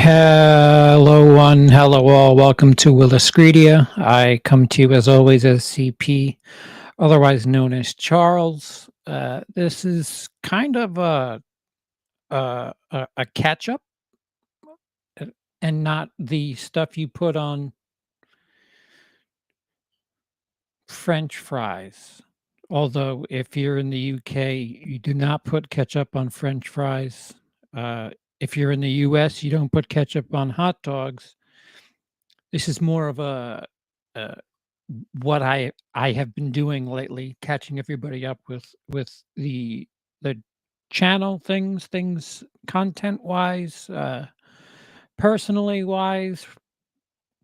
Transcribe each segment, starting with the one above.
Hello, one, hello, all. Welcome to WILIscredia. I come to you as always as CP, otherwise known as Charles. This is kind of a catch up, uh, and not the stuff you put on French fries. Although, if you're in the UK, you do not put ketchup on French fries. If you're in the US, you don't put ketchup on hot dogs. This is more of uh, what I have been doing lately, catching everybody up with the channel things content wise, personally wise,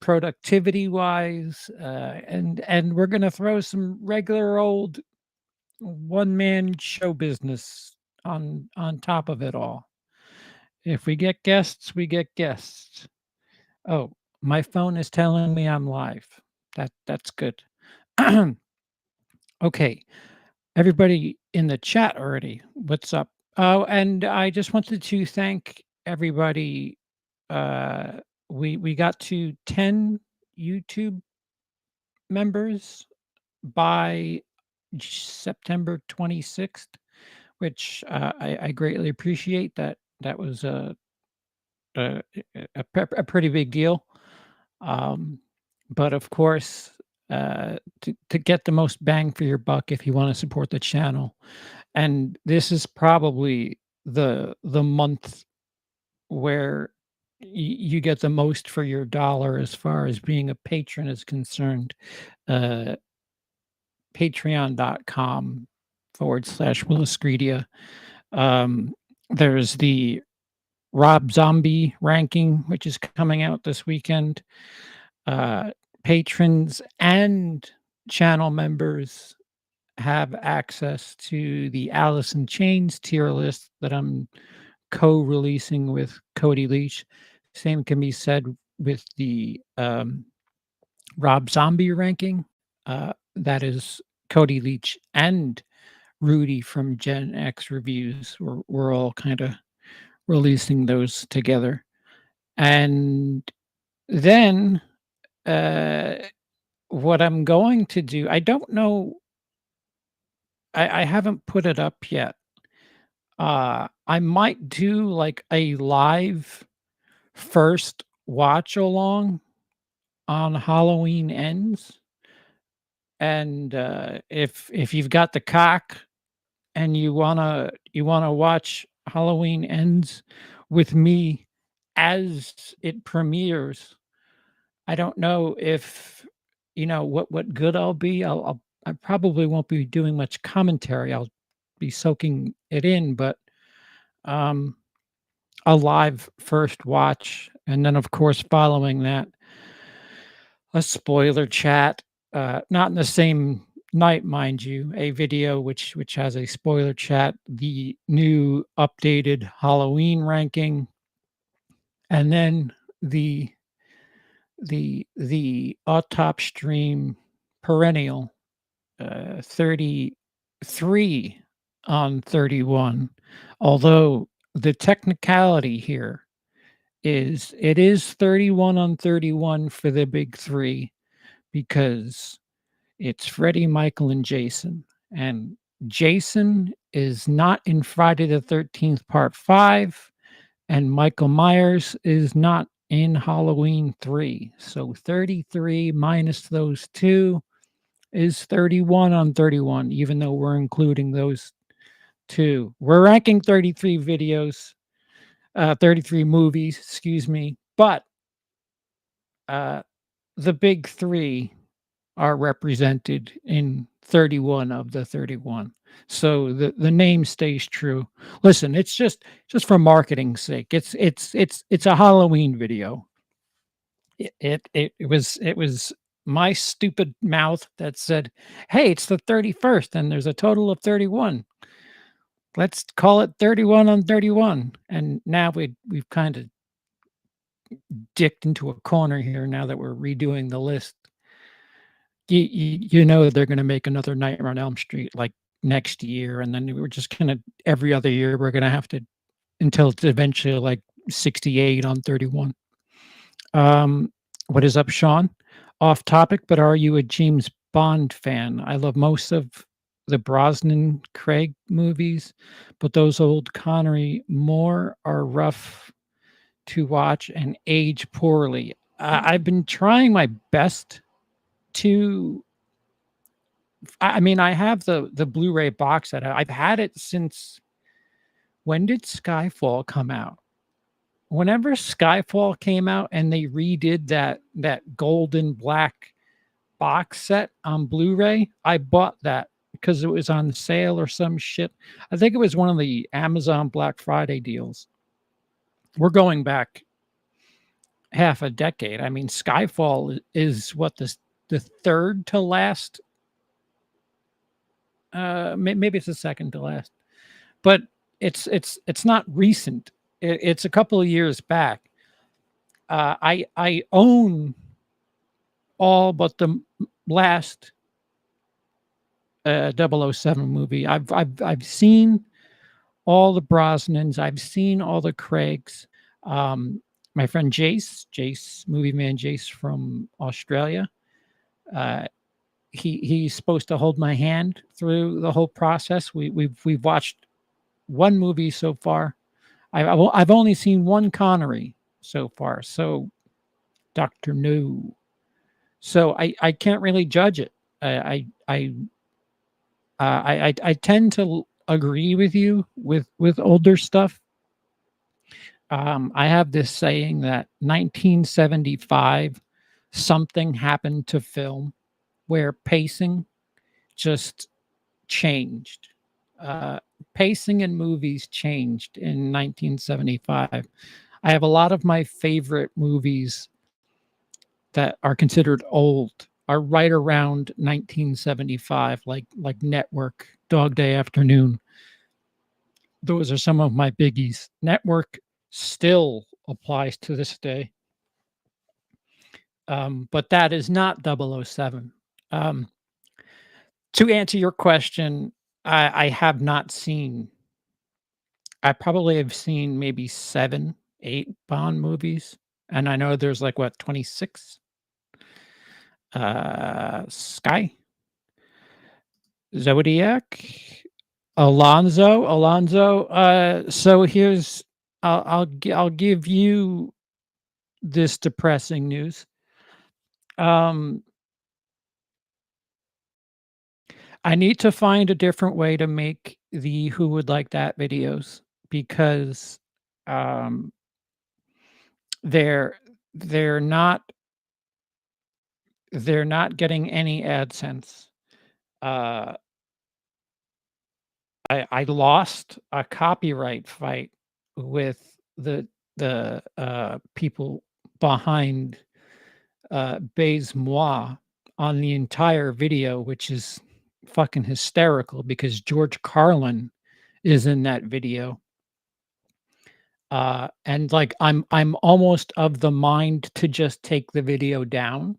productivity wise, and we're gonna throw some regular old one man show business on top of it all. If we get guests, we get guests. Oh, my phone is telling me I'm live. That's good. Okay, everybody in the chat already. What's up? Oh, and I just wanted to thank everybody. Uh, we got to 10 YouTube members by September 26th, which I greatly appreciate. That was a, a pretty big deal. But of course, to get the most bang for your buck, if you want to support the channel, and this is probably the month where you get the most for your dollar as far as being a patron is concerned. Uh, Patreon.com/WILIscredia. There's the Rob Zombie ranking, which is coming out this weekend. Patrons and channel members have access to the Alice in Chains tier list that I'm co-releasing with Cody Leach. Same can be said with the Rob Zombie ranking. That is Cody Leach and Rudy from Gen X Reviews. We're all kind of releasing those together. And then uh, what I'm going to do, I don't know, I haven't put it up yet. I might do like a live first watch along on Halloween Ends. And if you've got the cock and you wanna watch Halloween Ends with me as it premieres, I don't know if what good I'll be. I probably won't be doing much commentary. I'll be soaking it in, but um, a live first watch, and then of course following that, a spoiler chat. Not in the same night, mind you. A video which has a spoiler chat, the new updated Halloween ranking, and then the autop stream perennial 33 on 31. Although the technicality here is it is 31 on 31 for the big three, because it's Freddie, Michael, and Jason. And Jason is not in Friday the 13th, Part 5, and Michael Myers is not in Halloween 3. So 33 minus those two is 31 on 31, even though we're including those two. We're ranking 33 videos, 33 movies, excuse me, but uh, the big three are represented in 31 of the 31. So the name stays true. Listen, it's just for marketing's sake. It's a Halloween video. It was my stupid mouth that said, "Hey, it's the 31st and there's a total of 31. Let's call it 31 on 31." And now we've kind of dicked into a corner here now that we're redoing the list. You know they're gonna make another Nightmare on Elm Street, like, next year, and then we're just gonna every other year, we're gonna have to, until it's eventually, like, 68 on 31. Um, what is up, Sean? Off topic, but are you a James Bond fan? I love most of the Brosnan Craig movies, but those old Connery more are rough to watch and age poorly. I've been trying my best to. I mean, I have the Blu-ray box set. I've had it since when did Skyfall come out? Whenever Skyfall came out and they redid that golden black box set on Blu-ray, I bought that because it was on sale or some shit. I think it was one of the Amazon Black Friday deals. We're going back half a decade. I mean, Skyfall is what the third to last. Maybe it's the second to last, but it's not recent. It's a couple of years back. I own all but the last 007 movie. I've seen all the Brosnans. I've seen all the Craigs. My friend Jace, movie man Jace from Australia. Uh, he's supposed to hold my hand through the whole process. We've watched one movie so far. I've only seen one Connery so far. So Doctor No. So I can't really judge it. I tend to agree with you with older stuff. I have this saying that 1975 something happened to film where pacing just changed. Uh, Pacing in movies changed in 1975. I have a lot of my favorite movies that are considered old are right around 1975, like Network, Dog Day Afternoon. Those are some of my biggies. Network still applies to this day, but that is not 007. Um, to answer your question, I have not seen. I probably have seen maybe 7, 8 Bond movies, and I know there's like what 26. Sky, Zodiac, Alonzo. So here's I'll give you this depressing news. Um, I need to find a different way to make the "Who Would Like That" videos because um, they're they're not they're not getting any AdSense. Uh, I lost a copyright fight with the people behind Baise Moi on the entire video, which is fucking hysterical because George Carlin is in that video. And like I'm almost of the mind to just take the video down.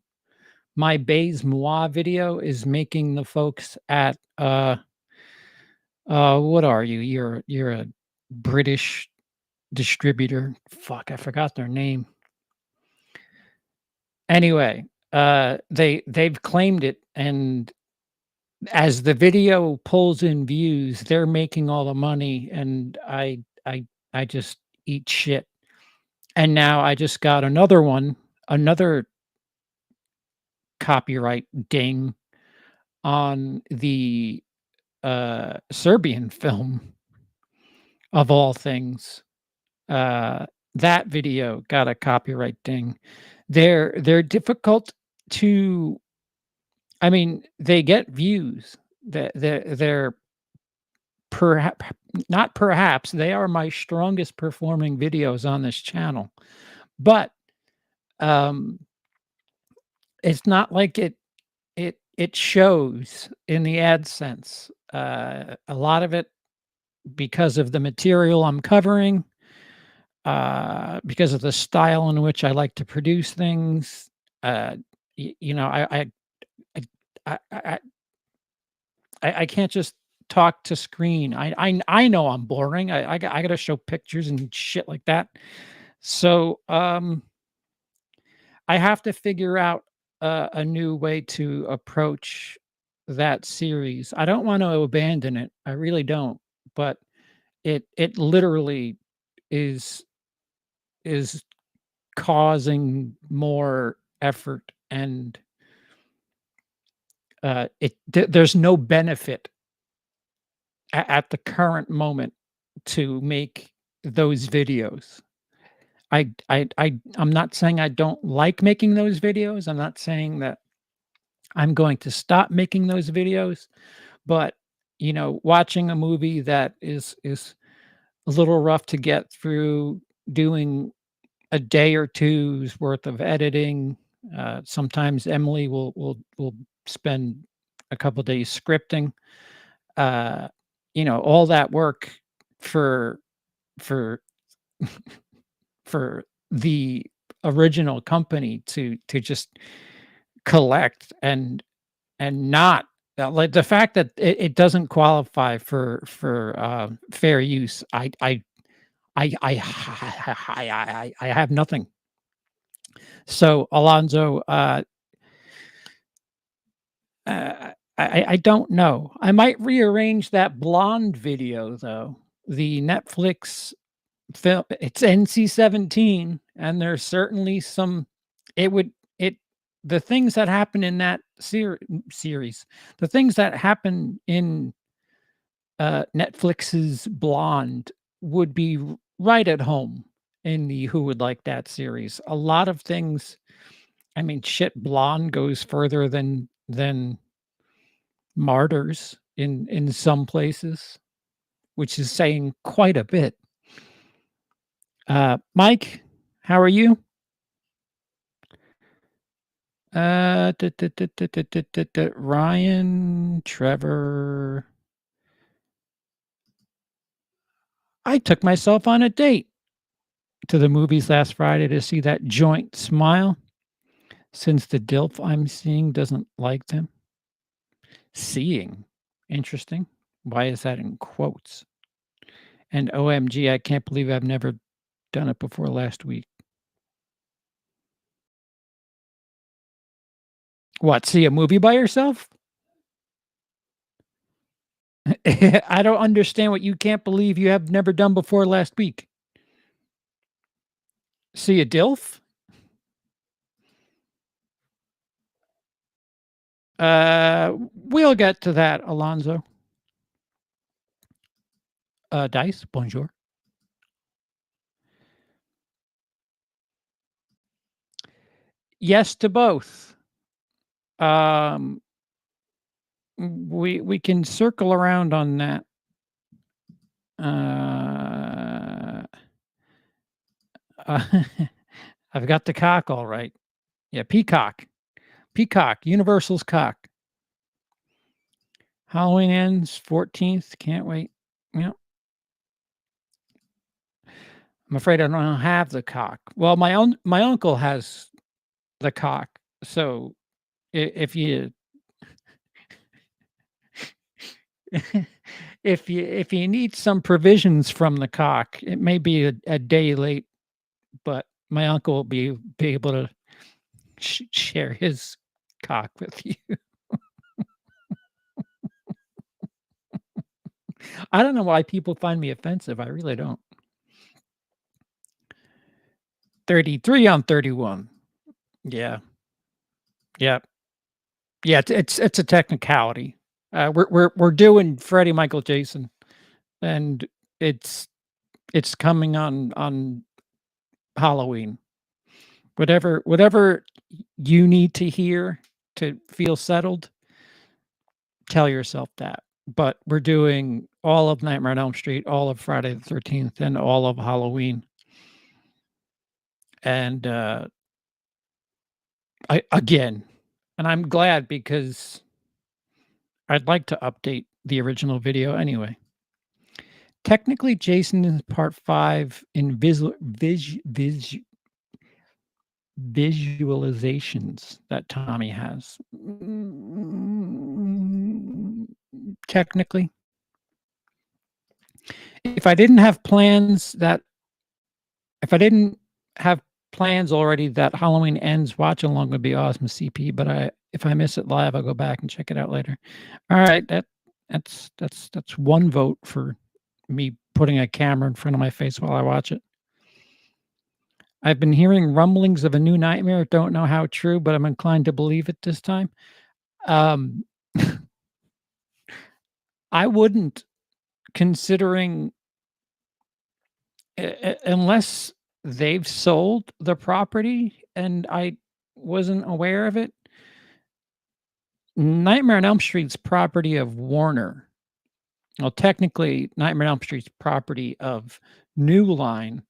My Baise Moi video is making the folks at what are you? You're a British distributor. Fuck, I forgot their name. Anyway, they've claimed it, and as the video pulls in views, they're making all the money, and I just eat shit. And now I just got another copyright ding on the Serbian film of all things. Uh, that video got a copyright ding. They're difficult to. I mean, they get views. They're perhaps not perhaps they are my strongest performing videos on this channel, but um, it's not like it shows in the AdSense. A lot of it because of the material I'm covering, because of the style in which I like to produce things. You know, I, I, I, I can't just talk to screen. I know I'm boring. I got to show pictures and shit like that. So, I have to figure out a new way to approach that series. I don't want to abandon it. I really don't. But it literally is is causing more effort and there's no benefit at the current moment to make those videos. I'm not saying I don't like making those videos. I'm not saying that I'm going to stop making those videos, but watching a movie that is a little rough to get through, doing a day or two's worth of editing. Sometimes Emily will spend a couple days scripting. Uh, all that work for for for the original company to just collect and not like the fact that it doesn't qualify for fair use. I have nothing. So Alonzo, I don't know. I might rearrange that blonde video though. The Netflix film, it's NC-17, and there's certainly some. It would it the things that happen in that series, the things that happen in Netflix's Blonde would be right at home in the Who Would Like That series. A lot of things. I mean, shit, Blonde goes further than Martyrs in some places, which is saying quite a bit. Mike, how are you? Ryan, Trevor. I took myself on a date to the movies last Friday to see that joint Smile, since the DILF I'm seeing doesn't like them. Seeing. Interesting. Why is that in quotes? And OMG, I can't believe I've never done it before last week. What, see a movie by yourself? I don't understand what you can't believe you have never done before last week. See a DILF? We'll get to that, Alonzo. Dice, bonjour. Yes to both. Um, we can circle around on that. Uh, I've got the cock all right. Yeah, peacock. Peacock, Universal's cock. Halloween ends 14th. Can't wait. Yep. I'm afraid I don't have the cock. Well, my uncle has the cock. So if you if you need some provisions from the cock, it may be a day late, but my uncle will be able to share his cock with you. I don't know why people find me offensive. I really don't. 33 on 31. Yeah. Yeah. Yeah, it's a technicality. We're doing Freddie, Michael, Jason, and it's coming on Halloween. Whatever you need to hear to feel settled, tell yourself that. But we're doing all of Nightmare on Elm Street, all of Friday the 13th, and all of Halloween. And and I'm glad because I'd like to update the original video anyway. Technically, Jason is part 5 in visualizations that Tommy has. Technically. If I didn't have plans that if I didn't have plans already that Halloween Ends watch along would be awesome, CP, but if I miss it live, I'll go back and check it out later. Alright, that's 1 vote for me putting a camera in front of my face while I watch it. I've been hearing rumblings of a new nightmare, don't know how true, but I'm inclined to believe it this time. Um, I wouldn't, considering unless they've sold the property and I wasn't aware of it. Nightmare on Elm Street's property of Warner. Well, technically, Nightmare on Elm Street's property of New Line,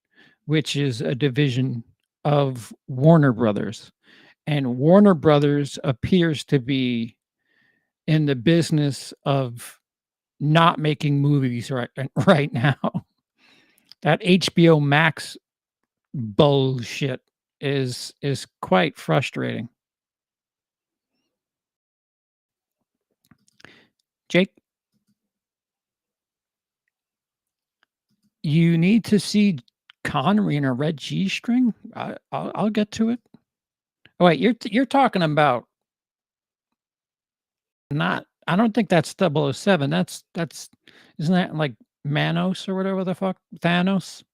which is a division of Warner Brothers. And Warner Brothers appears to be in the business of not making movies right now. That HBO Max bullshit is quite frustrating. Jake, you need to see Connery in a red G-string? I'll get to it. Oh, wait, you're talking about not I don't think that's 007. That's isn't that like Manos or whatever the fuck? Thanos?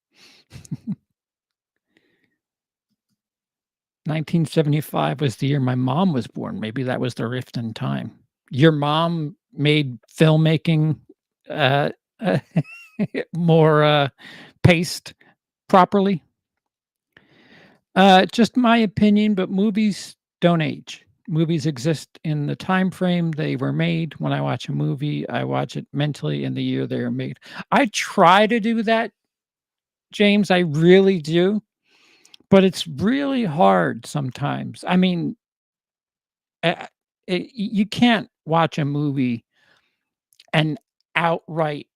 1975 was the year my mom was born. Maybe that was the rift in time. Your mom made filmmaking, uh, uh, more, paced properly? Just my opinion, but movies don't age. Movies exist in the time frame they were made. When I watch a movie, I watch it mentally in the year they were made. I try to do that, James, I really do, but it's really hard sometimes. I mean, uh, you can't watch a movie and outright,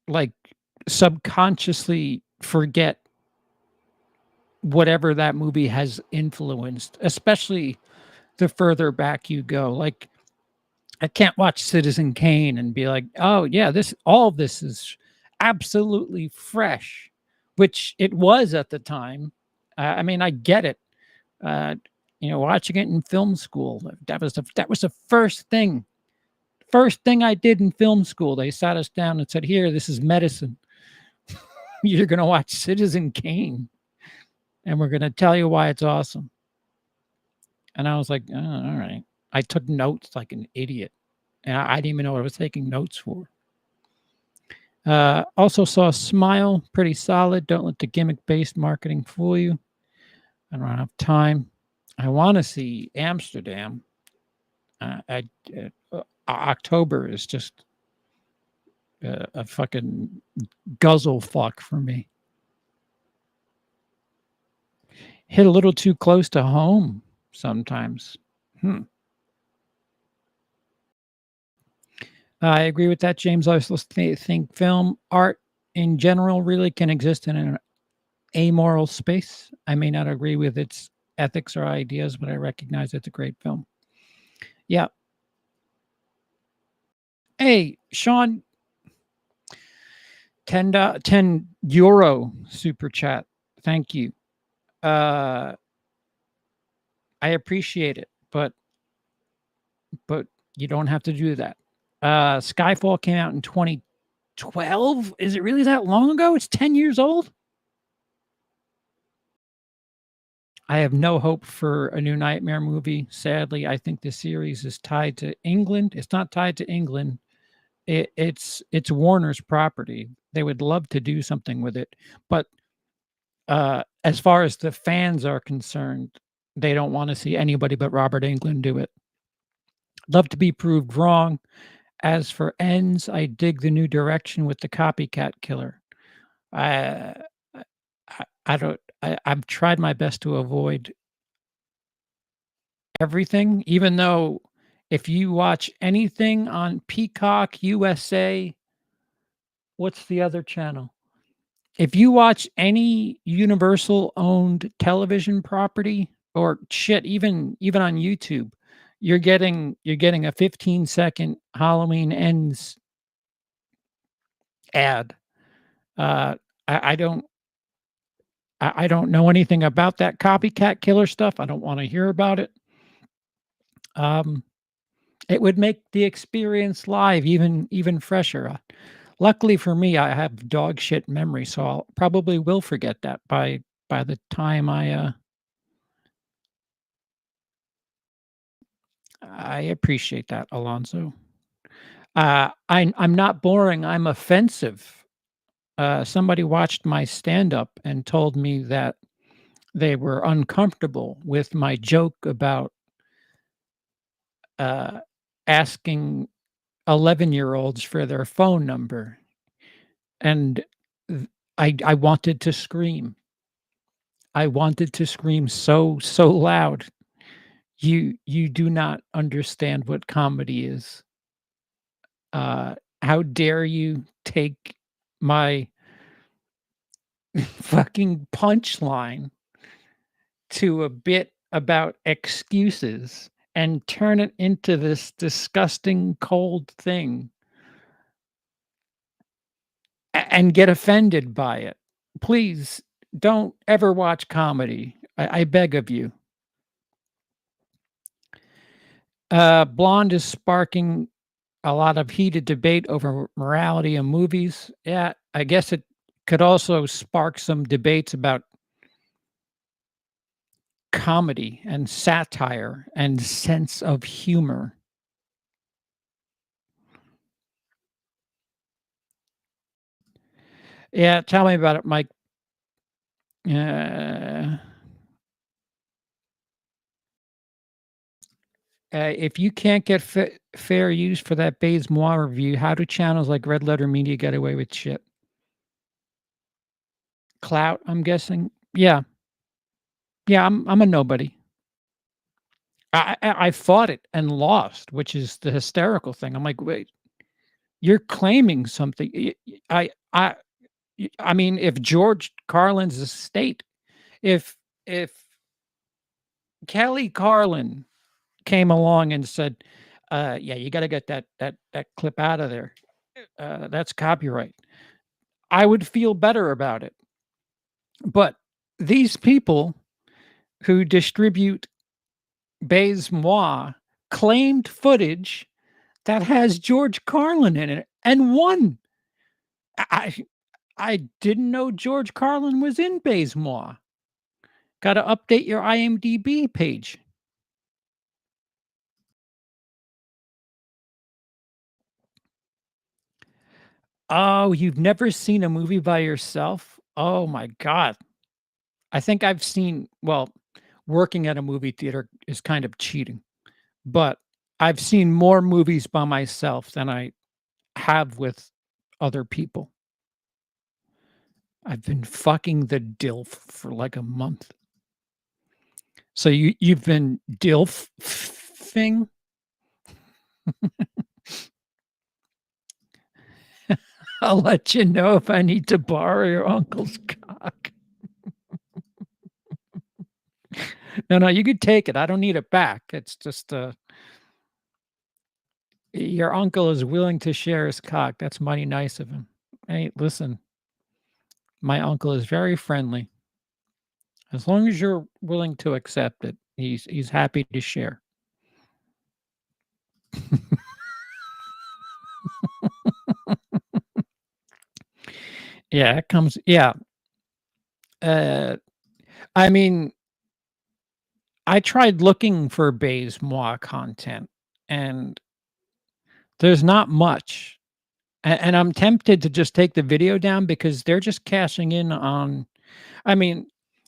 like, subconsciously forget whatever that movie has influenced, especially the further back you go. Like, I can't watch Citizen Kane and be like, "Oh, yeah, this all of this is absolutely fresh," which it was at the time. I mean, I get it. Uh, watching it in film school, that was the first thing I did in film school. They sat us down and said, "Here, this is medicine. You're gonna watch Citizen Kane, and we're gonna tell you why it's awesome." And I was like, "Oh, all right." I took notes like an idiot, and I didn't even know what I was taking notes for. Also saw Smile, pretty solid. Don't let the gimmick-based marketing fool you. I don't have time. I want to see Amsterdam. October is just a fucking guzzle fuck for me. Hit a little too close to home sometimes. Hmm. I agree with that, James. I also think film art in general really can exist in an amoral space. I may not agree with its ethics or ideas, but I recognize it's a great film. Yeah. Hey, Sean, 10 euro super chat. Thank you. I appreciate it, but you don't have to do that. Skyfall came out in 2012. Is it really that long ago? It's 10 years old? I have no hope for a new Nightmare movie. Sadly, I think the series is tied to England. It's not tied to England. It's Warner's property. They would love to do something with it, but as far as the fans are concerned, they don't want to see anybody but Robert Englund do it. Love to be proved wrong. As for ends, I dig the new direction with the copycat killer. I I don't I've tried my best to avoid everything, even though if you watch anything on Peacock, USA, what's the other channel? If you watch any Universal owned television property or shit, even on YouTube, you're getting a 15-second Halloween Ends ad. Uh, I don't I don't know anything about that copycat killer stuff. I don't wanna hear about it. Um, it would make the experience live even fresher. Luckily for me, I have dog shit memory, so I'll probably will forget that by the time I appreciate that, Alonso. I'm not boring, I'm offensive. Somebody watched my stand-up and told me that they were uncomfortable with my joke about, uh, asking 11-year-olds for their phone number, and th I wanted to scream. I wanted to scream so loud. You do not understand what comedy is. Uh, how dare you take my fucking punchline to a bit about excuses and turn it into this disgusting cold thing and get offended by it. Please don't ever watch comedy. I beg of you. Blonde is sparking a lot of heated debate over morality in movies. Yeah, I guess it could also spark some debates about comedy and satire and sense of humor. Yeah, tell me about it, Mike. Uh, if you can't get fair use for that Bays Moir review, how do channels like Red Letter Media get away with shit? Clout, I'm guessing. Yeah, yeah. I'm a nobody. I fought it and lost, which is the hysterical thing. I'm like, wait, you're claiming something. I mean, if George Carlin's estate, if Kelly Carlin came along and said, "Yeah, you got to get that clip out of there. That's copyright." I would feel better about it. But these people who distribute Bays Moi claimed footage that has George Carlin in it and won. I I didn't know George Carlin was in Bays Moi. Gotta update your IMDb page. Oh, you've never seen a movie by yourself? Oh my god. I think I've seen well, working at a movie theater is kind of cheating, but I've seen more movies by myself than I have with other people. I've been fucking the DILF for like a month. So you've been DILFing? I'll let you know if I need to borrow your uncle's cock. No, no, you could take it. I don't need it back. It's just, your uncle is willing to share his cock. That's mighty nice of him. Hey, listen, my uncle is very friendly. As long as you're willing to accept it, he's happy to share. Yeah, it comes yeah. Uh, I mean, I tried looking for Bays Moi content, and there's not much. And I'm tempted to just take the video down because they're just cashing in on I mean,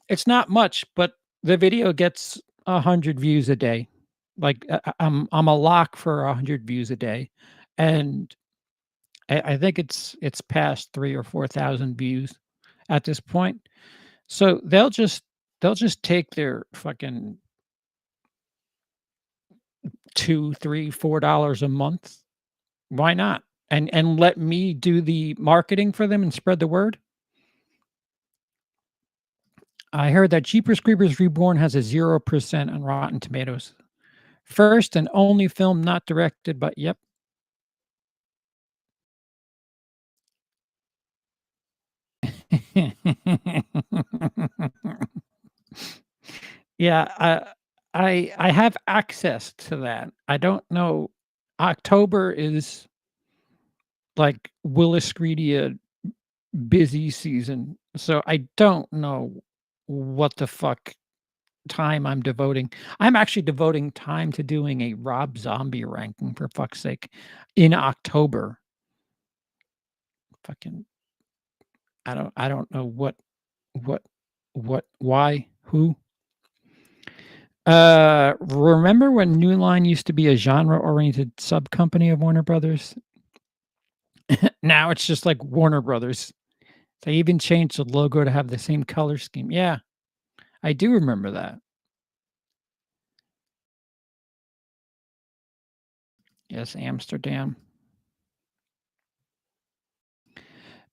it's not much, but the video gets 100 views a day. Like, I'm a lock for 100 views a day, and I think it's past 3 or 4,000 views at this point. So they'll just take their fucking 2, 3, $4 a month. Why not? And let me do the marketing for them and spread the word. I heard that Jeepers Creepers Reborn has a 0% on Rotten Tomatoes. First and only film not directed by yep. Yeah, I have access to that. I don't know. October is like WILIscredia busy season, so I don't know what the fuck time I'm devoting. I'm actually devoting time to doing a Rob Zombie ranking, for fuck's sake, in October. Fucking I don't know what why, who. Remember when New Line used to be a genre-oriented sub-company of Warner Brothers? Now it's just like Warner Brothers. They even changed the logo to have the same color scheme. Yeah, I do remember that. Yes, Amsterdam.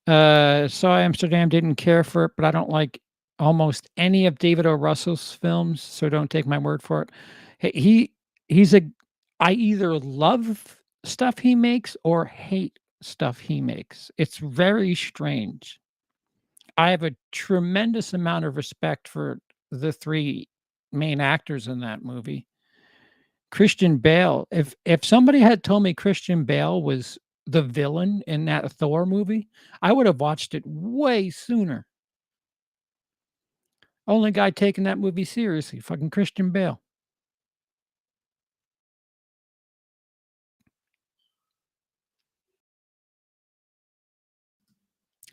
Saw Amsterdam, didn't care for it, but I don't like almost any of David O. Russell's films, so don't take my word for it. He's a I either love stuff he makes or hate stuff he makes. It's very strange. I have a tremendous amount of respect for the 3 main actors in that movie. Christian Bale, if somebody had told me Christian Bale was the villain in that Thor movie, I would have watched it way sooner. Only guy taking that movie seriously, fucking Christian Bale.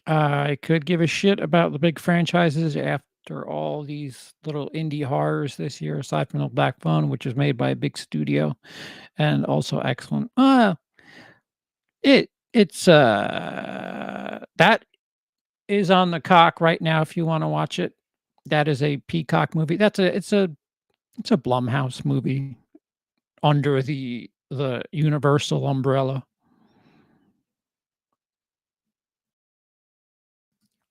I could give a shit about the big franchises after all these little indie horrors this year, aside from The Black Phone, which was made by a big studio and also excellent. That is on the cock right now if you wanna watch it. That is a Peacock movie. It's a Blumhouse movie under the Universal umbrella.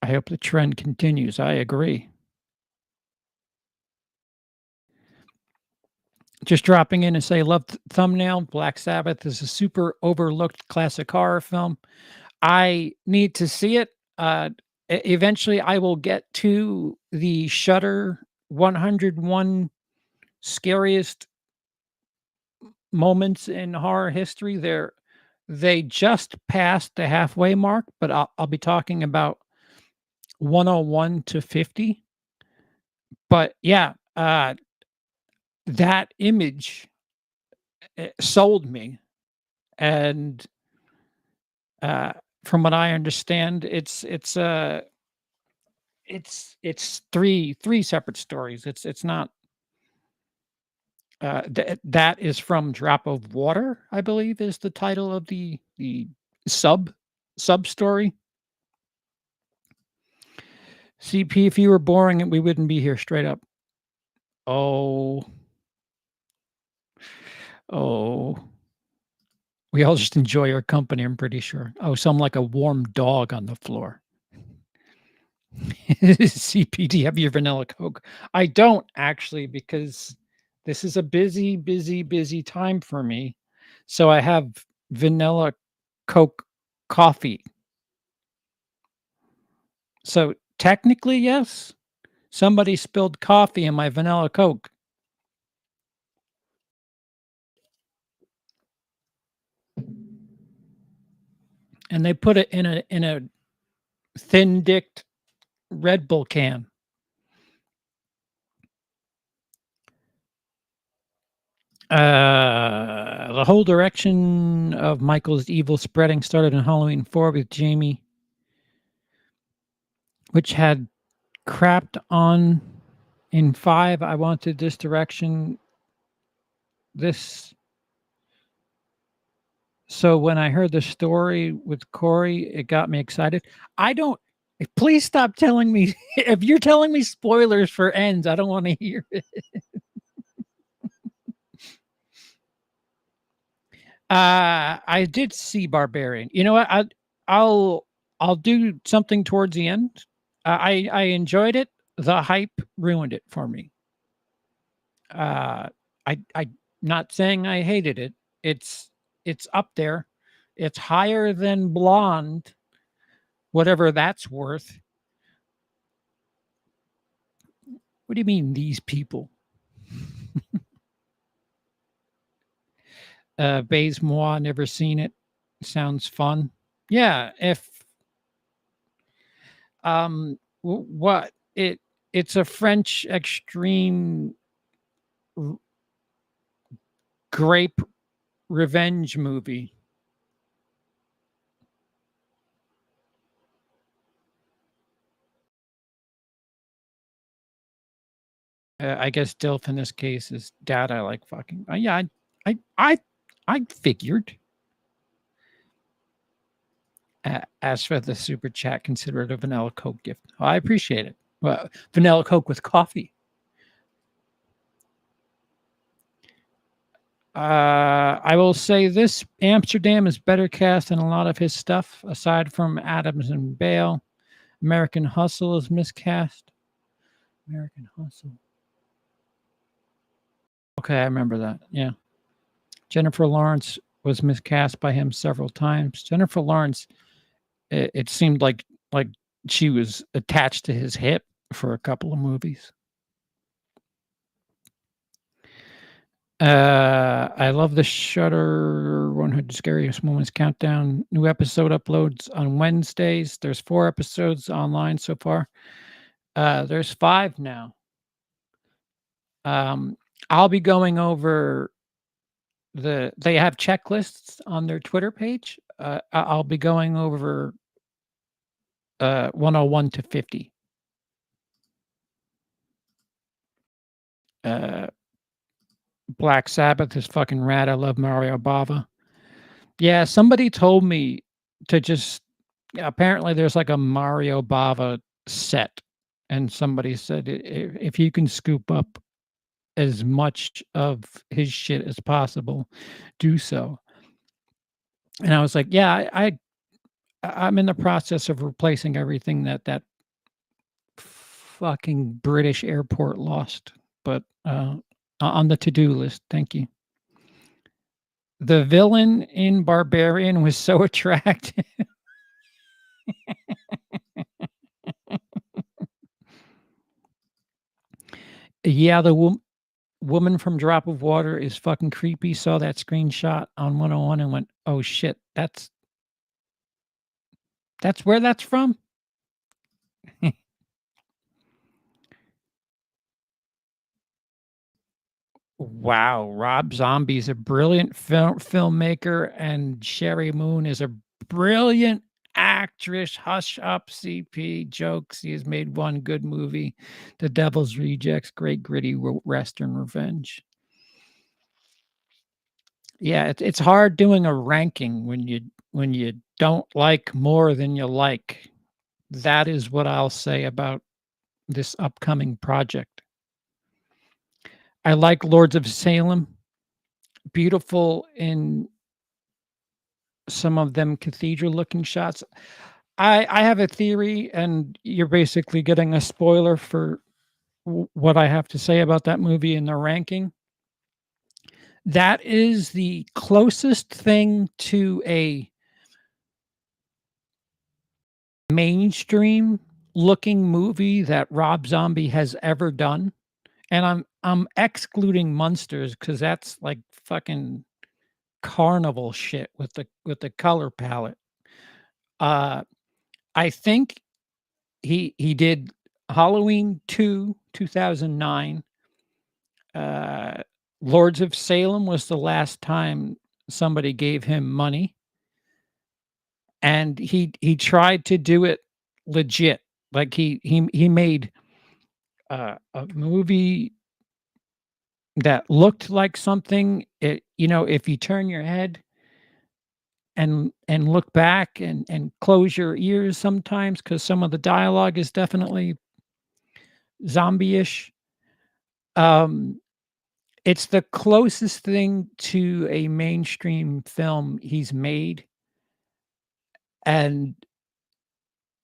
I hope the trend continues. I agree. Just dropping in and say, love thumbnail. Black Sabbath is a super overlooked classic horror film. I need to see it. Eventually, I will get to the Shudder 101 scariest moments in horror history. They just passed the halfway mark, but I'll be talking about 101 to 50. But yeah, that image sold me, and uh, from what I understand, it's three separate stories. It's not that is from Drop of Water, I believe, is the title of the sub sub story. CP, if you were boring, we wouldn't be here. Straight up. Oh, oh. We all just enjoy our company, I'm pretty sure. Oh, so I'm like a warm dog on the floor. CPD, have your vanilla Coke? I don't actually, because this is a busy time for me. So I have vanilla Coke coffee. So technically, yes, somebody spilled coffee in my vanilla Coke, and they put it in a thin-dicked Red Bull can. The whole direction of Michael's evil spreading started in Halloween 4 with Jamie, which had crapped on in 5. I wanted this direction. This So when I heard the story with Corey, it got me excited. I don't Please stop telling me if you're telling me spoilers for Ends, I don't wanna hear it. I did see Barbarian. You know what? I'll I'll do something towards the end. I enjoyed it. The hype ruined it for me. Uh, I not saying I hated it. It's up there. It's higher than Blonde, whatever that's worth. do you mean these people? Baise Moi, never seen it. Sounds fun. Yeah, if what it's a French extreme r- grape revenge movie. I guess DILF in this case is dad. I like fucking. Yeah, I, I, I figured. As for the super chat, consider it a vanilla Coke gift. Oh, I appreciate it. Well, vanilla Coke with coffee. I will say this: Amsterdam is better cast than a lot of his stuff, aside from Adams and Bale. American Hustle is miscast. American Hustle. Okay, I remember that. Yeah. Jennifer Lawrence was miscast by him several times. Jennifer Lawrence, it seemed like she was attached to his hip for a couple of movies. I love the Shudder 100 Scariest Moments Countdown. New episode uploads on Wednesdays. There's 4 episodes online so far. There's 5 now. Um, I'll be going over they have checklists on their Twitter page. I'll be going over 101 to 50. Uh, Black Sabbath is fucking rad. I love Mario Bava. Yeah, somebody told me to just apparently there's like a Mario Bava set, and somebody said if you can scoop up as much of his shit as possible, do so. And I was like, yeah, I'm in the process of replacing everything that fucking British airport lost, but on the to-do list. Thank you. The villain in Barbarian was so attractive. Yeah, the woman from Drop of Water is fucking creepy. Saw that screenshot on 101 and went, "Oh shit, that's where that's from?" Wow, Rob Zombie's a brilliant filmmaker, and Sherry Moon is a brilliant actress. Hush up, CP jokes. He has made one good movie, The Devil's Rejects, great gritty Western revenge. Yeah, it's hard doing a ranking when you don't like more than you like. That is what I'll say about this upcoming project. I like Lords of Salem, beautiful in some of them cathedral looking shots. I have a theory, and you're basically getting a spoiler for what I have to say about that movie in the ranking. That is the closest thing to a mainstream looking movie that Rob Zombie has ever done. And I'm excluding Munsters because that's like fucking carnival shit with the color palette. Uh, I think he did Halloween 2, 2009. Uh, Lords of Salem was the last time somebody gave him money, and he tried to do it legit. Like he made a movie that looked like something. If you turn your head and look back and close your ears sometimes, because some of the dialogue is definitely zombie-ish. Um, it's the closest thing to a mainstream film he's made, and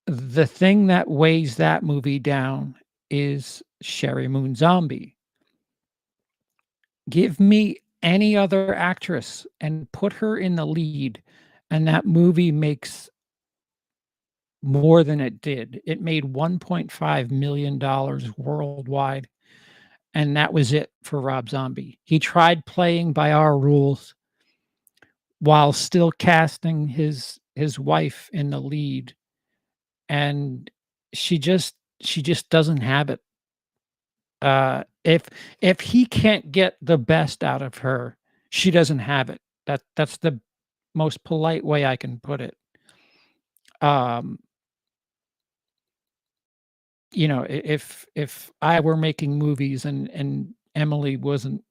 the thing that weighs that movie down is Sherry Moon Zombie. Give me any other actress and put her in the lead, and that movie makes more than it did. It made $1.5 million worldwide. and that was it for Rob Zombie. He tried playing by our rules while still casting his wife in the lead, and she just doesn't have it. If he can't get the best out of her, she doesn't have it. That's the most polite way I can put it. Um, if I were making movies and Emily wasn't,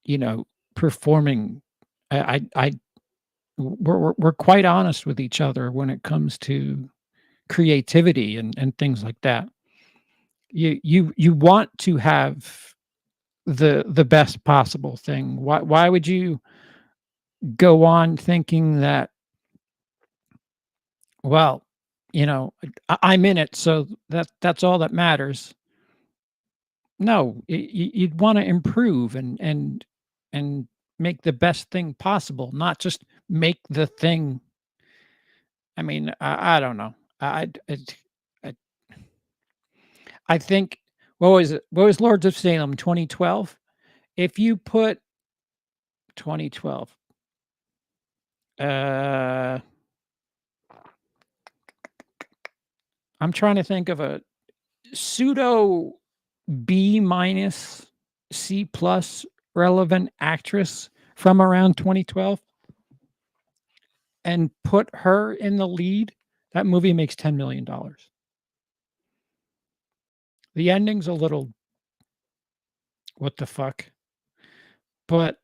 you know, performing, I we're quite honest with each other when it comes to creativity and things like that. You want to have the best possible thing. Why would you go on thinking that, well, I'm in it, so that's all that matters. No, you'd wanna improve and make the best thing possible, not just make the thing. I mean, I don't know. I I think what was Lords of Salem, 2012? If you put 2012, uh, I'm trying to think of a pseudo B minus, C plus relevant actress from around 2012 and put her in the lead, that movie makes $10 million. The ending's a little what the fuck, but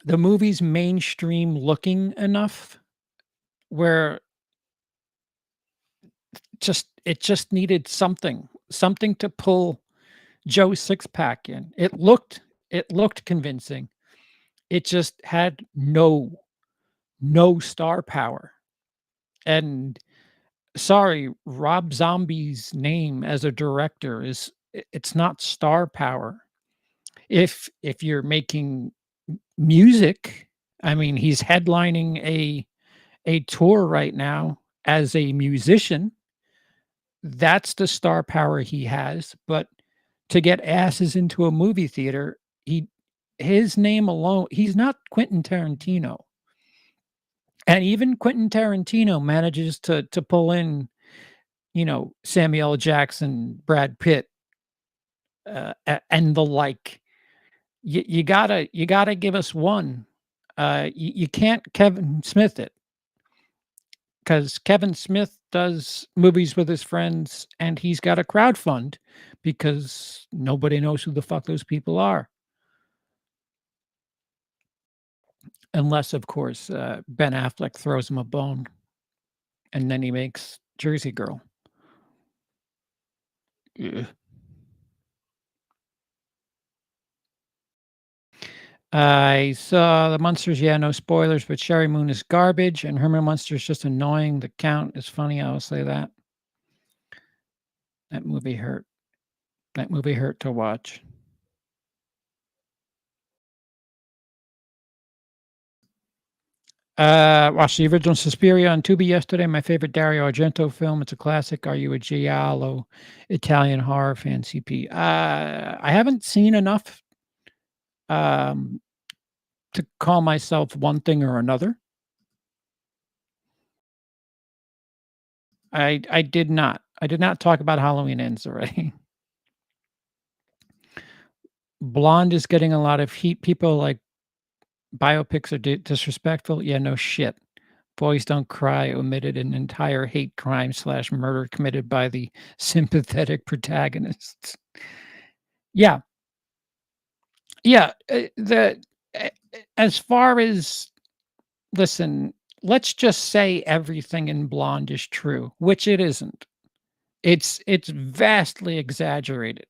the movie's mainstream looking enough where it just needed something to pull Joe Sixpack in. It looked convincing. It just had no star power. And sorry, Rob Zombie's name as a director it's not star power. If you're making music, I mean, he's headlining a tour right now as a musician. That's the star power he has, but to get asses into a movie theater, his name alone, he's not Quentin Tarantino. And even Quentin Tarantino manages to pull in, Samuel L. Jackson, Brad Pitt, and the like. You gotta give us one. You can't Kevin Smith it, because Kevin Smith does movies with his friends, and he's got a crowd fund because nobody knows who the fuck those people are, unless, of course, Ben Affleck throws him a bone, and then he makes Jersey Girl. Ugh. I saw the Munsters. Yeah, no spoilers, but Sherry Moon is garbage, and Herman Munster's just annoying. The Count is funny. I will say that. That movie hurt. That movie hurt to watch. Watched the original Suspiria on Tubi yesterday. My favorite Dario Argento film. It's a classic. Are you a giallo Italian horror fan? CP. I haven't seen enough um, to call myself one thing or another. I did not. I did not talk about Halloween Ends already. Blonde is getting a lot of heat. People like biopics are disrespectful. Yeah, no shit. Boys Don't Cry omitted an entire hate crime slash murder committed by the sympathetic protagonists. Yeah, yeah. As far as, listen, let's just say everything in Blonde is true, which it isn't. It's vastly exaggerated.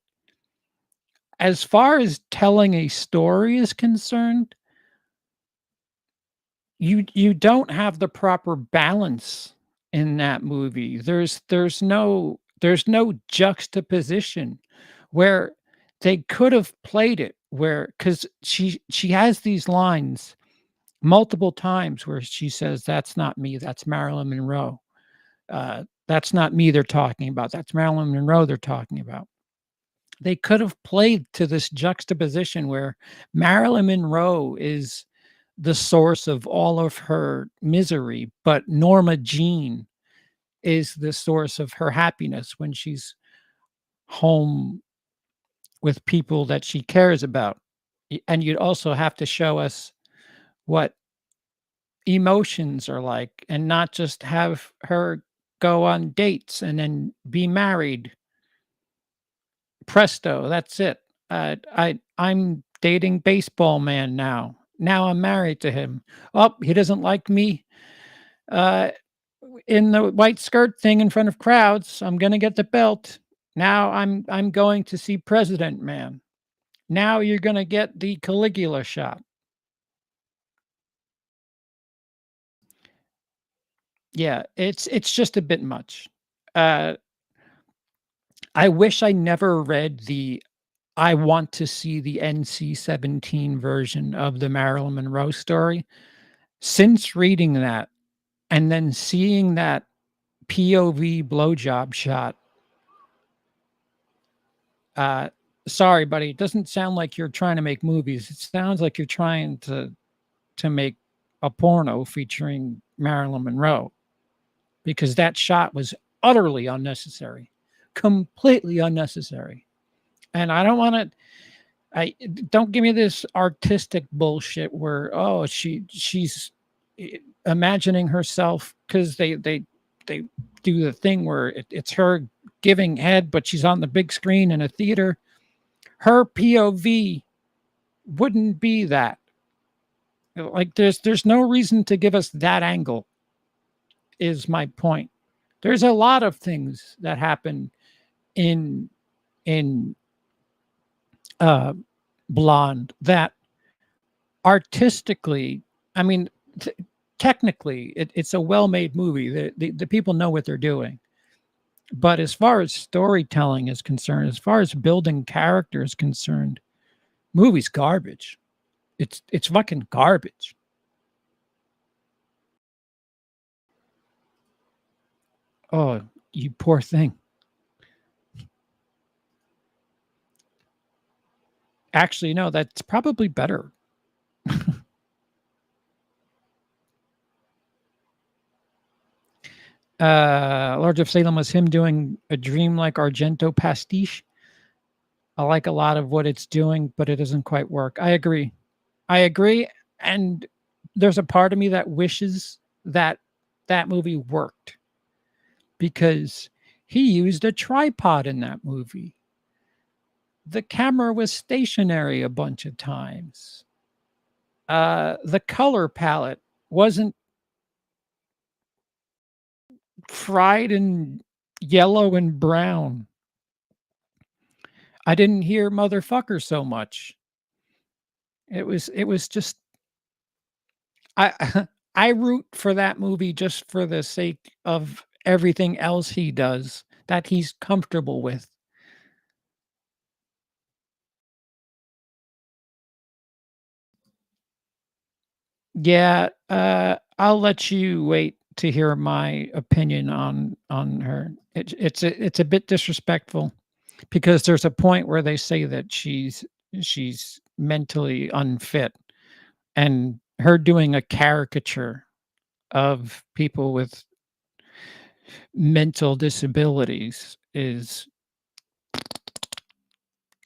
As far as telling a story is concerned, you don't have the proper balance in that movie. There's no juxtaposition where they could have played it where, because she has these lines multiple times where she says, "That's not me, that's Marilyn Monroe. That's not me they're talking about. That's Marilyn Monroe they're talking about." They could have played to this juxtaposition where Marilyn Monroe is the source of all of her misery, but Norma Jean is the source of her happiness when she's home with people that she cares about. And you'd also have to show us what emotions are like and not just have her go on dates and then be married. Presto, that's it. I'm dating baseball man now. Now I'm married to him. Oh, he doesn't like me uh, in the white skirt thing in front of crowds. I'm gonna get the belt. Now I'm going to see President Man. Now you're gonna get the Caligula shot. Yeah, it's just a bit much. Uh, I wish I never read the I want to see the NC-17 version of the Marilyn Monroe story. Since reading that and then seeing that POV blowjob shot, uh, sorry, buddy, it doesn't sound like you're trying to make movies. It sounds like you're trying to make a porno featuring Marilyn Monroe because that shot was utterly unnecessary, completely unnecessary. And I don't want to I don't give me this artistic bullshit where she's imagining herself because they do the thing where it's her giving head, but she's on the big screen in a theater. Her POV wouldn't be that. Like there's no reason to give us that angle. Is my point. There's a lot of things that happen in in uh, Blonde that artistically, I mean, technically, it's a well-made movie. The people know what they're doing. But as far as storytelling is concerned, as far as building character is concerned, movie's garbage. It's fucking garbage. Oh, you poor thing. Actually, no, that's probably better. Lord of Salem was him doing a dreamlike Argento pastiche. I like a lot of what it's doing, but it doesn't quite work. I agree. I agree, and there's a part of me that wishes that that movie worked because he used a tripod in that movie. The camera was stationary a bunch of times. The color palette wasn't fried in yellow and brown. I didn't hear motherfucker so much. It was just I I root for that movie just for the sake of everything else he does that he's comfortable with. Yeah, I'll let you wait to hear my opinion on her. It's a bit disrespectful because there's a point where they say that she's mentally unfit, and her doing a caricature of people with mental disabilities is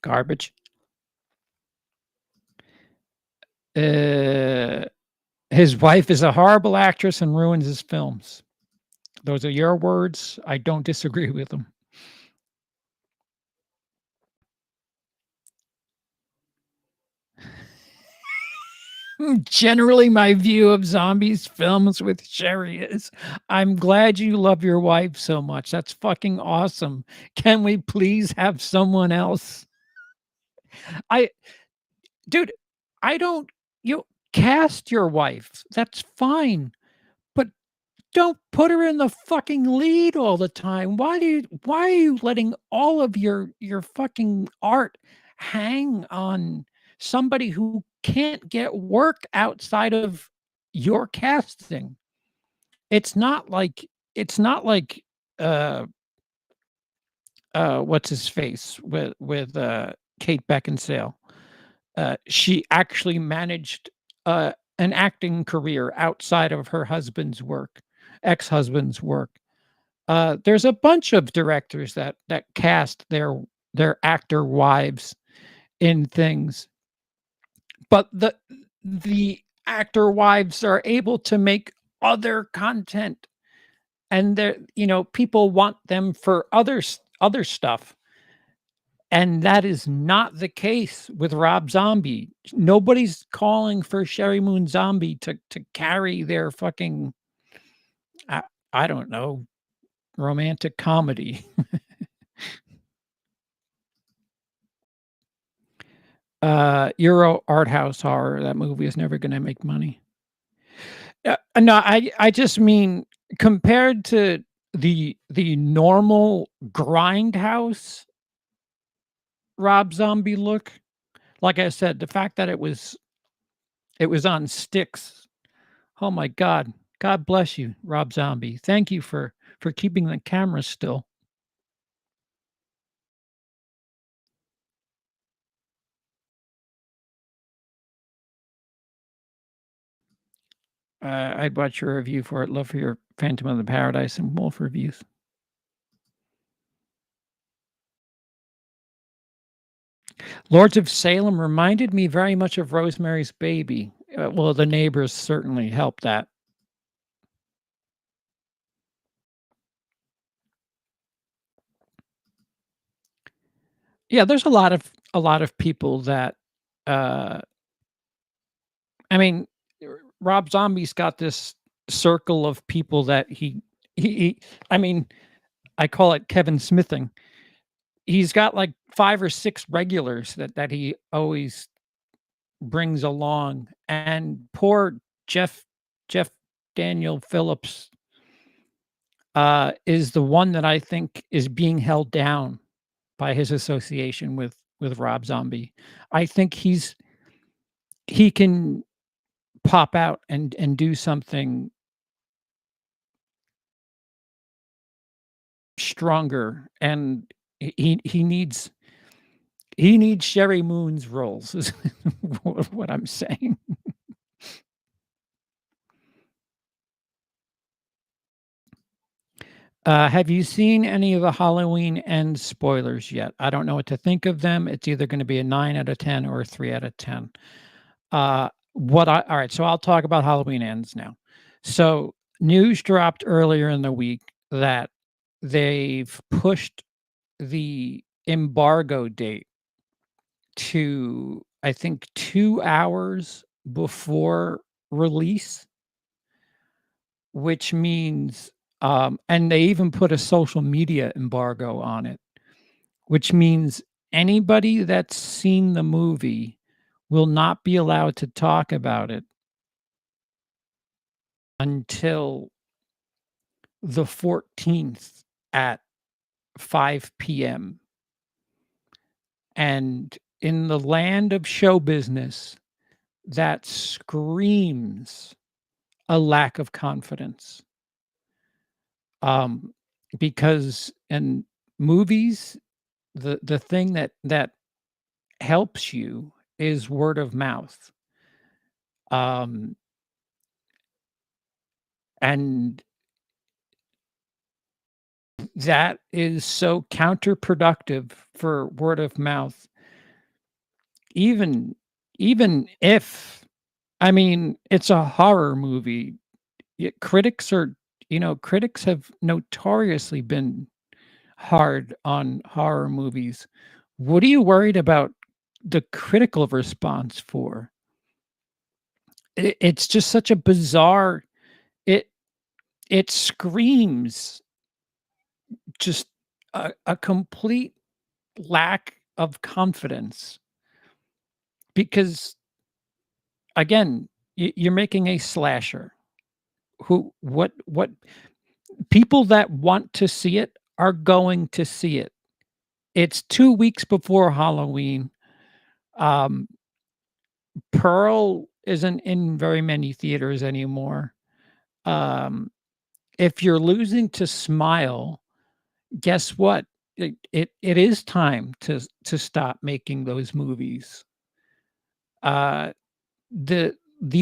garbage. Uh, his wife is a horrible actress and ruins his films. Those are your words. I don't disagree with them. Generally, my view of zombies films with Sherry is I'm glad you love your wife so much. That's fucking awesome. Can we please have someone else? I, dude, I don't, you cast your wife. That's fine. But don't put her in the fucking lead all the time. Why are you letting all of your fucking art hang on somebody who can't get work outside of your casting? It's not like it's not like uh what's his face with Kate Beckinsale. She actually managed an acting career outside of her husband's work, ex-husband's work. There's a bunch of directors that cast their actor wives in things, but the actor wives are able to make other content, and they're people want them for other stuff, and that is not the case with Rob Zombie. Nobody's calling for Sherry Moon Zombie to carry their fucking I I don't know, romantic comedy. Euro art house horror, that movie is never gonna make money. No, I just mean compared to the normal grindhouse Rob Zombie look, like I said, the fact that it was on sticks. Oh my god. God bless you, Rob Zombie. Thank you for keeping the camera still. I'd watch your review for it. Love for your Phantom of the Paradise and Wolf reviews. Lords of Salem reminded me very much of Rosemary's Baby. Well, the neighbors certainly helped that. Yeah, there's a lot of people that, uh, I mean, Rob Zombie's got this circle of people that he I mean, I call it Kevin Smithing. He's got like 5 or 6 regulars that he always brings along, and poor Jeff Jeff Daniel Phillips, is the one that I think is being held down by his association with Rob Zombie. I think he can pop out and do something stronger, and he needs Sherry Moon's roles is what I'm saying. Have you seen any of the Halloween Ends spoilers yet? I don't know what to think of them. It's either gonna be a 9 out of 10 or a 3 out of 10. What I all right, so I'll talk about Halloween Ends now. So, news dropped earlier in the week that they've pushed the embargo date to, I think, 2 hours before release, which means and they even put a social media embargo on it, which means anybody that's seen the movie will not be allowed to talk about it until the 14th at 5 p.m. And in the land of show business, that screams a lack of confidence. Um, because in movies, the thing that helps you is word of mouth. Um, and that is so counterproductive for word of mouth, even even if I mean, it's a horror movie. Critics have notoriously been hard on horror movies. What are you worried about the critical response for? It's just such a bizarre it it screams just a complete lack of confidence because again, you're making a slasher. Who what people that want to see it are going to see it. It's 2 weeks before Halloween. Um, Pearl isn't in very many theaters anymore. Um, if you're losing to Smile, guess what? it is time to stop making those movies. Uh, the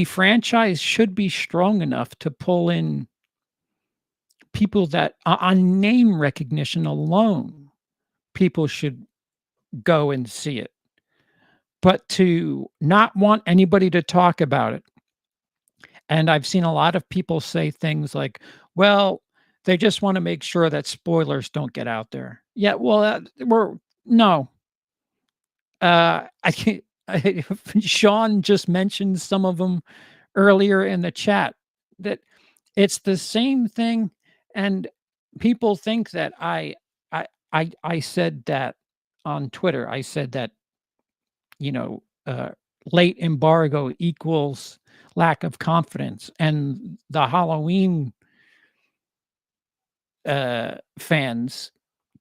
franchise should be strong enough to pull in people that on name recognition alone, people should go and see it. But to not want anybody to talk about it, and I've seen a lot of people say things like, "Well, they just wanna make sure that spoilers don't get out there." Yeah, well, we're no, I can't Sean just mentioned some of them earlier in the chat, that it's the same thing, and people think that I said that on Twitter. I said that, you know, late embargo equals lack of confidence, and the Halloween, fans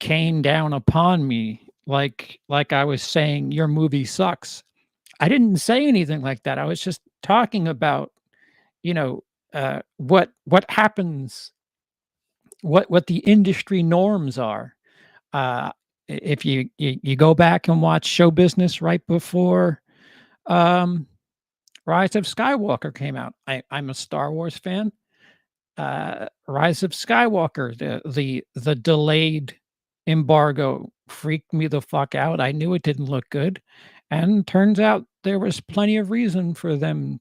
came down upon me like I was saying, "Your movie sucks." I didn't say anything like that. I was just talking about, you know, what happens, what the industry norms are. If you go back and watch Show Business right before, um, Rise of Skywalker came out. I'm a Star Wars fan. Rise of Skywalker, the delayed embargo freaked me the fuck out. I knew it didn't look good, and turns out there was plenty of reason for them,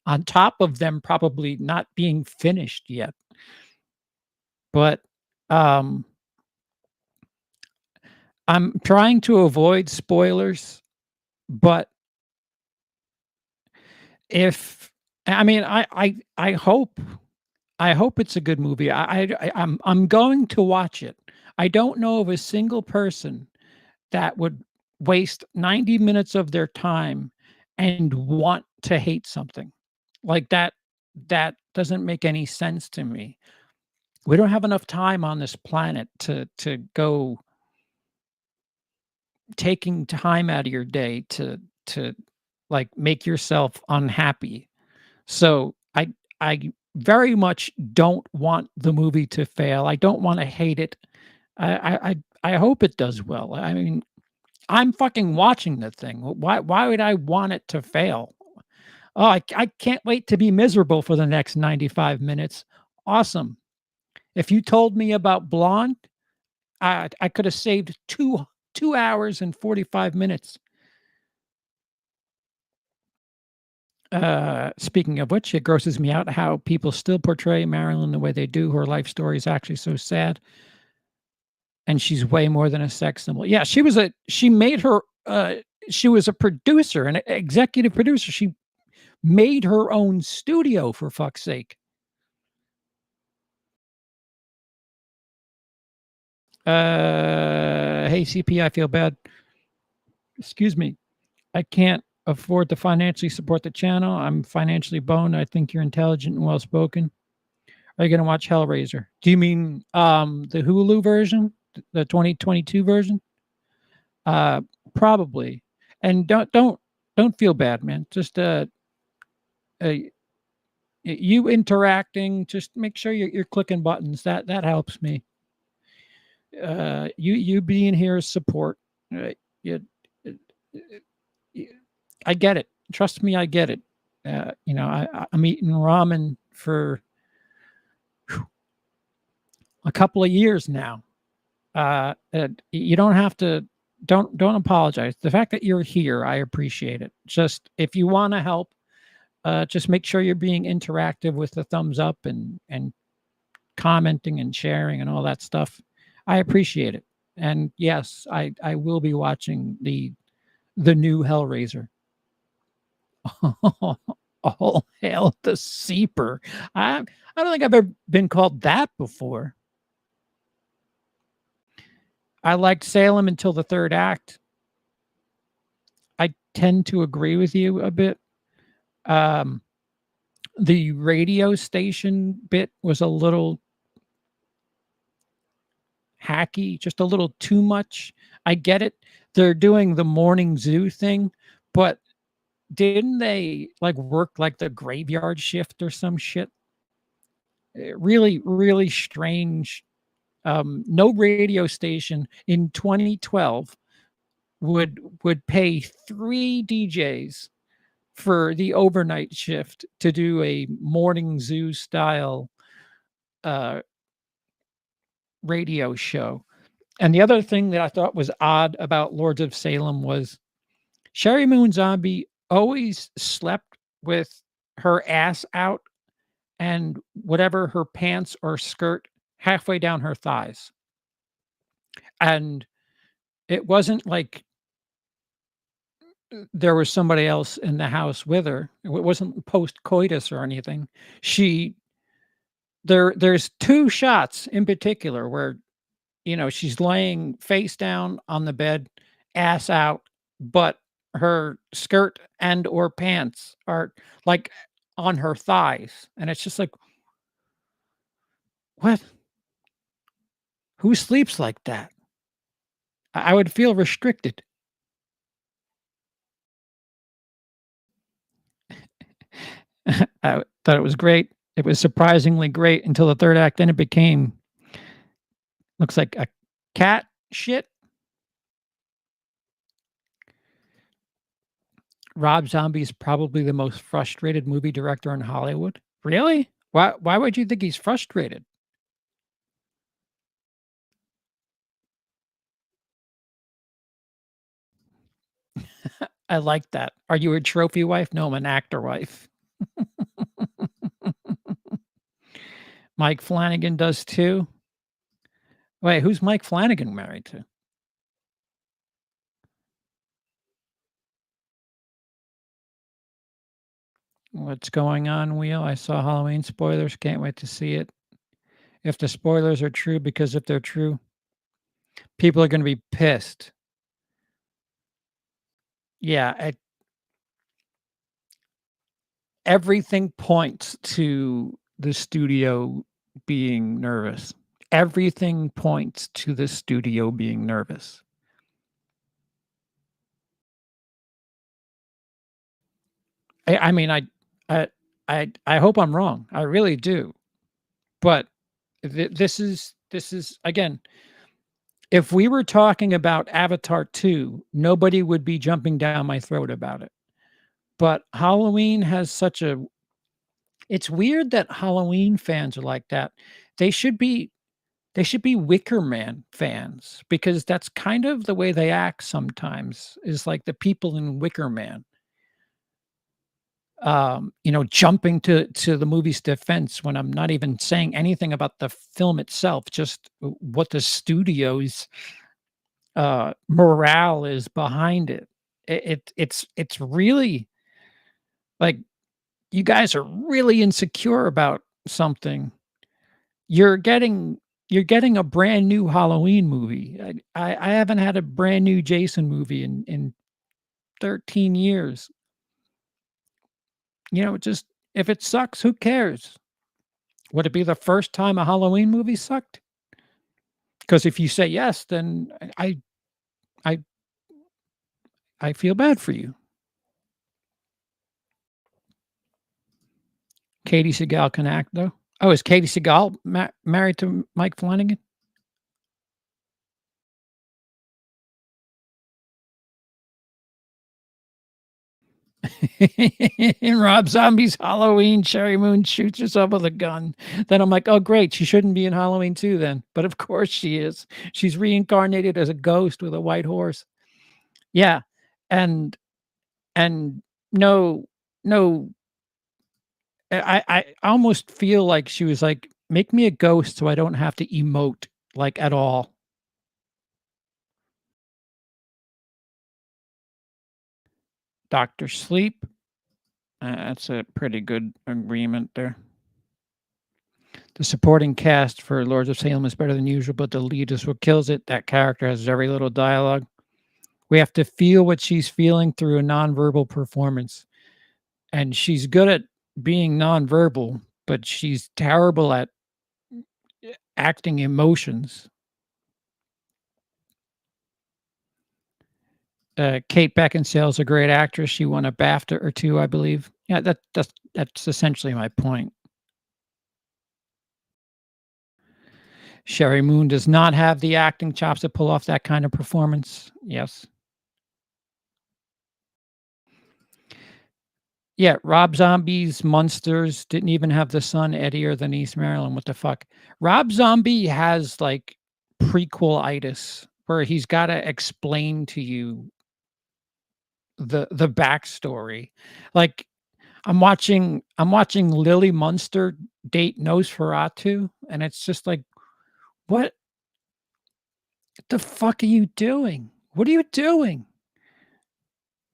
on top of them probably not being finished yet. But, um, I'm trying to avoid spoilers, but if I mean, I hope it's a good movie. I'm going to watch it. I don't know of a single person that would waste 90 minutes of their time and want to hate something. Like that doesn't make any sense to me. We don't have enough time on this planet to go taking time out of your day to like make yourself unhappy. So I very much don't want the movie to fail. I don't want to hate it. I hope it does well. I mean, I'm fucking watching the thing. Why would I want it to fail? Oh, I can't wait to be miserable for the next 95 minutes. Awesome. If you told me about Blonde, I could have saved 2 hours and 45 minutes. Speaking of which, it grosses me out how people still portray Marilyn the way they do. Her life story is actually so sad, and she's way more than a sex symbol. Yeah, she made her, she was a producer, an executive producer. She made her own studio, for fuck's sake. Hey, CP, I feel bad. Excuse me. I can't afford to financially support the channel. I'm financially boned. I think you're intelligent and well spoken. Are you gonna watch Hellraiser? Do you mean the Hulu version, the 2022 version? Uh, Probably. And don't feel bad, man. Just uh you interacting. Just make sure you're clicking buttons. That helps me. You being here is support. You, uh, y- I get it. Trust me, I get it. You know, I'm eating ramen for a couple of years now. You don't have to. Don't apologize. The fact that you're here, I appreciate it. Just if you want to help, just make sure you're being interactive with the thumbs up and commenting and sharing and all that stuff. I appreciate it. And yes, I will be watching the new Hellraiser. All hail the Seeper. I don't think I've ever been called that before. I liked Salem until the third act. I tend to agree with you a bit. Um, the radio station bit was a little hacky, just a little too much. I get it. They're doing the morning zoo thing, but didn't they like work like the graveyard shift or some shit? Really, really strange. No radio station in 2012 would pay 3 DJs for the overnight shift to do a morning zoo style, uh, radio show. And the other thing that I thought was odd about Lords of Salem was Sherry Moon Zombie always slept with her ass out and whatever her pants or skirt halfway down her thighs. And it wasn't like there was somebody else in the house with her. It wasn't post coitus or anything. She there's 2 shots in particular where, she's laying face down on the bed, ass out, but her skirt and or pants are, like, on her thighs, and it's just like, "What? Who sleeps like that?" I would feel restricted. I thought it was great. It was surprisingly great until the 3rd act, then it became looks like a cat shit. Rob Zombie is probably the most frustrated movie director in Hollywood. Really? Why would you think he's frustrated? I like that. Are you a trophy wife? No, I'm an actor wife. Mike Flanagan does too. Wait, who's Mike Flanagan married to? What's going on, Wheel? I saw Halloween spoilers. Can't wait to see it. If the spoilers are true, because if they're true, people are going to be pissed. Yeah, everything points to the studio being nervous. Everything points to the studio being nervous. I mean, I I hope I'm wrong. I really do. But this is again, if we were talking about Avatar 2, nobody would be jumping down my throat about it. But Halloween has such a it's weird that Halloween fans are like that. They should be they should be Wicker Man fans because that's kind of the way they act sometimes, is like the people in Wicker Man, jumping to the movie's defense when I'm not even saying anything about the film itself, just what the studio's, morale is behind it. It's really like, you guys are really insecure about something. You're getting you're getting a brand new Halloween movie. I haven't had a brand new Jason movie in 13 years. Just if it sucks, who cares? Would it be the first time a Halloween movie sucked? Because if you say yes, then I I feel bad for you. Katie Seagal can act, though. Oh, is Katie Seagal married to Mike Flanagan? In Rob Zombie's Halloween, Sherry Moon shoots herself with a gun. Then I'm like, "Oh, great, she shouldn't be in Halloween 2 then." But of course she is. She's reincarnated as a ghost with a white horse. Yeah, and and no no, I almost feel like she was like, "Make me a ghost so I don't have to emote, like, at all." Doctor Sleep, that's a pretty good agreement there. The supporting cast for Lords of Salem is better than usual, but the lead is what kills it. That character has very little dialogue. We have to feel what she's feeling through a nonverbal performance, and she's good at being nonverbal, but she's terrible at acting emotions. Kate Beckinsale's a great actress. She won a BAFTA or 2, I believe. Yeah, that's essentially my point. Sherry Moon does not have the acting chops to pull off that kind of performance. Yes. Yeah, Rob Zombie's Monsters didn't even have the son Eddie or the niece Marilyn. What the fuck? Rob Zombie has like prequel-itis where he's got to explain to you the backstory. Like I'm watching Lily Munster date Nosferatu, and it's just like, what the fuck are you doing? What are you doing?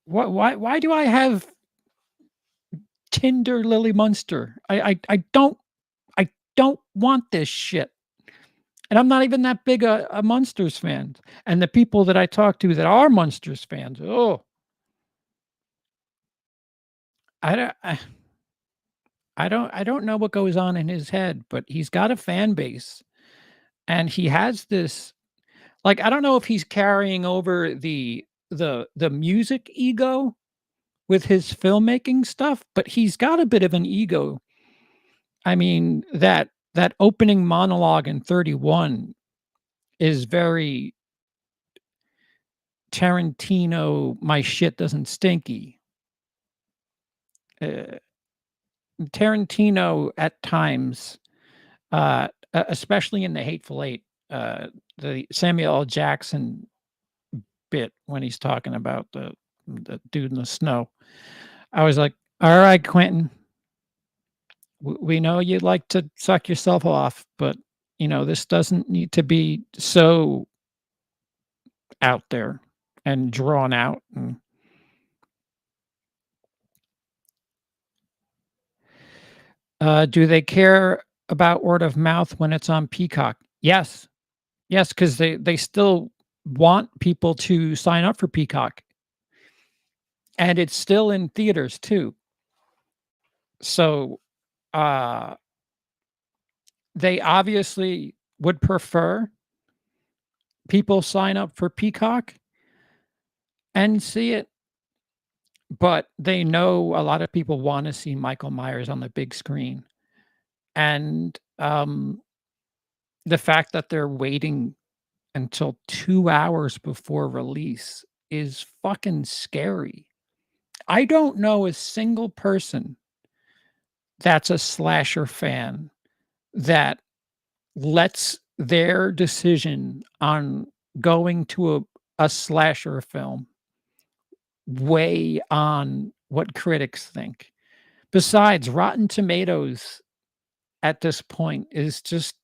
What why do I have Tinder Lily Munster? I don't want this shit. And I'm not even that big a Munsters fan. And the people that I talk to that are Munsters fans, oh, I don't I don't know what goes on in his head, but he's got a fan base, and he has this like, I don't know if he's carrying over the music ego with his filmmaking stuff, but he's got a bit of an ego. I mean, that opening monologue in 31 is very Tarantino, "My shit doesn't stinky." Uh, Tarantino at times, especially in The Hateful Eight, the Samuel L. Jackson bit when he's talking about the dude in the snow. I was like, "All right, Quentin, we know you'd like to suck yourself off, but, this doesn't need to be so out there and drawn out." And, do they care about word of mouth when it's on Peacock? Yes. Yes, because they still want people to sign up for Peacock, and it's still in theaters too. So, uh, they obviously would prefer people sign up for Peacock and see it, but they know a lot of people wanna see Michael Myers on the big screen, and, the fact that they're waiting until 2 hours before release is fucking scary. I don't know a single person that's a slasher fan that lets their decision on going to a slasher film weigh on what critics think. Besides, Rotten Tomatoes at this point is just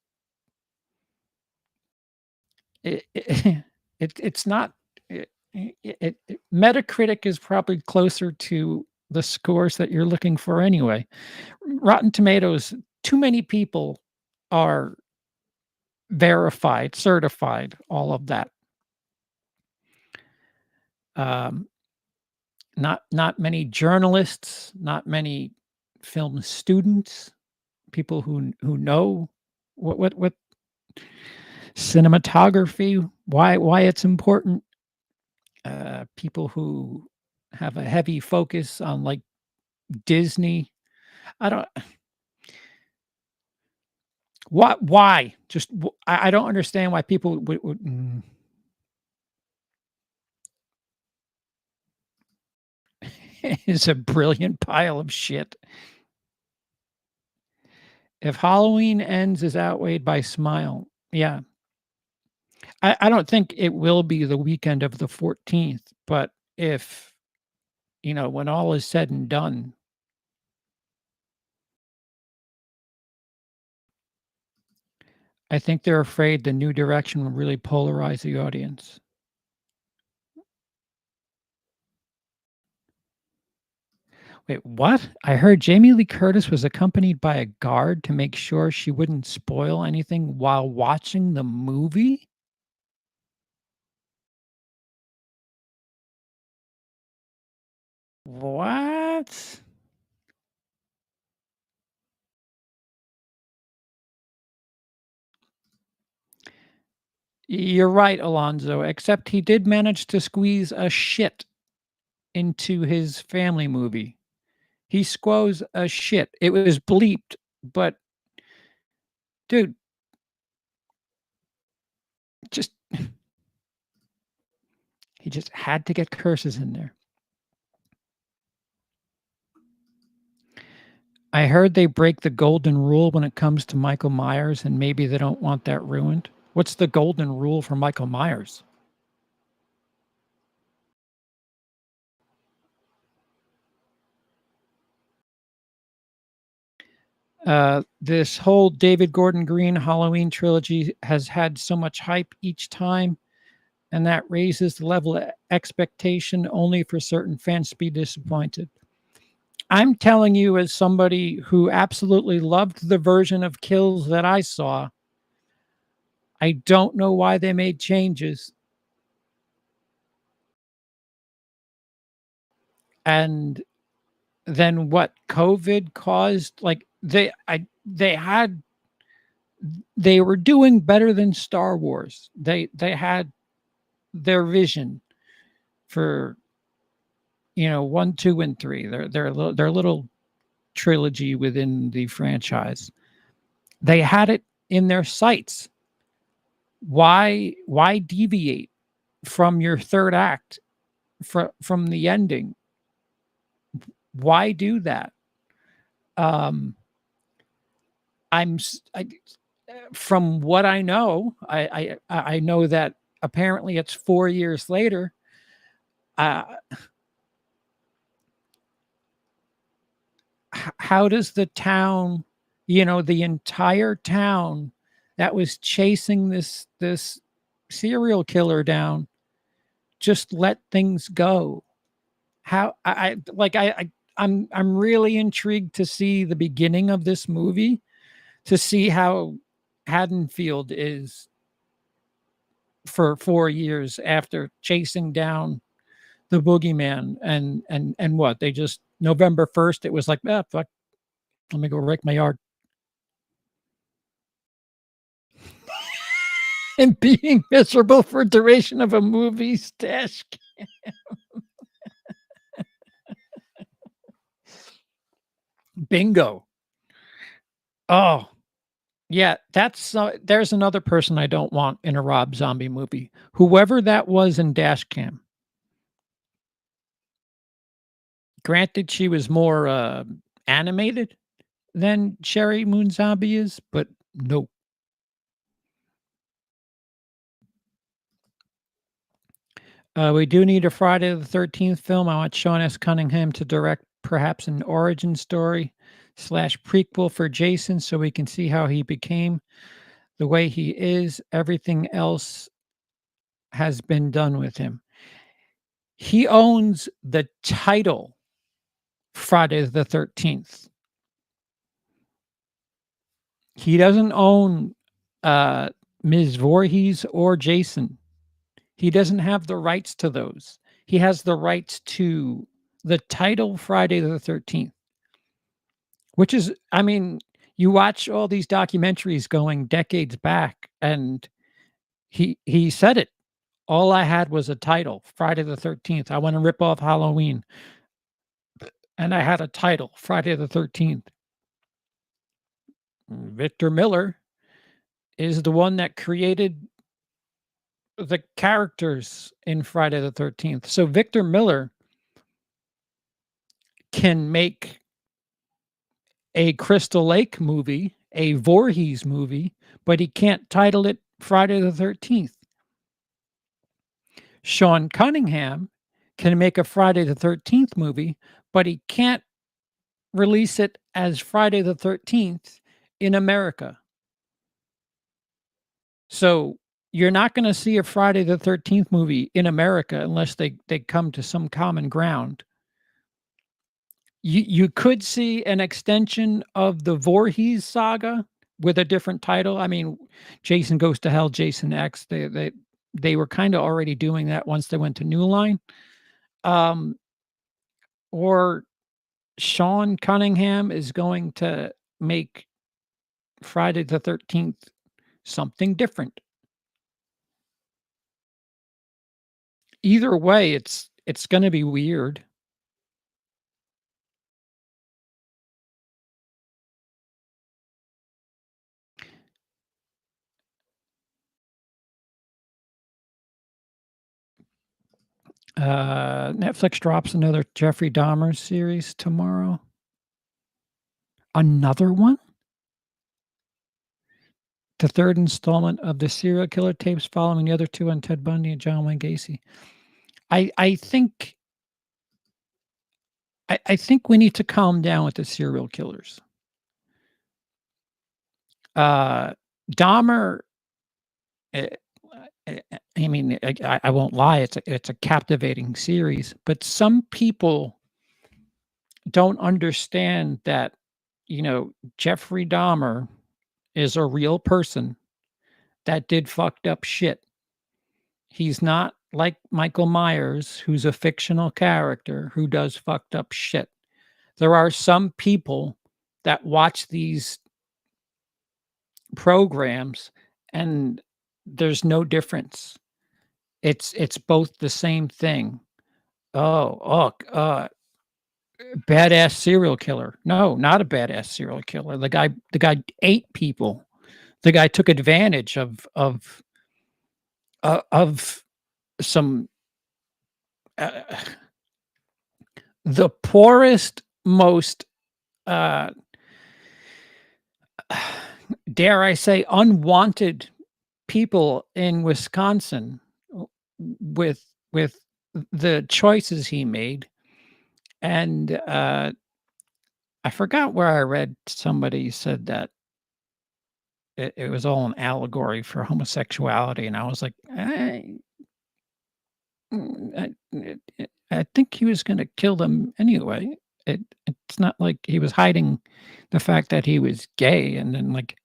it's not it, Metacritic is probably closer to the scores that you're looking for anyway. Rotten Tomatoes, too many people are verified, certified, all of that. Um, not many journalists, not many film students, people who know what cinematography, why it's important, people who have a heavy focus on, like, Disney. I don't why? Just I don't understand why people would is a brilliant pile of shit. If Halloween Ends is outweighed by Smile, yeah. I don't think it will be the weekend of the 14th, but if, when all is said and done, I think they're afraid the new direction will really polarize the audience. Wait, what? I heard Jamie Lee Curtis was accompanied by a guard to make sure she wouldn't spoil anything while watching the movie? What? You're right, Alonzo, except he did manage to squeeze a shit into his family movie. He squoze a shit. It was bleeped, but dude, Just he just had to get curses in there. I heard they break the golden rule when it comes to Michael Myers, and maybe they don't want that ruined. What's the golden rule for Michael Myers? This whole David Gordon Green Halloween trilogy has had so much hype each time, and that raises the level of expectation only for certain fans to be disappointed. I'm telling you, as somebody who absolutely loved the version of Kills that I saw, I don't know why they made changes. And then what COVID caused, like they were doing better than Star Wars. They had their vision for, 1, 2, and 3. Their little trilogy within the franchise. They had it in their sights. Why deviate from your third act, from the ending? Why do that? Um, from what I know, I know that apparently it's 4 years later. Uh, how does the town, the entire town that was chasing this serial killer down, just let things go? How I like I'm really intrigued to see the beginning of this movie, to see how Haddonfield is for 4 years after chasing down the boogeyman. And what, they just November 1st, it was like, "Ah, fuck, let me go rake my yard." And being miserable for duration of a movie stash. Bingo. Oh, yeah, there's another person I don't want in a Rob Zombie movie. Whoever that was in Dashcam. Granted, she was more, animated than Sherry Moon Zombie is, but no. We do need a Friday the 13th film. I want Sean S. Cunningham to direct perhaps an origin story slash prequel for Jason, so we can see how he became the way he is. Everything else has been done with him. He owns the title Friday the 13th. He doesn't own Ms. Voorhees or Jason. He doesn't have the rights to those. He has the rights to the title Friday the 13th, which is, I mean, you watch all these documentaries going decades back, and he said it. All I had was a title, Friday the 13th. I want to rip off Halloween, and I had a title, Friday the 13th. Victor Miller is the one that created the characters in Friday the 13th. So Victor Miller can make a Crystal Lake movie, a Voorhees movie, but he can't title it Friday the 13th. Sean Cunningham can make a Friday the 13th movie, but he can't release it as Friday the 13th in America. So you're not going to see a Friday the 13th movie in America unless they come to some common ground. You could see an extension of the Voorhees saga with a different title. I mean, Jason Goes to Hell, Jason X, they were kinda already doing that once they went to New Line. Um, or Sean Cunningham is going to make Friday the 13th something different. Either way, it's gonna be weird. Netflix drops another Jeffrey Dahmer series tomorrow. Another one? The 3rd installment of the serial killer tapes following the other 2 on Ted Bundy and John Wayne Gacy. I think I think we need to calm down with the serial killers. Uh, Dahmer, eh, I mean, I won't lie, it's a captivating series, but some people don't understand that, Jeffrey Dahmer is a real person that did fucked up shit. He's not like Michael Myers, who's a fictional character who does fucked up shit. There are some people that watch these programs and there's no difference. It's both the same thing. Oh, badass serial killer. No, not a badass serial killer. The guy ate people. The guy took advantage of some uh, the poorest, most uh, dare I say, unwanted people in Wisconsin with the choices he made. And I forgot where I read somebody said that it was all an allegory for homosexuality, and I was like, I think he was gonna kill them anyway. It's not like he was hiding the fact that he was gay, and then, like,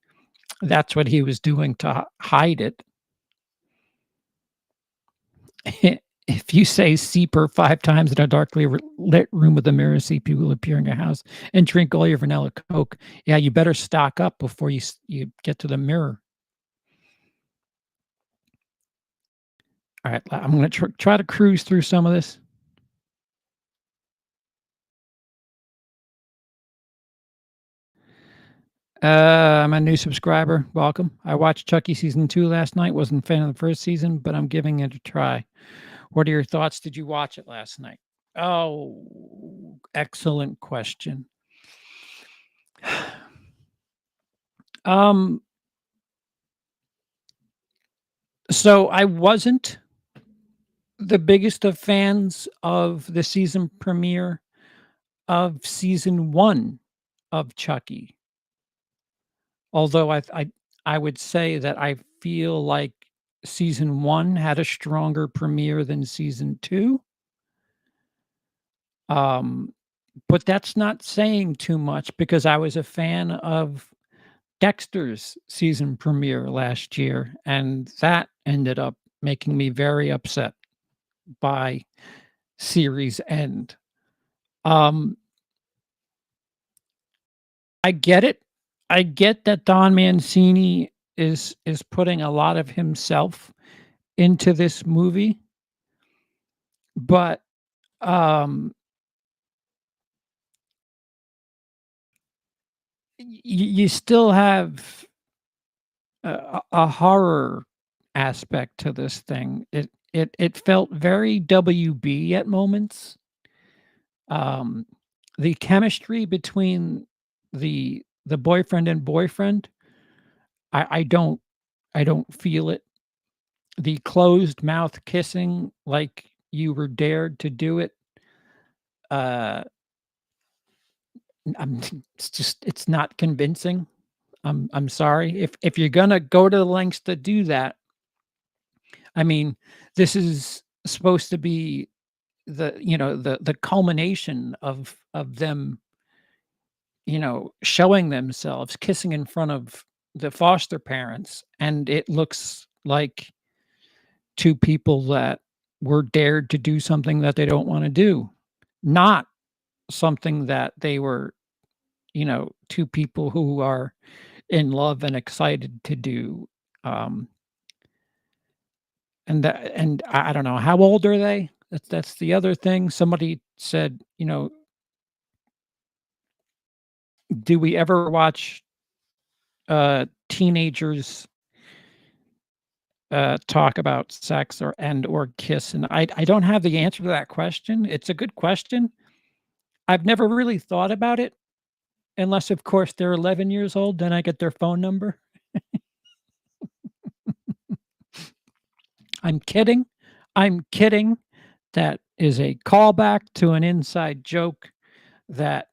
that's what he was doing to hide it. If you say "Seeper" 5 times in a darkly lit room with a mirror, see people appear in your house, and drink all your vanilla Coke, yeah, you better stock up before you get to the mirror. Alright, I'm gonna try to cruise through some of this. I'm a new subscriber, welcome. I watched Chucky season 2 last night, wasn't a fan of the 1st season, but I'm giving it a try. What are your thoughts? Did you watch it last night? Oh, excellent question. Um, so I wasn't the biggest of fans of the season premiere of season 1 of Chucky. Although I would say that I feel like season 1 had a stronger premiere than season 2. Um, but that's not saying too much because I was a fan of Dexter's season premiere last year, and that ended up making me very upset by series end. Um, I get it. I get that Don Mancini is putting a lot of himself into this movie, but, um, you still have a horror aspect to this thing. It felt very WB at moments. Um, the chemistry between the boyfriend, I I don't feel it. The closed mouth kissing like you were dared to do it, uh, I'm it's not convincing. I'm sorry. If you're gonna go to the lengths to do that, I mean, this is supposed to be the culmination of them, showing themselves, kissing in front of the foster parents, and it looks like 2 people that were dared to do something that they don't wanna do, not something that they were, 2 people who are in love and excited to do. Um, and I don't know, how old are they? That's the other thing. Somebody said, "Do we ever watch, teenagers talk about sex or kiss, and I don't have the answer to that question. It's a good question. I've never really thought about it unless, of course, they're 11 years old, then I get their phone number. I'm kidding. I'm kidding. That is a callback to an inside joke that,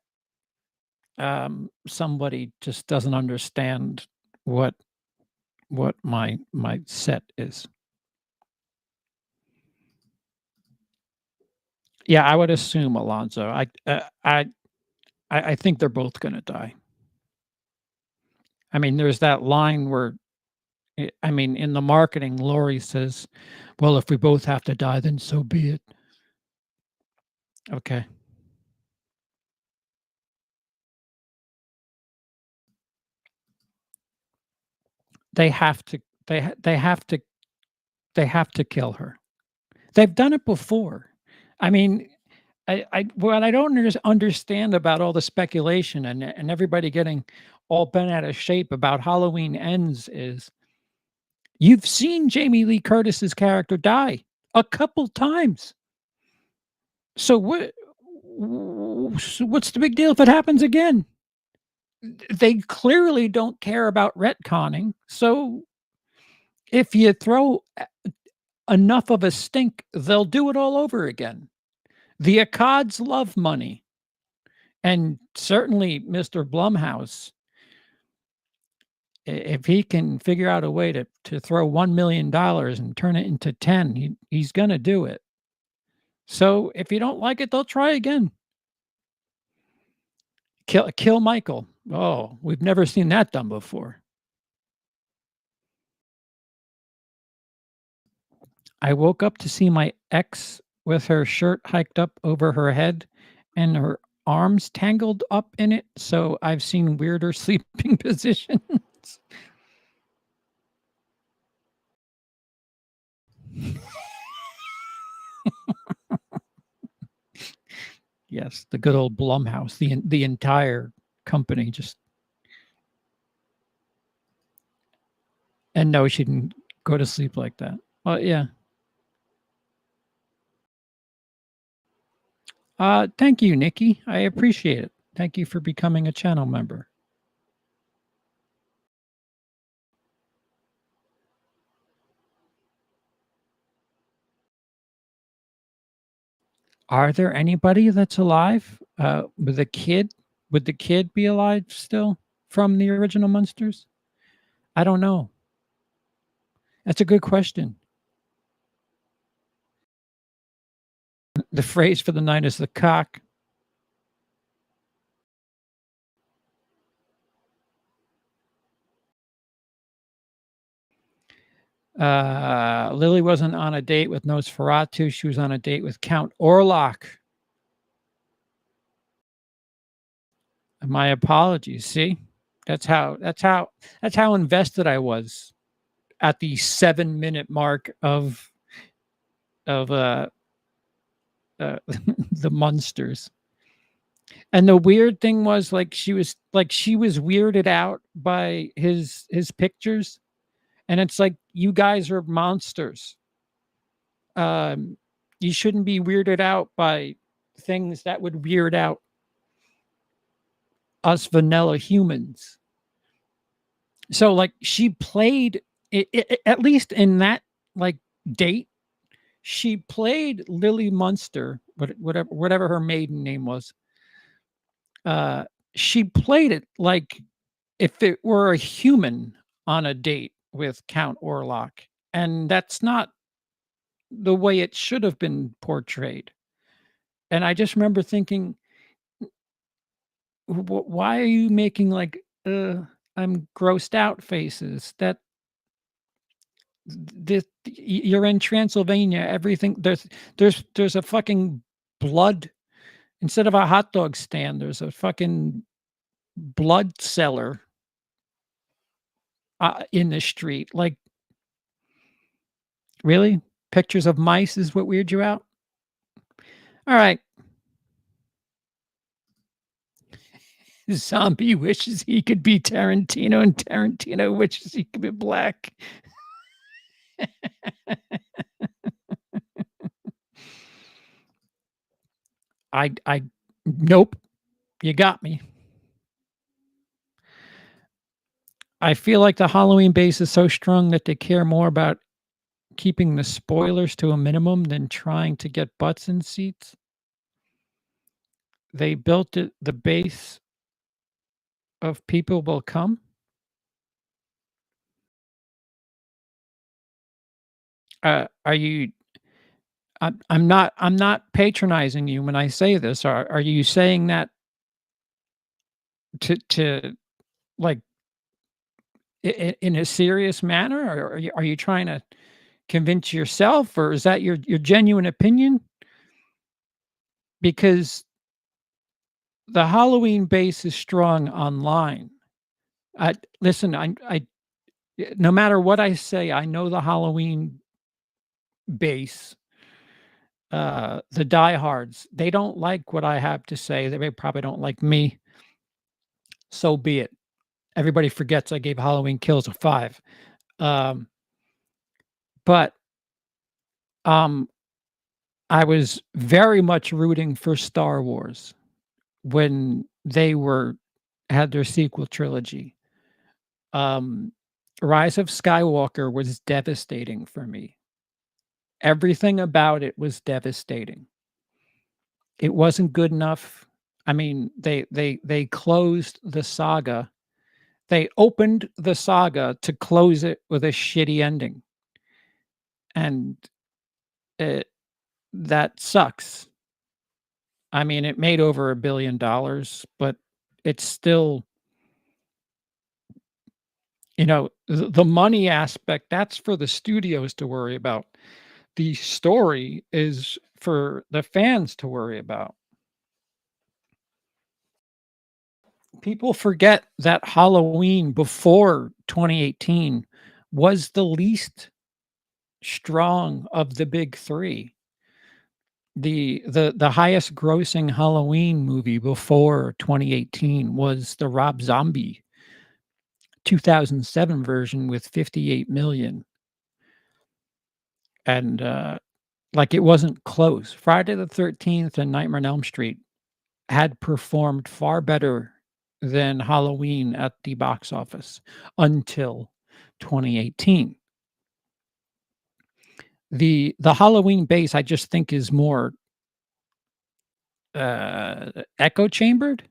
somebody just doesn't understand what my set is. Yeah, I would assume Alonzo. I think they're both gonna die. I mean, there's that line where I mean, in the marketing, Laurie says, "Well, if we both have to die, then so be it." Okay. They have to they have to they have to kill her. They've done it before. I mean, I what I don't understand about all the speculation and everybody getting all bent out of shape about Halloween Ends is you've seen Jamie Lee Curtis's character die a couple times. So what's the big deal if it happens again? They clearly don't care about retconning. So if you throw enough of a stink, they'll do it all over again. The Accods love money, and certainly Mr. Blumhouse, if he can figure out a way to throw $1,000,000 and turn it into 10, he's gonna do it. So if you don't like it, they'll try again. Kill Michael. Oh, we've never seen that done before. I woke up to see my ex with her shirt hiked up over her head and her arms tangled up in it, so I've seen weirder sleeping positions. Yes, the good old Blumhouse, the entire company just and no, she didn't go to sleep like that. Well, yeah. Thank you, Nikki. I appreciate it. Thank you for becoming a channel member. Are there anybody that's alive? With a kid? Would the kid be alive still from the original Munsters? I don't know. That's a good question. The phrase for the night is the cock. Lily wasn't on a date with Nosferatu. She was on a date with Count Orlok. My apologies. See, that's how invested I was at the 7-minute mark of the Munsters. And the weird thing was she was weirded out by his pictures, and it's like you guys are monsters. Um, you shouldn't be weirded out by things that would weird out us vanilla humans. So like she played at least in that like date, she played Lily Munster, whatever her maiden name was. She played it like if it were a human on a date with Count Orlok, and that's not the way it should have been portrayed. And I just remember thinking, Why are you making like I'm grossed out faces? That you're in Transylvania. Everything there's a fucking blood instead of a hot dog stand. There's a fucking blood cellar in the street. Like really, pictures of mice is what weird you out. All right, zombie wishes he could be Tarantino, and Tarantino wishes he could be black. I nope, you got me. I feel like the Halloween base is so strong that they care more about keeping the spoilers to a minimum than trying to get butts in seats. They built it the base of people will come. Are you I'm not patronizing you when I say this. Are you saying that to like in a serious manner, or are you trying to convince yourself, or is that your genuine opinion? Because the Halloween base is strong online. Listen, no matter what I say, I know the Halloween base, the diehards, they don't like what I have to say. They probably don't like me. So be it. Everybody forgets I gave Halloween Kills a 5. Um, but um, I was very much rooting for Star Wars when they were had their sequel trilogy. Um, Rise of Skywalker was devastating for me. Everything about it was devastating. It wasn't good enough. I mean, they closed the saga. They opened the saga to close it with a shitty ending, and it that sucks. I mean, it made over $1 billion, but it's still, the money aspect, that's for the studios to worry about. The story is for the fans to worry about. People forget that Halloween before 2018 was the least strong of the big 3. The highest grossing Halloween movie before 2018 was the Rob Zombie 2007 version with 58 million, and, like, it wasn't close. Friday the 13th and Nightmare on Elm Street had performed far better than Halloween at the box office until 2018. The Halloween base, I just think, is more, echo chambered?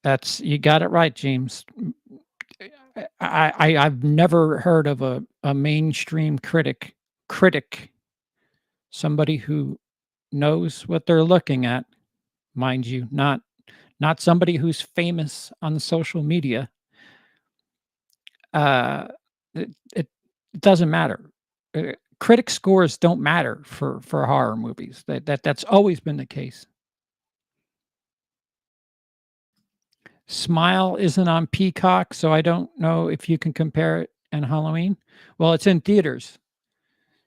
That's you got it right, James. I've never heard of a mainstream critic, somebody who knows what they're looking at, mind you, not somebody who's famous on social media. Uh, it doesn't matter. Critic scores don't matter for horror movies. That's always been the case. Smile isn't on Peacock, so I don't know if you can compare it and Halloween. Well, it's in theaters.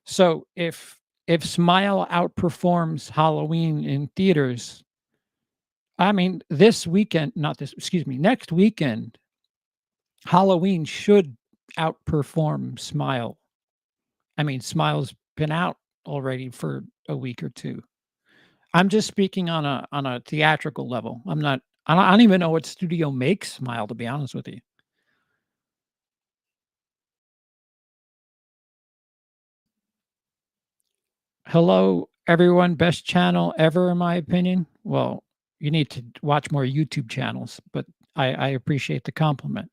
So if Smile outperforms Halloween in theaters, I mean, this weekend, not this, excuse me, next weekend, Halloween should outperform Smile. I mean, Smile's been out already for a week or 2. I'm just speaking on a theatrical level. I don't even know what studio makes Smile, to be honest with you. Hello, everyone. Best channel ever, in my opinion. Well, you need to watch more YouTube channels, but I appreciate the compliment.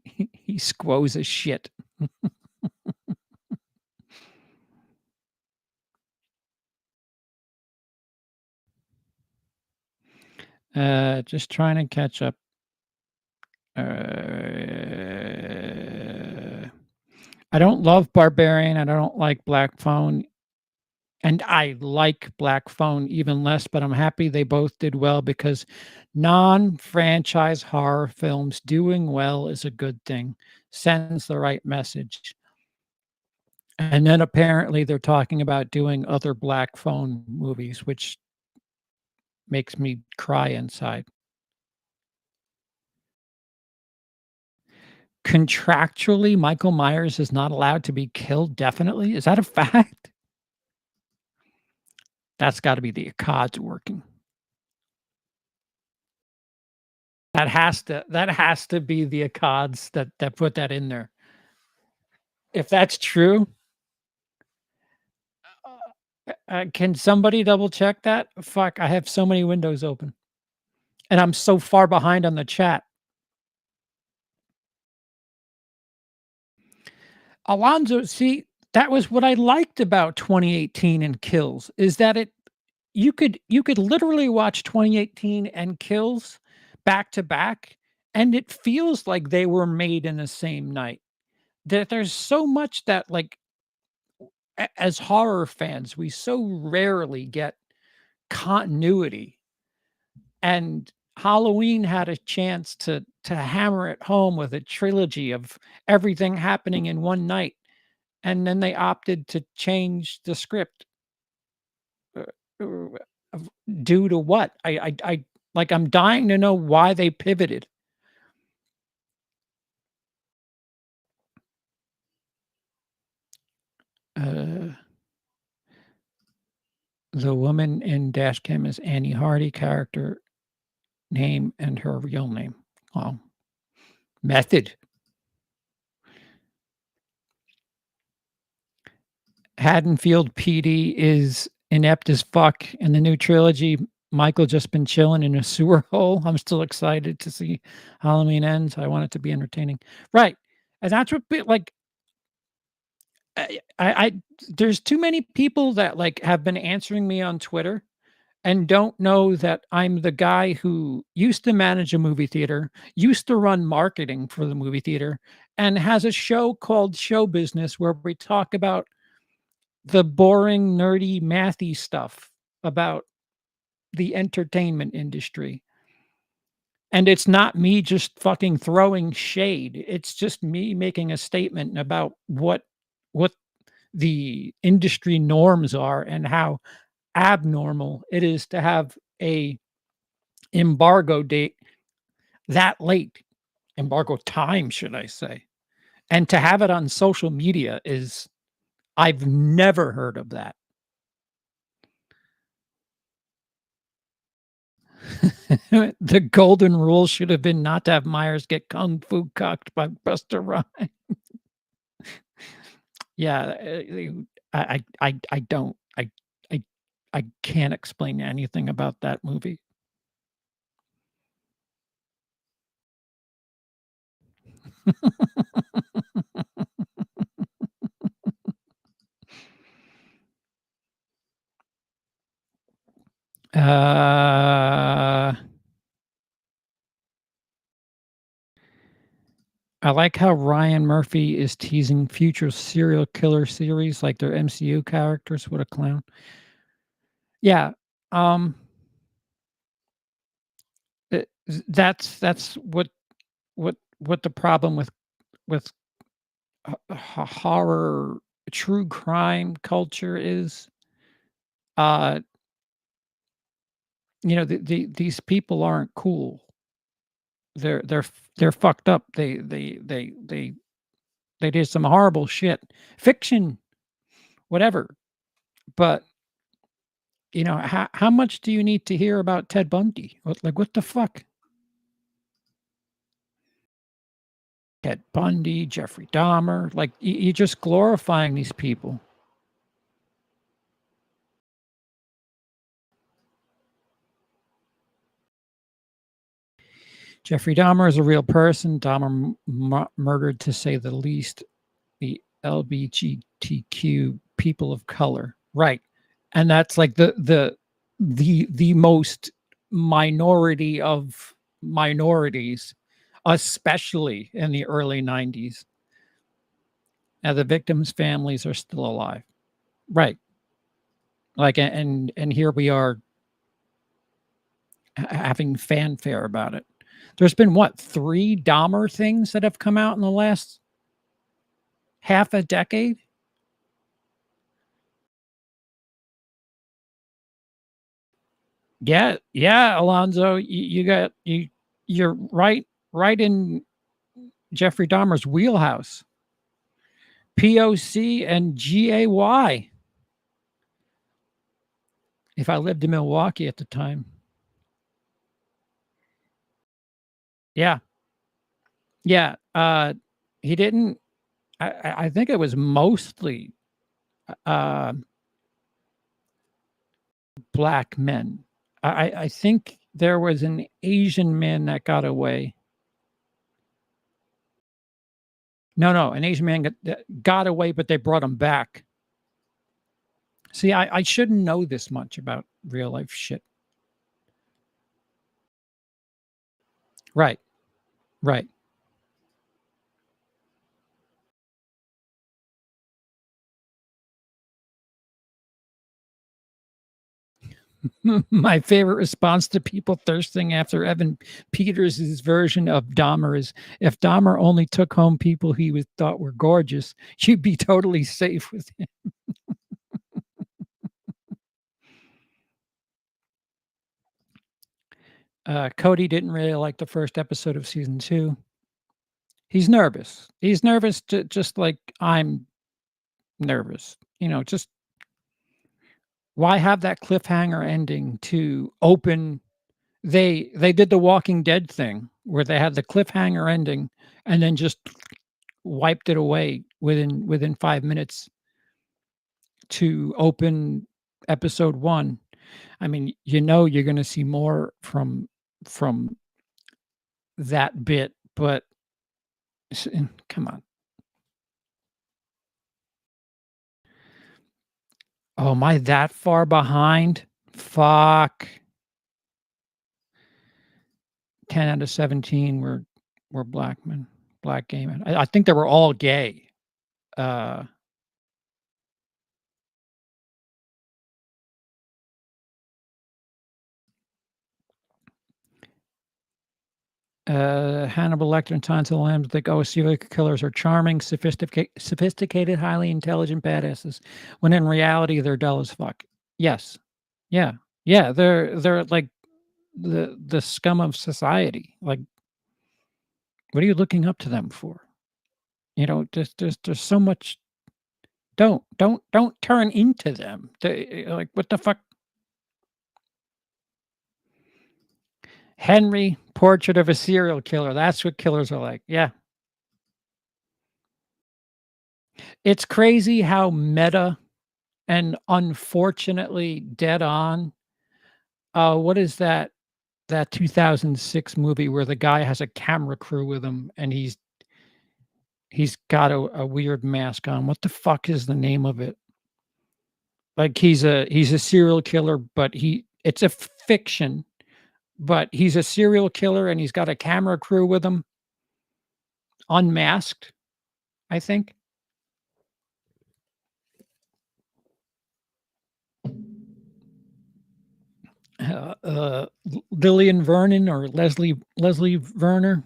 He squoze as shit. Just trying to catch up. I don't love Barbarian, and I don't like Black Phone, and I like Black Phone even less, but I'm happy they both did well because non-franchise horror films doing well is a good thing, sends the right message. And then apparently they're talking about doing other Black Phone movies, which makes me cry inside. Contractually, Michael Myers is not allowed to be killed definitely? Is that a fact? That's gotta be the Akkads working. That has to be the Akkads that put that in there. If that's true, can somebody double check that? Fuck, I have so many windows open, and I'm so far behind on the chat. Alonzo, see, that was what I liked about 2018 and Kills, is that you could literally watch 2018 and Kills back to back, and it feels like they were made in the same night. There's so much that, like, as horror fans, we so rarely get continuity, and Halloween had a chance to hammer it home with a trilogy of everything happening in one night, and then they opted to change the script, uh, uh, due to what? Like, I'm dying to know why they pivoted. Uh, the woman in Dashcam is Annie Hardy, character name and her real name. Well, method. Haddonfield PD is inept as fuck in the new trilogy. Michael just been chilling in a sewer hole. I'm still excited to see Halloween Ends. I want it to be entertaining. Right. And that's what like I there's too many people that like have been answering me on Twitter and don't know that I'm the guy who used to manage a movie theater, used to run marketing for the movie theater, and has a show called Show Business where we talk about the boring, nerdy, mathy stuff about the entertainment industry. And it's not me just fucking throwing shade. It's just me making a statement about what the industry norms are and how abnormal it is to have a embargo date that late. Embargo time, should I say. And to have it on social media is I've never heard of that. The golden rule should have been not to have Myers get kung fu cucked by Buster Rhymes. Yeah, I don't I I can't explain anything about that movie. Uh, I like how Ryan Murphy is teasing future serial killer series like their MCU characters. What a clown. Yeah, um, that's what the problem with horror, true crime culture is. Uh, these people aren't cool. They're fucked up. They did some horrible shit. Fiction, whatever. But how much do you need to hear about Ted Bundy? What the fuck? Ted Bundy, Jeffrey Dahmer, like you're just glorifying these people. Jeffrey Dahmer is a real person. Dahmer murdered, to say the least, the LGBTQ people of color. Right. And that's like the most minority of minorities, especially in the early 90s. Now the victims' families are still alive. Right. Like and here we are having fanfare about it. There's been what, 3 Dahmer things that have come out in the last half a decade? Yeah, yeah, Alonzo, you're right in Jeffrey Dahmer's wheelhouse. POC and GAY. If I lived in Milwaukee at the time. Yeah. Yeah, he didn't I think it was mostly, uh, black men. I think there was an Asian man that got away. No, no, an Asian man got away, but they brought him back. See, I shouldn't know this much about real life shit. Right, right. My favorite response to people thirsting after Evan Peters' version of Dahmer is, "If Dahmer only took home people he was thought were gorgeous, you'd be totally safe with him." Cody didn't really like the first episode of season 2. He's nervous. He's nervous just like I'm nervous. Just why have that cliffhanger ending to open. They did the Walking Dead thing where they had the cliffhanger ending and then just wiped it away within 5 minutes to open episode 1. I mean, you're gonna see more from that bit, but come on. Oh, am I that far behind? Fuck. 10 out of 17 were black men, black gay men. I think they were all gay. Uh, Hannibal Lecter and Silence of the Lambs think, "Oh, serial killers are charming, sophisticated, highly intelligent badasses," when in reality, they're dull as fuck. Yes. Yeah. Yeah, they're like the scum of society. Like, what are you looking up to them for? There's so much. Don't turn into them. Like, what the fuck? Henry, Portrait of a Serial Killer. That's what killers are like. Yeah. It's crazy how meta and unfortunately dead on. What is that 2006 movie where the guy has a camera crew with him and he's got a weird mask on. What the fuck is the name of it? Like he's a serial killer, but it's a fiction, but he's a serial killer and he's got a camera crew with him, unmasked, I think. Lillian Vernon or Leslie Verner.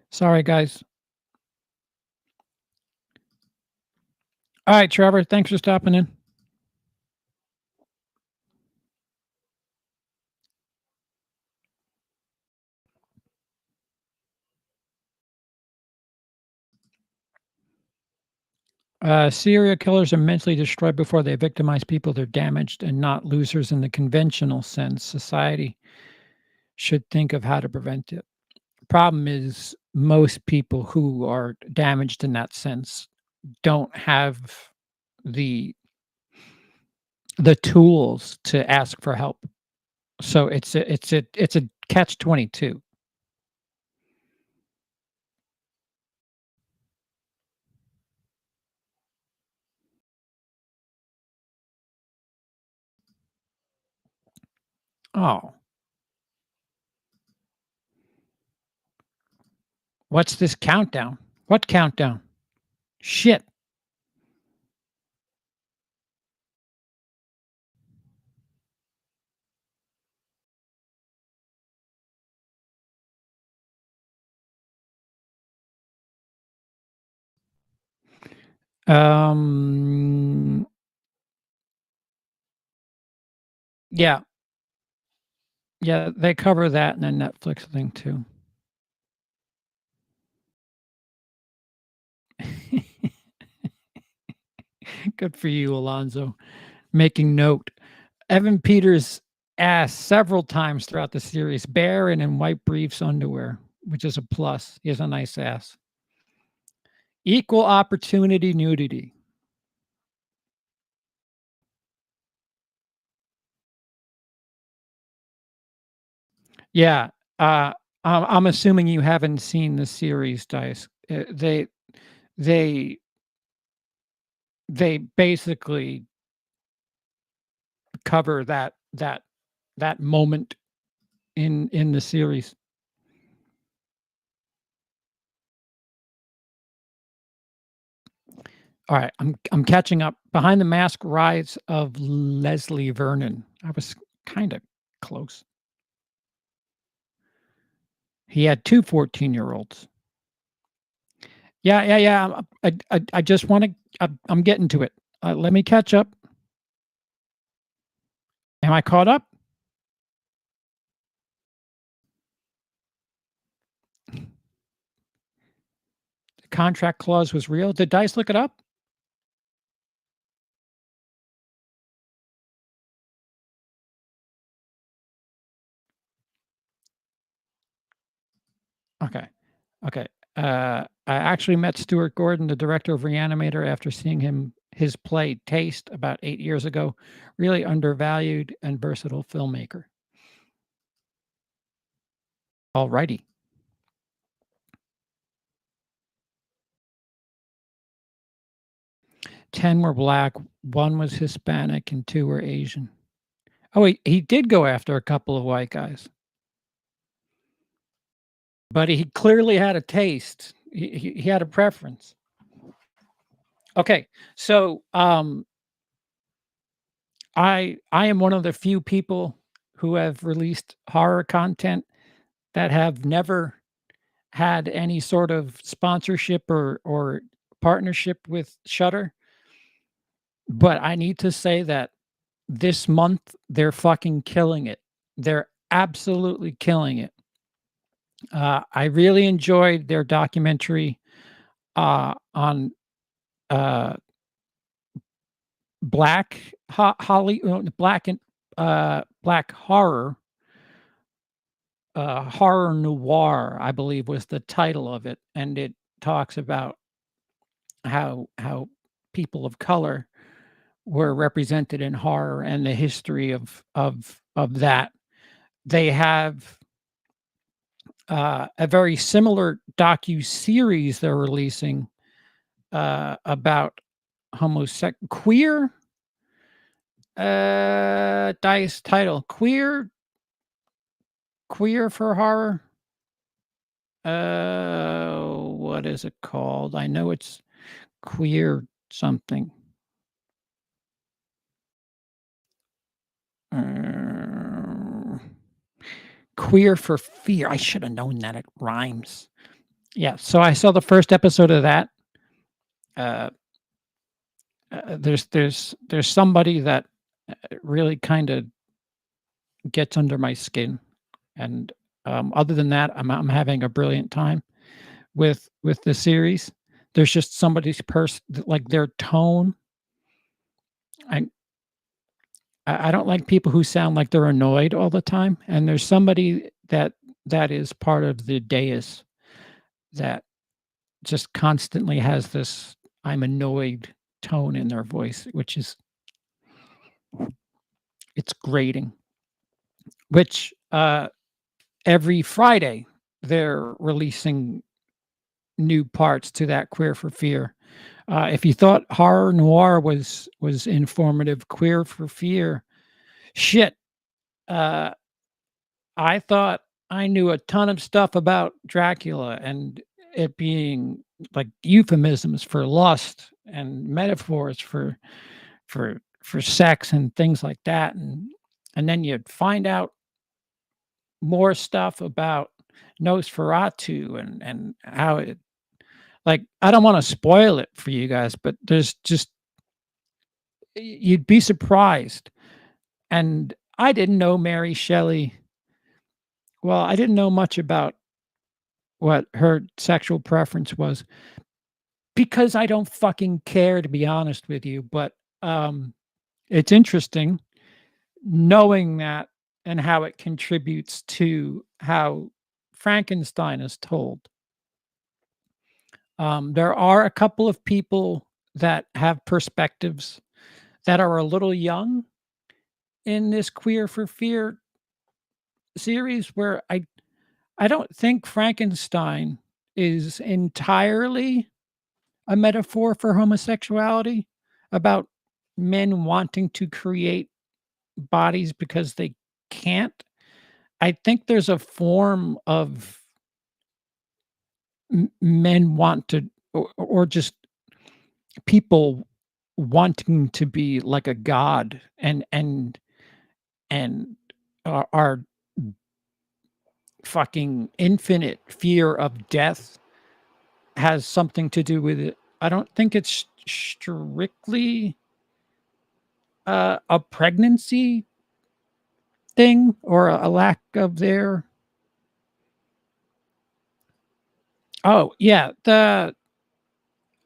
Sorry, guys. All right, Trevor. Thanks for stopping in. Serial killers are mentally destroyed before they victimize people. They're damaged and not losers in the conventional sense. Society should think of how to prevent it. Problem is, most people who are damaged in that sense don't have the the tools to ask for help. So it's a catch 22. Oh, what's this countdown? What countdown? Shit. Um, Yeah, yeah, they cover that in a Netflix thing too. Good for you, Alonzo. Making note. Evan Peters asked several times throughout the series, bare and in white briefs underwear, which is a plus. He has a nice ass. Equal opportunity nudity. Yeah, I'm assuming you haven't seen the series, Dice. They they basically cover that moment in the series. All right, I'm catching up. Behind the Mask: Rise of Leslie Vernon. I was kind of close. He had 2 14-year-olds. Yeah, yeah, yeah. I just want to. I'm getting to it. Let me catch up. Am I caught up? The contract clause was real. Did Dice look it up? Okay. Okay. I actually met Stuart Gordon, the director of Reanimator, after seeing his play Taste about 8 years ago. Really undervalued and versatile filmmaker. Alrighty. 10 were black, 1 was Hispanic, and 2 were Asian. Oh, he did go after a couple of white guys, but he clearly had a taste. He had a preference. Okay, so I am one of the few people who have released horror content that have never had any sort of sponsorship or partnership with Shudder, but I need to say that this month they're fucking killing it. They're absolutely killing it. I really enjoyed their documentary on uh, black horror, horror noir, I believe was the title of it, and it talks about how people of color were represented in horror and the history of that. They have a very similar docu series they're releasing about queer dice title queer for horror. What is it called? I know it's queer something. Uh, Queer for Fear. I should have known that it rhymes. Yeah, so I saw the first episode of that. Uh, there's somebody that really kind of gets under my skin, and other than that, I'm having a brilliant time with the series. There's just somebody's person, like their tone. I I don't like people who sound like they're annoyed all the time, and there's somebody that is part of the dais that just constantly has this "I'm annoyed" tone in their voice, which is it's grating. Which, every Friday, they're releasing new parts to that Queer for Fear. If you thought horror noir was informative, Queer for Fear, shit, uh, I thought I knew a ton of stuff about Dracula and it being like euphemisms for lust and metaphors for sex and things like that, and then you'd find out more stuff about Nosferatu and how it like I don't wanna spoil it for you guys, but there's just you'd be surprised, and I didn't know Mary Shelley. Well, I didn't know much about what her sexual preference was because I don't fucking care, to be honest with you, but, um, it's interesting knowing that and how it contributes to how Frankenstein is told. There are a couple of people that have perspectives that are a little young in this Queer for Fear series where I don't think Frankenstein is entirely a metaphor for homosexuality about men wanting to create bodies because they can't. I think there's a form of men want to or just people wanting to be like a god and our fucking infinite fear of death has something to do with it. I don't think it's strictly a pregnancy thing or a lack of their. Oh, yeah, the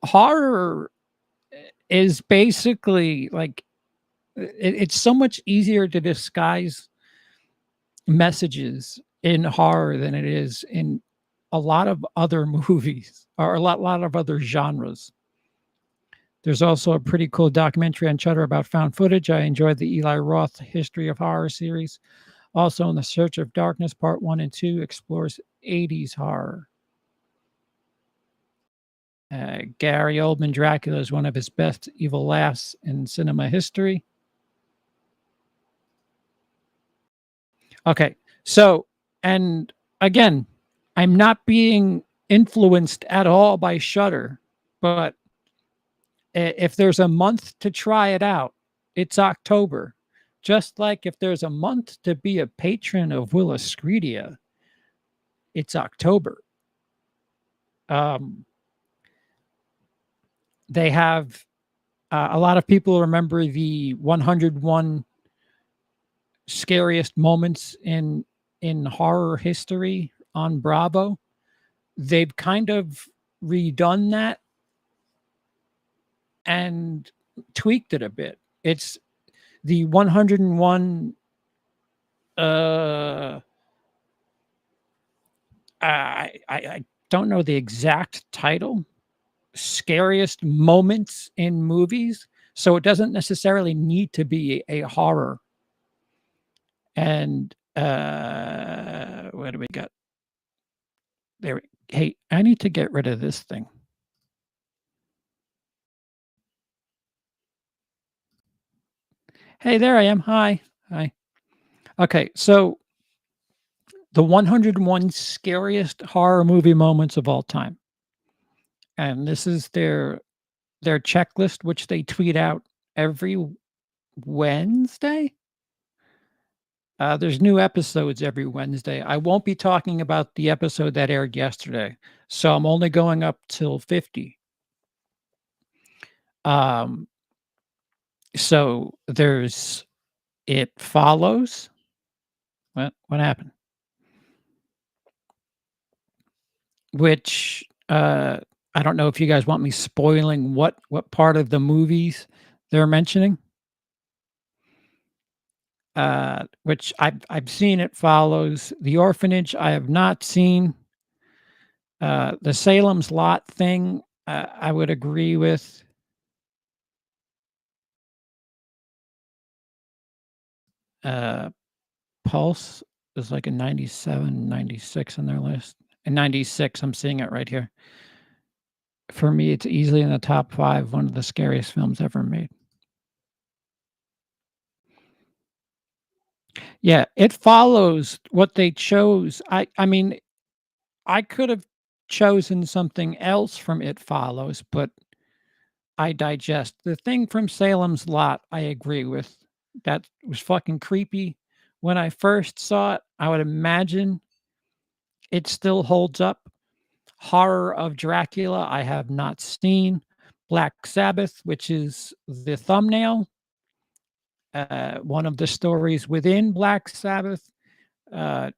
horror is basically like it's so much easier to disguise messages in horror than it is in a lot of other movies or a lot of other genres. There's also a pretty cool documentary on Shudder about found footage. I enjoyed the Eli Roth History of Horror series. Also, In the Search of Darkness, Part 1 and 2 explores 80s horror. Gary Oldman Dracula is one of his best evil laughs in cinema history. Okay, so, and again, I'm not being influenced at all by Shudder, but if there's a month to try it out, it's October. Just like if there's a month to be a patron of WILIscredia, it's October. Um, they have a lot of people remember the 101 scariest moments in horror history on Bravo. They've kind of redone that and tweaked it a bit. It's the 101 uh I don't know the exact title, scariest moments in movies, so it doesn't necessarily need to be a horror. And what do we got? There. Hey, I need to get rid of this thing. Hey, there I am. Hi. Hi. Okay, so the 101 scariest horror movie moments of all time. And this is their checklist, which they tweet out every Wednesday. There's new episodes every Wednesday. I won't be talking about the episode that aired yesterday, so I'm only going up till 50. Um, so there's It Follows. What happened? Which I don't know if you guys want me spoiling what part of the movies they're mentioning. Which I've seen. It Follows. The Orphanage I have not seen. The Salem's Lot thing, I would agree with. Uh, Pulse is like a 97, 96 on their list. And 96, I'm seeing it right here. For me, it's easily in the top 5, one of the scariest films ever made. Yeah, It Follows what they chose. I mean, I could have chosen something else from It Follows, but I digest. The thing from Salem's Lot, I agree with. That was fucking creepy. When I first saw it, I would imagine it still holds up. Horror of Dracula, I have not seen. Black Sabbath, which is the thumbnail, One of the stories within Black Sabbath, uh,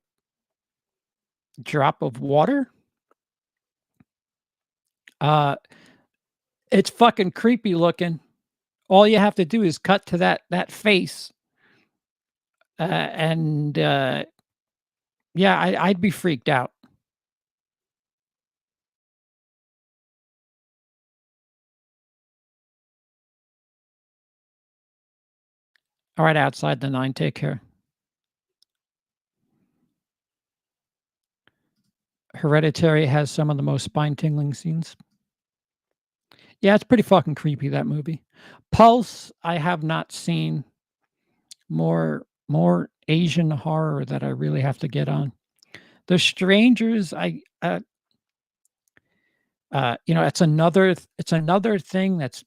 Drop of Water, uh, it's fucking creepy looking. All you have to do is cut to that face, and, yeah, I'd be freaked out. Alright, outside the 9, take care. Hereditary has some of the most spine-tingling scenes. Yeah, it's pretty fucking creepy, that movie. Pulse, I have not seen. More Asian horror that I really have to get on. The Strangers, it's another thing that's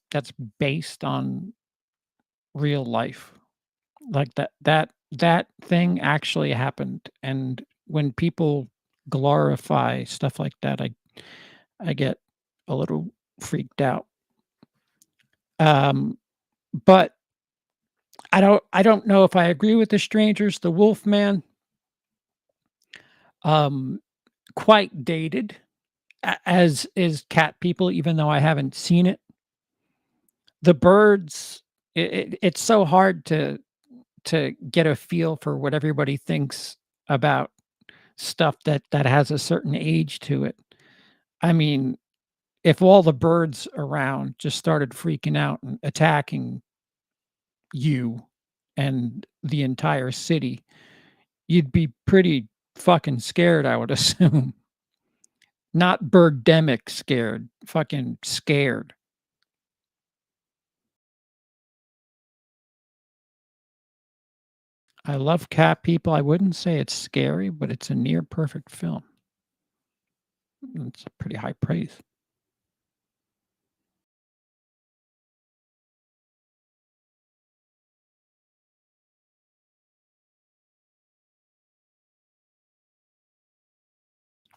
based on real life. Like, that thing actually happened, and when people glorify stuff like that, I get a little freaked out. Um, but I don't know if I agree with The Strangers. The Wolfman, um, quite dated, as is Cat People, even though I haven't seen it. The Birds, it's so hard to get a feel for what everybody thinks about stuff that has a certain age to it. I mean, if all the birds around just started freaking out and attacking you and the entire city, you'd be pretty fucking scared, I would assume. Not birdemic scared, fucking scared. I love Cat People. I wouldn't say it's scary, but it's a near perfect film. It's a pretty high praise.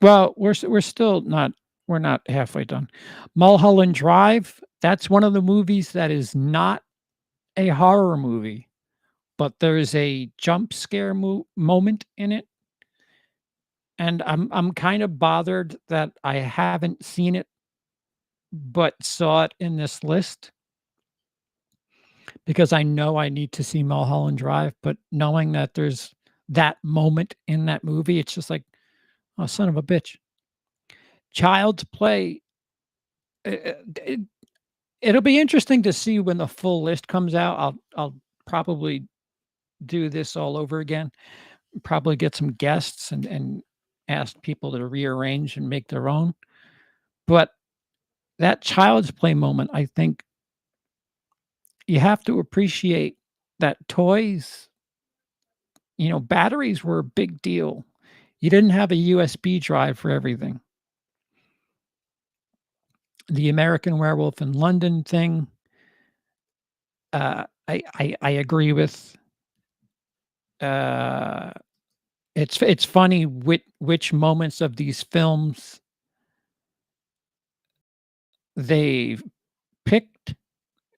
Well, we're still not we're not halfway done. Mulholland Drive, that's one of the movies that is not a horror movie, but there's a jump scare moment in it, and I'm kind of bothered that I haven't seen it, but saw it in this list because I know I need to see Mulholland Drive, but knowing that there's that moment in that movie, it's just like, "Oh, son of a bitch." Child's Play, it it'll be interesting to see when the full list comes out. I'll probably do this all over again, probably get some guests and ask people to rearrange and make their own, but that Child's Play moment, I think you have to appreciate that toys, batteries were a big deal. You didn't have a USB drive for everything. The American Werewolf in London thing, I agree with. Uh, it's funny which moments of these films they picked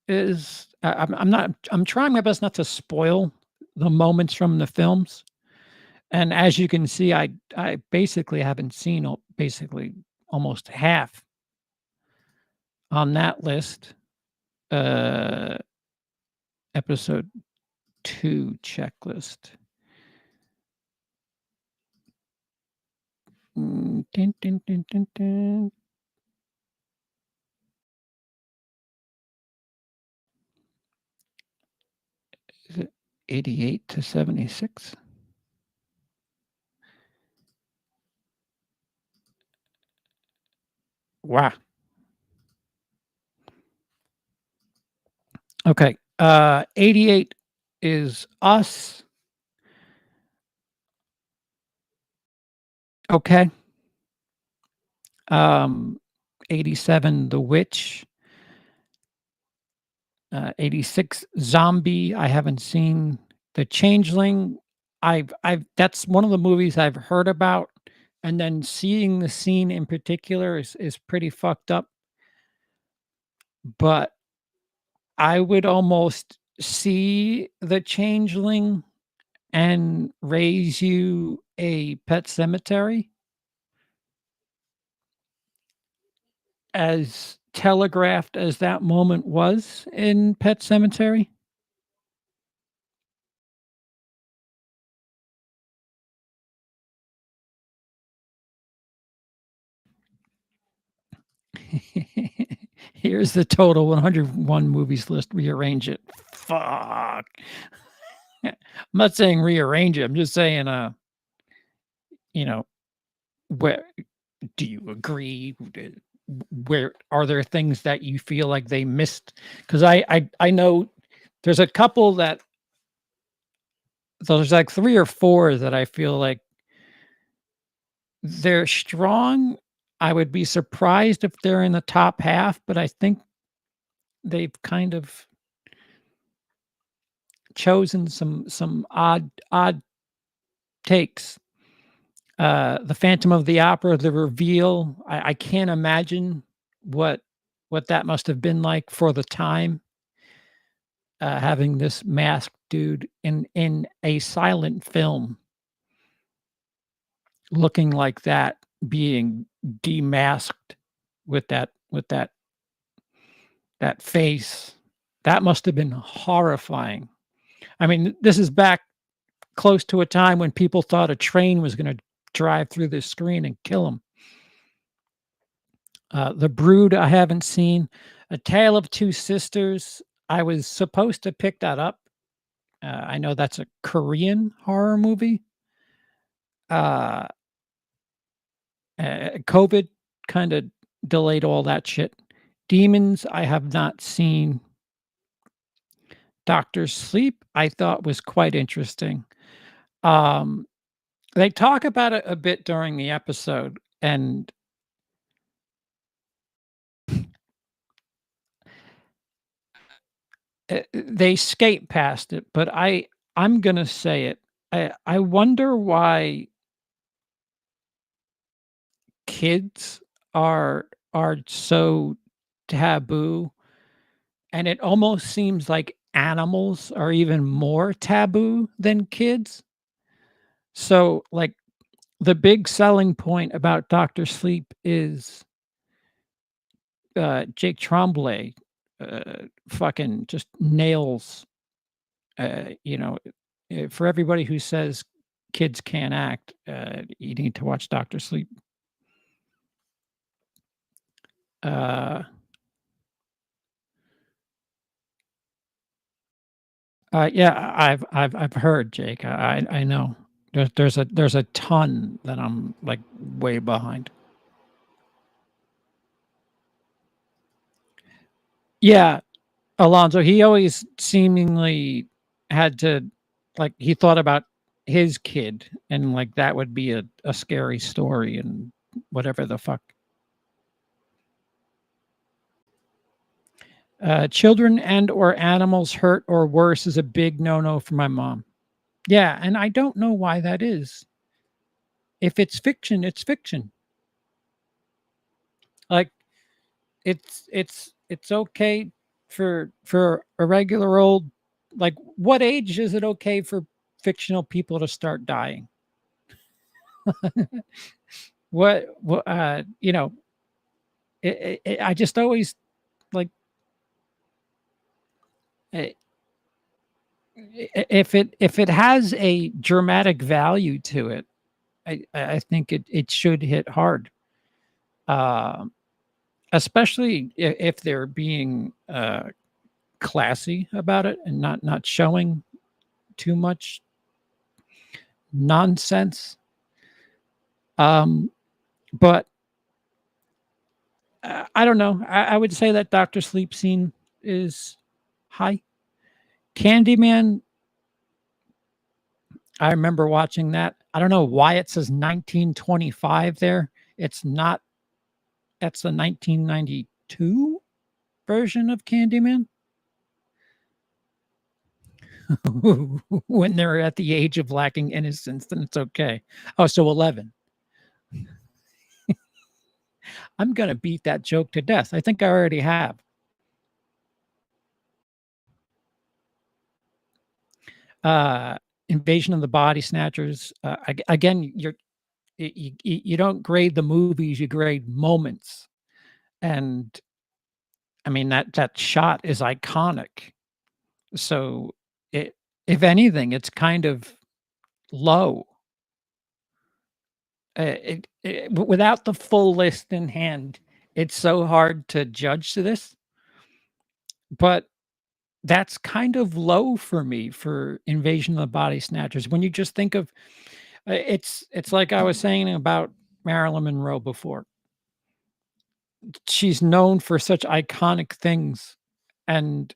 is I'm trying my best not to spoil the moments from the films, and as you can see, I basically haven't seen basically almost half on that list. Uh, episode 2 checklist. Dun, dun, dun, dun, dun. Is it 88 to 76? Wow. Okay. 88 is Us. Okay. Um, 87, The Witch. 86, Zombie. I haven't seen. The Changeling. I've that's one of the movies I've heard about, and then seeing the scene in particular is pretty fucked up. But I would almost see the changeling and raise you a pet cemetery, as telegraphed as that moment was in Pet Cemetery? Here's the total 101 movies list, rearrange it. Fuck. I'm not saying rearrange it, I'm just saying, you know, where do you agree? Where are there things that you feel like they missed? Because I know there's a couple that so there's like 3 or 4 that I feel like they're strong. I would be surprised if they're in the top half, but I think they've kind of chosen some odd takes. The Phantom of the Opera, the reveal, I can't imagine what what that must have been like for the time, having this masked dude in a silent film looking like that, being demasked with that face. That must have been horrifying. I mean, this is back close to a time when people thought a train was gonna drive through the screen and kill them. The Brood, I haven't seen. A Tale of Two Sisters, I was supposed to pick that up. I know that's a Korean horror movie. Uh, COVID kinda delayed all that shit. Demons, I have not seen. Doctor Sleep, I thought was quite interesting. Um, they talk about it a bit during the episode, and they skate past it, but I'm gonna say it. I wonder why kids are so taboo, and it almost seems like animals are even more taboo than kids. So, like, the big selling point about Doctor Sleep is, Jake Tremblay, fucking just nails, you know, for everybody who says kids can't act, you need to watch Doctor Sleep. Uh, yeah, I've heard, Jake. I know. There's a ton that I'm, like, way behind. Yeah, Alonzo, he always seemingly had to like, he thought about his kid, and, like, that would be a scary story and whatever the fuck. Children and or animals hurt or worse is a big no-no for my mom. Yeah, and I don't know why that is. If it's fiction, it's fiction. Like, it's okay for a regular old like, what age is it okay for fictional people to start dying? You know, I just always like, eh, if it has a dramatic value to it, I think it should hit hard. Um, especially if they're being, classy about it and not showing too much nonsense. But, I don't know. I would say that Doctor Sleep scene is high. Candyman, I remember watching that. I don't know why it says 1925 there. It's not that's the 1992 version of Candyman when they're at the age of lacking innocence, then it's okay. Oh, so 11. I'm gonna beat that joke to death. I think I already have. Uh, Invasion of the Body Snatchers, again, you don't grade the movies, you grade moments, and, I mean, that shot is iconic. So, it if anything, it's kind of low. Without the full list in hand, it's so hard to judge this, but that's kind of low for me for Invasion of the Body Snatchers. When you just think of it's like I was saying about Marilyn Monroe before. She's known for such iconic things, and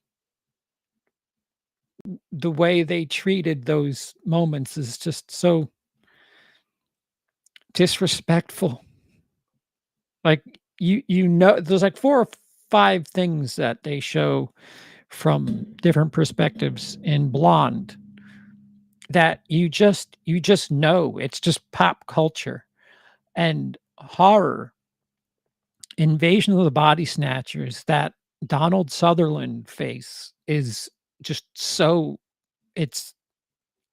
the way they treated those moments is just so disrespectful. Like, there's, like, 4 or 5 things that they show from different perspectives in Blonde that you just know, it's just pop culture. And horror, Invasion of the Body Snatchers, that Donald Sutherland face is just so it's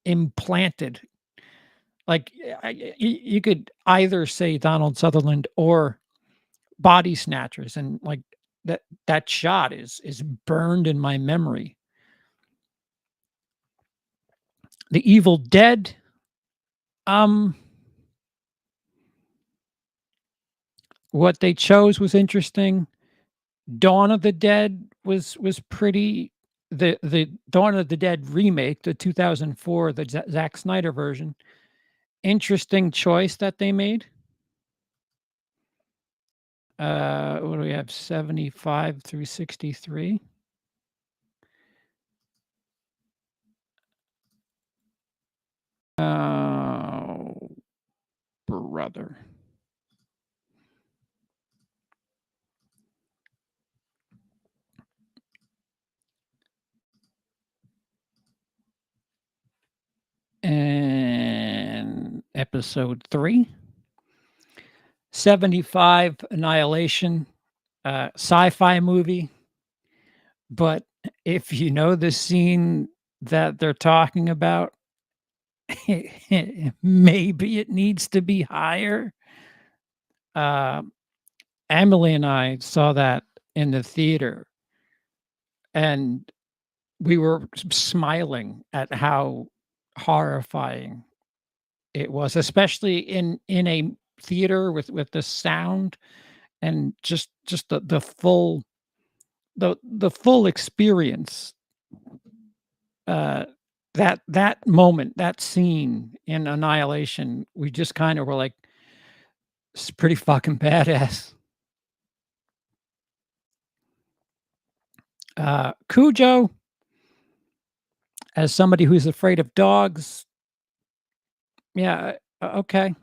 implanted. Like, you could either say Donald Sutherland or Body Snatchers, and, like, that shot is burned in my memory. The Evil Dead, um, what they chose was interesting. Dawn of the Dead was pretty the Dawn of the Dead remake, the 2004, the Zack Snyder version, interesting choice that they made. What do we have? 75 through 63. Oh, brother. And episode 3, 75, Annihilation, sci-fi movie, but if you know the scene that they're talking about, maybe it needs to be higher. Uh, Emily and I saw that in the theater, and we were smiling at how horrifying it was, especially in a theater with the sound and just the full experience. Uh, that moment, that scene in Annihilation, we just kinda were like, "It's pretty fucking badass." Cujo, as somebody who's afraid of dogs, yeah, okay.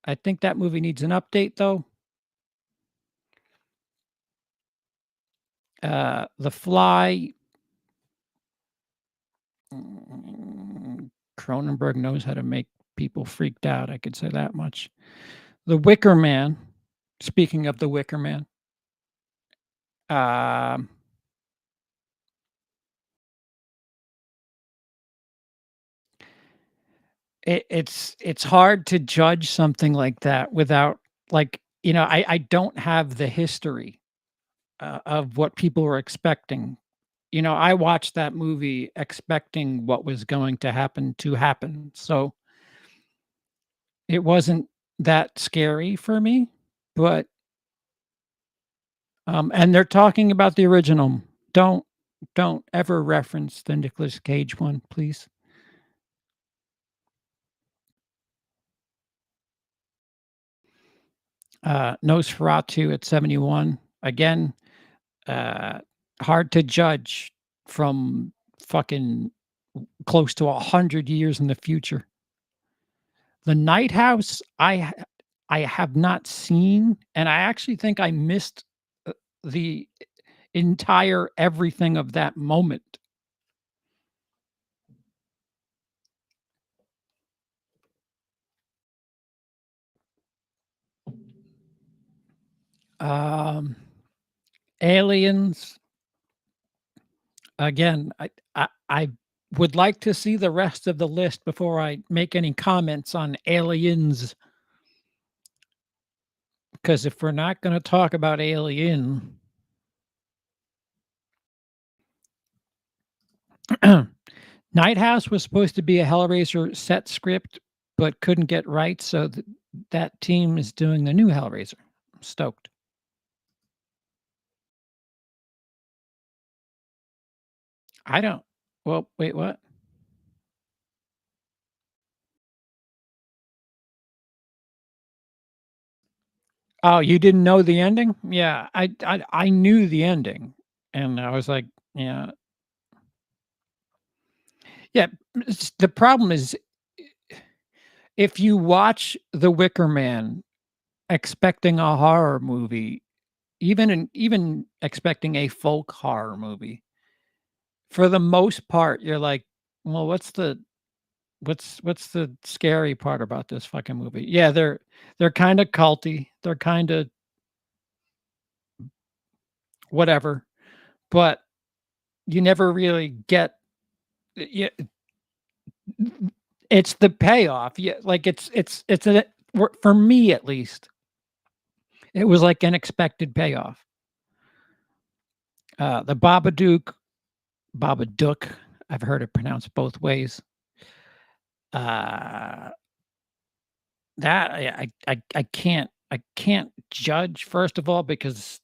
I think that movie needs an update, though. The Fly, Cronenberg knows how to make people freaked out, I could say that much. The Wicker Man, speaking of The Wicker Man, um, it's hard to judge something like that without, like, I don't have the history, of what people were expecting. I watched that movie expecting what was going to happen, so it wasn't that scary for me, but, and they're talking about the original. Don't don't ever reference the Nicolas Cage one, please. Nosferatu at 71. Again, uh, hard to judge from fucking close to 100 years in the future. The Night House, I have not seen, and I actually think I missed, the entire everything of that moment. Um, Aliens, again, I would like to see the rest of the list before I make any comments on Aliens, because if we're not gonna talk about Alien, Night House was supposed to be a Hellraiser set script, but couldn't get right, so that team is doing the new Hellraiser. I'm stoked. I don't well, wait, what? Oh, you didn't know the ending? Yeah, I knew the ending, and I was like, yeah. Yeah, the problem is if you watch The Wicker Man expecting a horror movie, even expecting a folk horror movie, for the most part, you're like, "Well, what's the scary part about this fucking movie?" Yeah, they're kinda culty, they're kinda whatever, but you never really get yeah, it's the payoff, yeah, like, it's a for me at least, it was like an expected payoff. The Babadook, I've heard it pronounced both ways. Uh, that I can't judge, first of all, because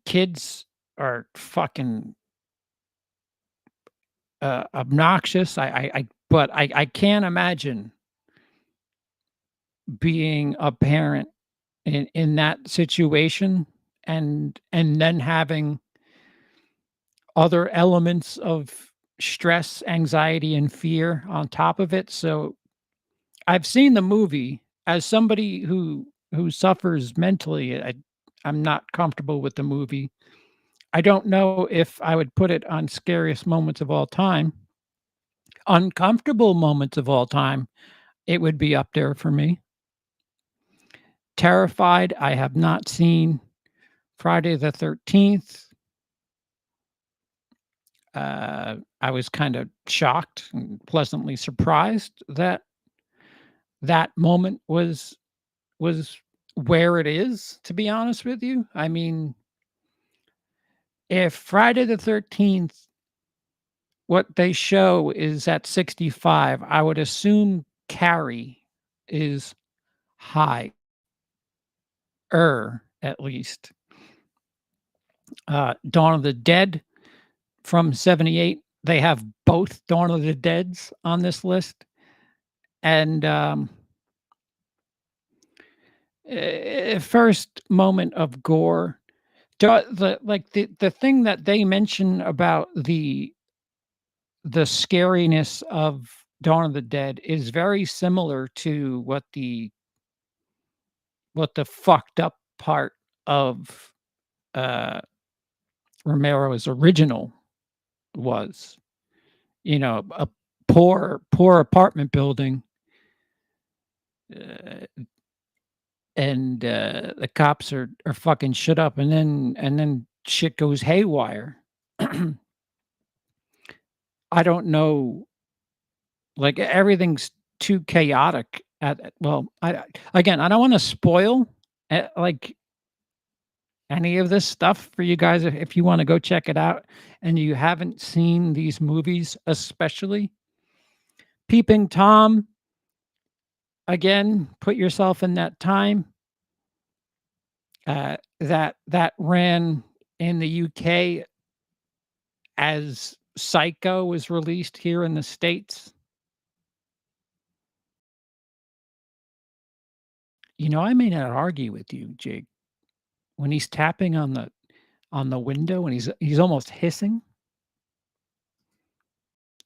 kids are fucking, obnoxious. But I can't imagine being a parent in that situation and then having other elements of stress, anxiety, and fear on top of it, so I've seen the movie. As somebody who suffers mentally, I'm not comfortable with the movie. I don't know if I would put it on scariest moments of all time. Uncomfortable moments of all time, it would be up there for me. Terrified, I have not seen. Friday the 13th, I was kinda shocked and pleasantly surprised that that moment was where it is, to be honest with you. I mean, if Friday the 13th, what they show is at 65, I would assume Carrie is higher, at least. Dawn of the Dead from 78, they have both Dawn of the Deads on this list, and, first moment of gore, the thing that they mention about the scariness of Dawn of the Dead is very similar to what the fucked up part of, uh, Romero's original was. You know, a poor apartment building, uh, and, the cops are fucking shit up, and then shit goes haywire. I don't know, like, everything's too chaotic well, again, I don't wanna spoil, like, any of this stuff for you guys if you wanna go check it out and you haven't seen these movies, especially. Peeping Tom, again, put yourself in that time. That ran in the UK as Psycho was released here in the States. You know, I may not argue with you, Jake. When he's tapping on the window and he's almost hissing,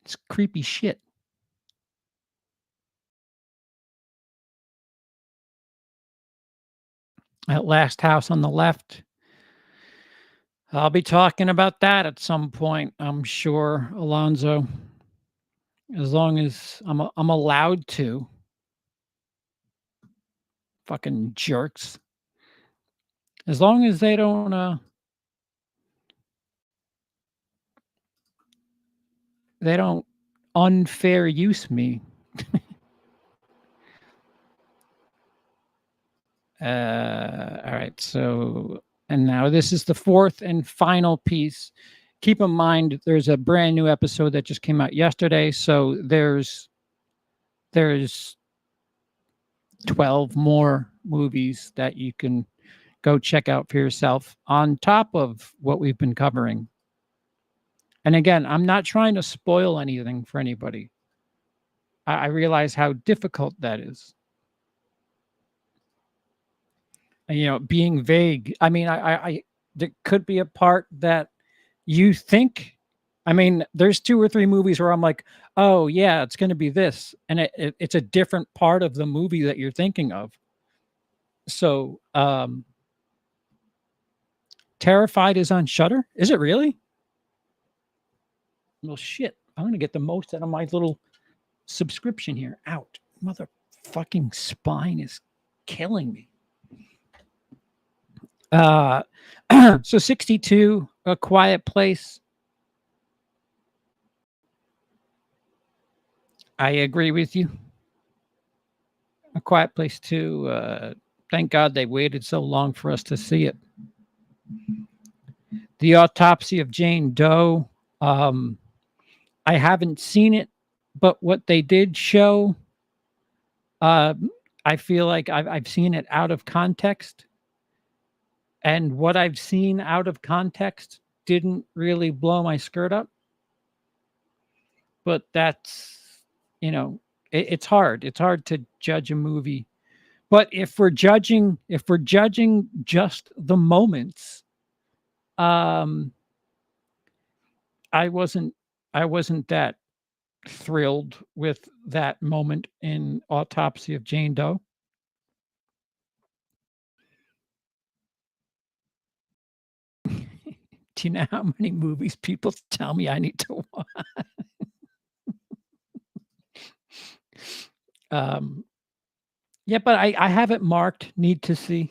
it's creepy shit. That last house on the left, I'll be talking about that at some point, I'm sure, Alonzo, as long as I'm allowed to. Fucking jerks. As long as they don't, they don't unfair use me. All right. So, and now this is the fourth and final piece. Keep in mind, there's a brand new episode that just came out yesterday. So there's 12 more movies that you can go check out for yourself on top of what we've been covering. And again, I'm not trying to spoil anything for anybody. I realize how difficult that is. And, being vague. I mean, there could be a part that you think. I mean, there's 2 or 3 movies where I'm like, oh yeah, it's going to be this, and it's a different part of the movie that you're thinking of. So, Terrified is on Shudder. Is it really? Well, shit. I'm gonna get the most out of my little subscription here. Out. Motherfucking spine is killing me. So 62, A Quiet Place. I agree with you. A Quiet Place 2. Thank God they waited so long for us to see it. The Autopsy of Jane Doe. I haven't seen it, but what they did show, I feel like I've seen it out of context. And what I've seen out of context didn't really blow my skirt up. But that's, it's hard. It's hard to judge a movie. But if we're judging just the moments, I wasn't that thrilled with that moment in Autopsy of Jane Doe. Do you know how many movies people tell me I need to watch? Yeah, but I have it marked need to see.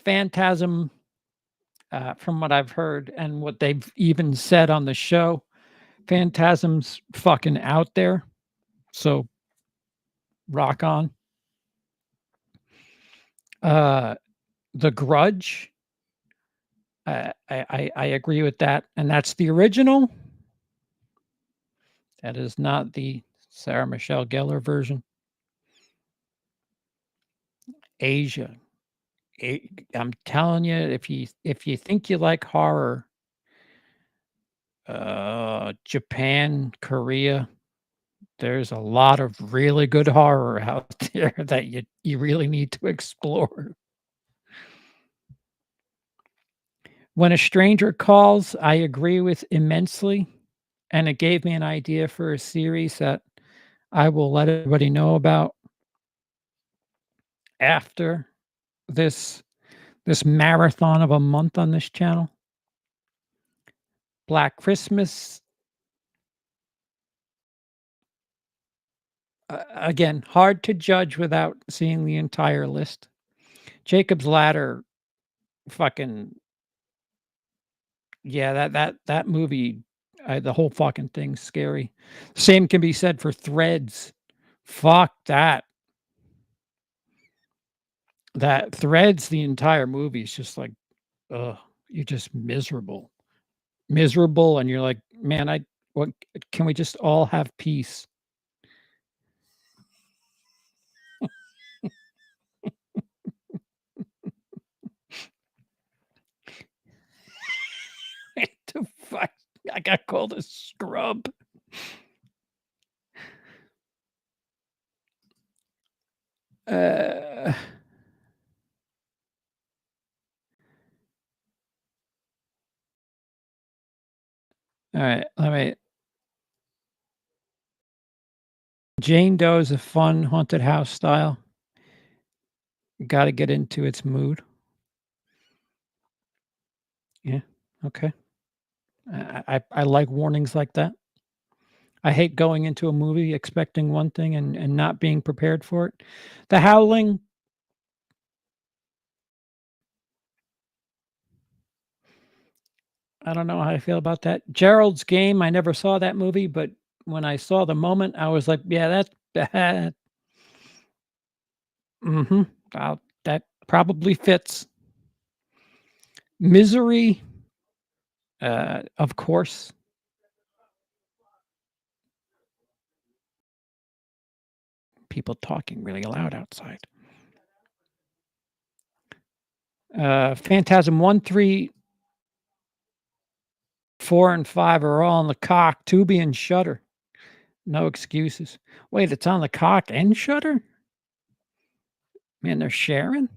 Phantasm, from what I've heard and what they've even said on the show, Phantasm's fucking out there. So rock on. The Grudge. I agree with that, and that's the original. That is not the Sarah Michelle Gellar version. Asia. I'm telling you, if you think you like horror, Japan, Korea, there's a lot of really good horror out there that you really need to explore. When a Stranger Calls, I agree with immensely, and it gave me an idea for a series that I will let everybody know about after this marathon of a month on this channel. Black Christmas. Again, hard to judge without seeing the entire list. Jacob's Ladder, fucking yeah, that movie, the whole fucking thing's scary. Same can be said for Threads. Fuck that. That Threads, the entire movie is just like, ugh, you're just miserable. Miserable, and you're like, man, what can we just all have peace? What the fuck? I got called a scrub. Uh, all right, let me. Jane Doe is a fun haunted house style. Got to get into its mood. Yeah. Okay. I like warnings like that. I hate going into a movie expecting one thing and not being prepared for it. The Howling. I don't know how I feel about that. Gerald's Game, I never saw that movie, but when I saw the moment, I was like, "Yeah, that's bad." Mhm. That probably fits. Misery, of course. People talking really loud outside. Phantasm 1, 3, 4, and 5 are all on the cock. Tubi and Shudder. No excuses. Wait, it's on the cock and Shudder? Man, they're sharing?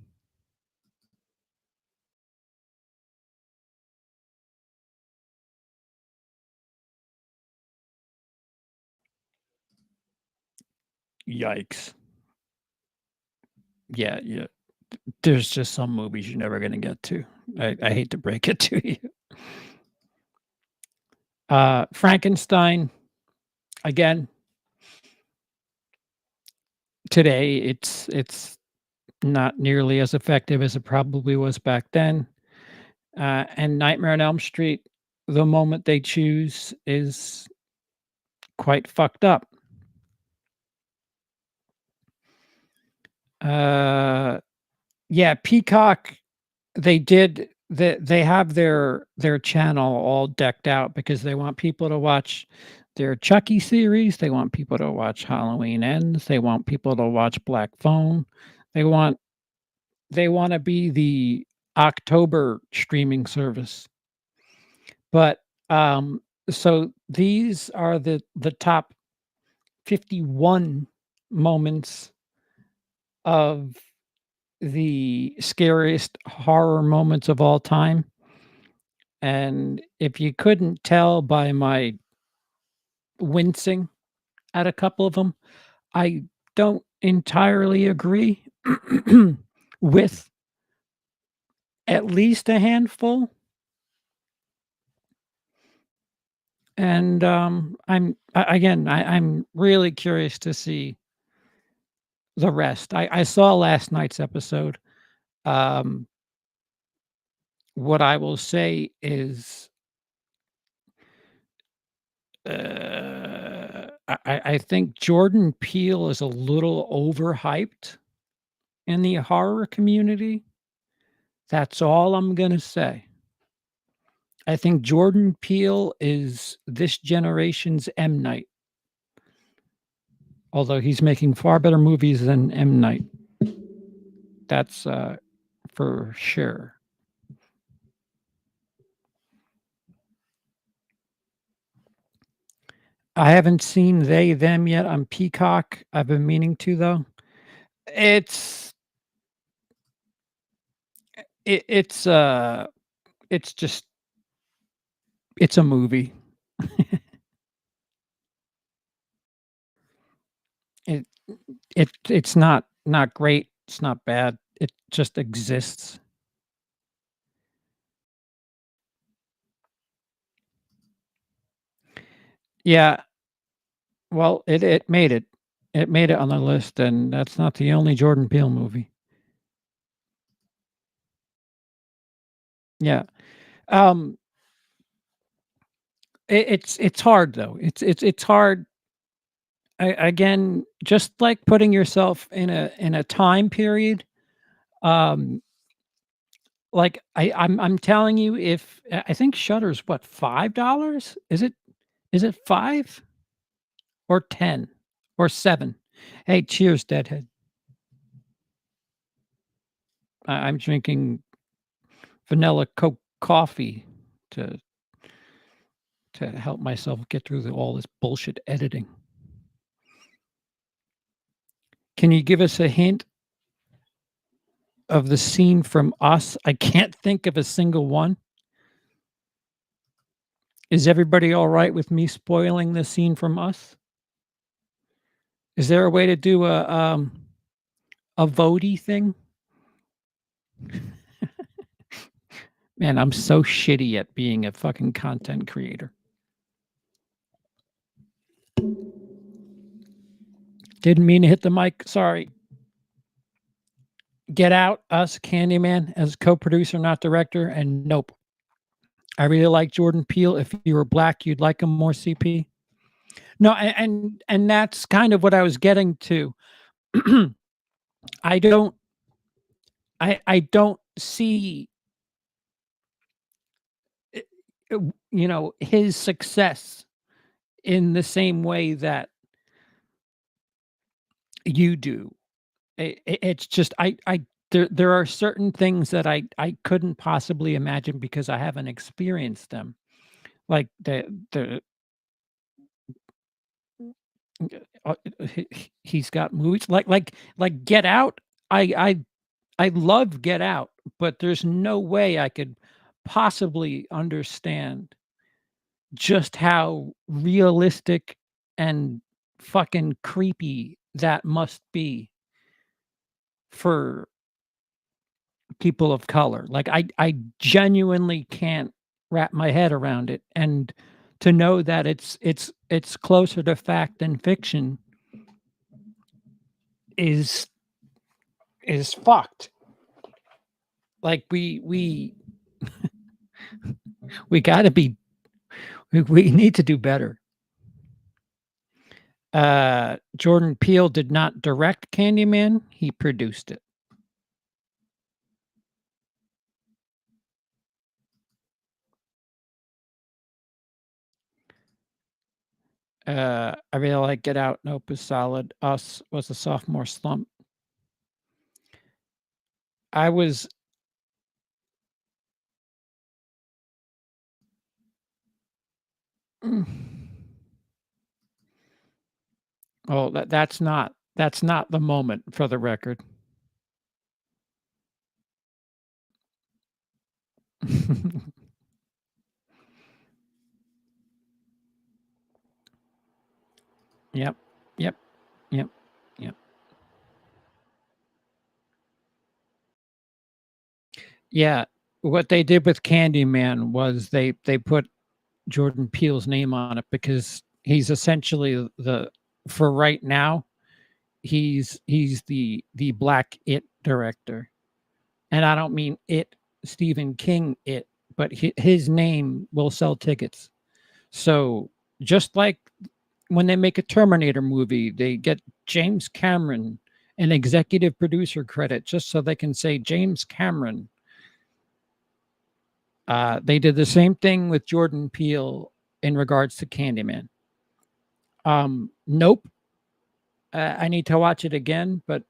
Yikes. Yeah, yeah. There's just some movies you're never gonna get to. I hate to break it to you. Frankenstein, again, today, it's not nearly as effective as it probably was back then. And Nightmare on Elm Street, the moment they choose is quite fucked up. Uh, yeah, Peacock, they have their channel all decked out because they want people to watch their Chucky series, they want people to watch Halloween Ends, they want people to watch Black Phone. They want they wanna be the October streaming service. But, so these are the top 51 moments of the scariest horror moments of all time, and if you couldn't tell by my wincing at a couple of them, I don't entirely agree with at least a handful, and, I'm really curious to see the rest. I saw last night's episode. Um, what I will say is, I think Jordan Peele is a little overhyped in the horror community. That's all I'm gonna say. I think Jordan Peele is this generation's M. Night, although he's making far better movies than M. Night. That's, for sure. I haven't seen They, Them yet on Peacock. I've been meaning to, though. It's it it's just it's a movie. It it's not great, it's not bad, it just exists. Yeah, well, it made it. It made it on the list, and that's not the only Jordan Peele movie. Yeah, um, it's hard, though. It's hard, again, just like putting yourself in a time period, um, like, I'm telling you, if I think Shudder's what, $5? Is it 5 or 10 or 7? Hey, cheers, Deadhead. I'm drinking vanilla Coke coffee to help myself get through all this bullshit editing. Can you give us a hint of the scene from Us? I can't think of a single one. Is everybody alright with me spoiling the scene from Us? Is there a way to do a votey thing? Man, I'm so shitty at being a fucking content creator. Didn't mean to hit the mic, sorry. Get Out, Us, Candyman as co-producer, not director, and nope. I really like Jordan Peele. If you were black, you'd like him more, CP? No, and that's kind of what I was getting to. I don't I don't see, eh, his success in the same way that you do. It's just there are certain things that I couldn't possibly imagine because I haven't experienced them. Like the he's got movies like Get Out. I love Get Out, but there's no way I could possibly understand just how realistic and fucking creepy that must be for people of color. Like, I genuinely can't wrap my head around it, and to know that it's closer to fact than fiction is is fucked. Like, we gotta be we need to do better. Jordan Peele did not direct Candyman, he produced it. I really like Get Out, Nope is solid, Us was a sophomore slump. I was mm, oh, that's not the moment for the record. Yep, yep, yep, yep. Yeah, what they did with Candyman was they put Jordan Peele's name on it because he's essentially the for right now, he's the Black It director, and I don't mean it Stephen King it, but his name will sell tickets. So, just like when they make a Terminator movie, they get James Cameron an executive producer credit just so they can say James Cameron. They did the same thing with Jordan Peele in regards to Candyman. Nope. I need to watch it again, but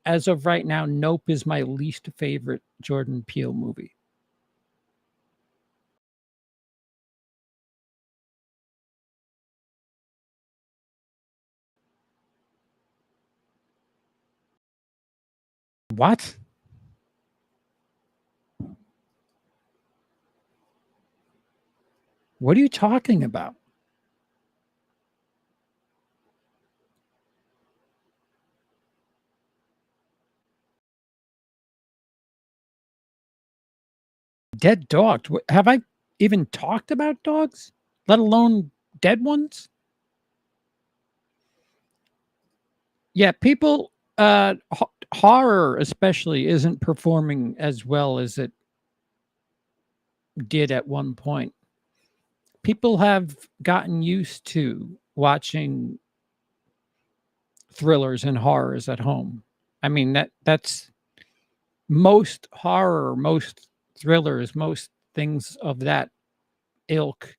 as of right now, Nope is my least favorite Jordan Peele movie. What? What are you talking about? Dead dogs? Have I even talked about dogs? Let alone dead ones? Yeah, people, horror especially isn't performing as well as it did at one point. People have gotten used to watching thrillers and horrors at home. I mean, that's most horror, most thrillers, most things of that ilk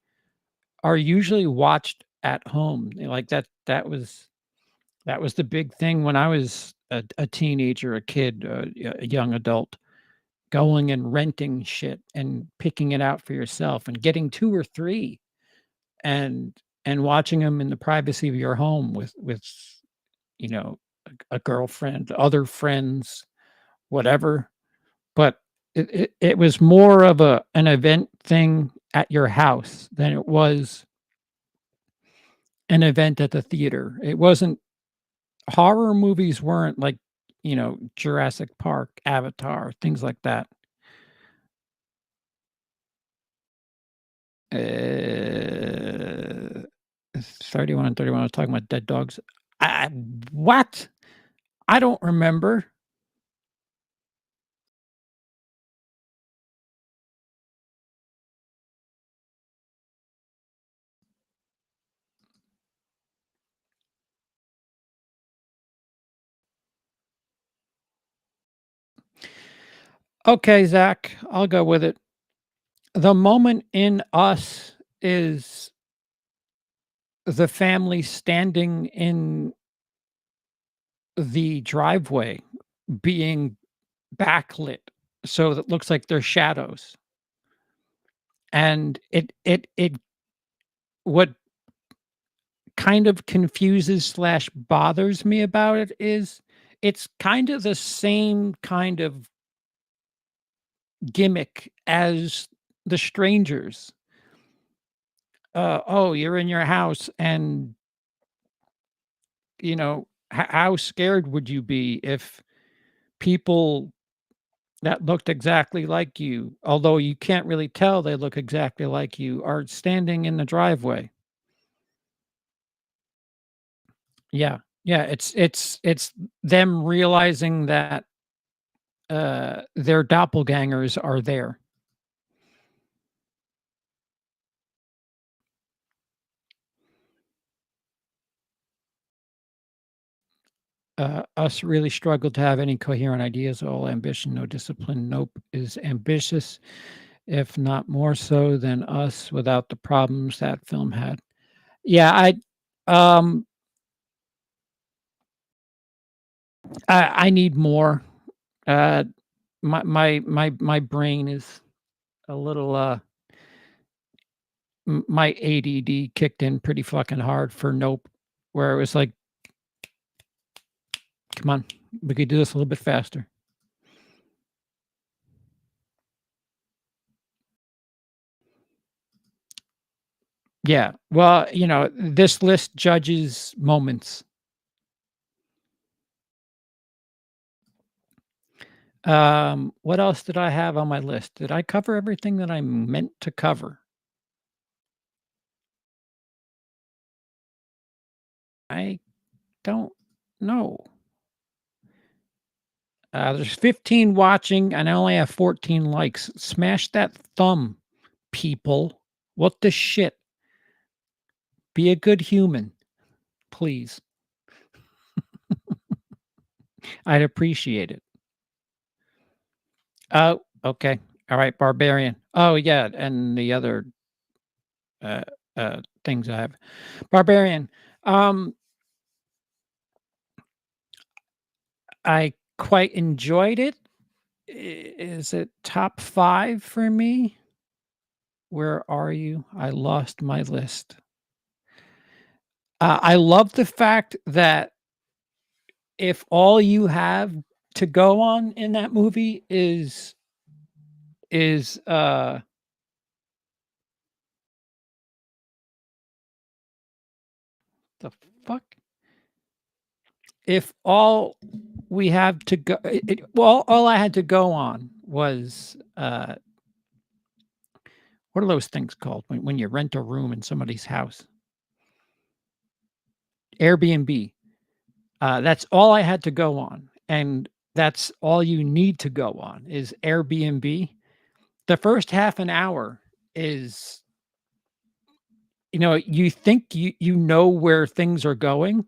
are usually watched at home. Like that was the big thing when I was a teenager, a kid, a young adult, going and renting shit and picking it out for yourself and getting 2 or 3 and watching them in the privacy of your home with, you know, a girlfriend, other friends, whatever. But it was more of an event thing at your house than it was an event at the theater. It wasn't horror movies weren't like, Jurassic Park, Avatar, things like that. 31 and 31, I was talking about dead dogs. I what? I don't remember. Okay, Zach, I'll go with it. The moment in Us is the family standing in the driveway being backlit so that looks like they're shadows. And it what kind of confuses slash bothers me about it is it's kind of the same kind of gimmick as The Strangers. Oh, you're in your house and, you know, how scared would you be if people that looked exactly like you, although you can't really tell they look exactly like you, are standing in the driveway? Yeah. Yeah, it's them realizing that, their doppelgangers are there. Us really struggled to have any coherent ideas, all ambition, no discipline. Nope is ambitious, if not more so than us without the problems that film had. Yeah, um, I need more. Uh, my brain is a little, my ADD kicked in pretty fucking hard for Nope, where it was like, "Come on, we could do this a little bit faster." Yeah, well, this list judges moments. What else did I have on my list? Did I cover everything that I meant to cover? I don't know. There's 15 watching, and I only have 14 likes. Smash that thumb, people. What the shit? Be a good human, please. I'd appreciate it. Oh, okay. All right, barbarian. Oh, yeah, and the other uh things I have. Barbarian. Um, I quite enjoyed it. Is it top 5 for me? Where are you? I lost my list. I love the fact that if all you have to go on in that movie is the fuck? If all we have to go well, all I had to go on was, what are those things called when you rent a room in somebody's house? Airbnb. That's all I had to go on, and that's all you need to go on is Airbnb. The first half an hour is you think you know where things are going,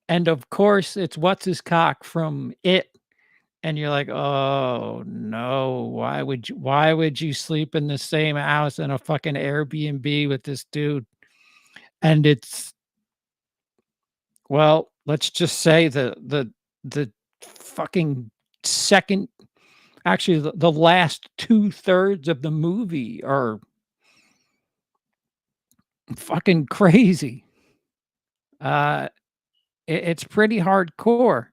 and of course, it's what's his cock from It, and you're like, "Oh, no. Why would you sleep in the same house in a fucking Airbnb with this dude?" And it's well, let's just say the fucking second actually, the last 2/3 of the movie are fucking crazy. Uh, it's pretty hardcore.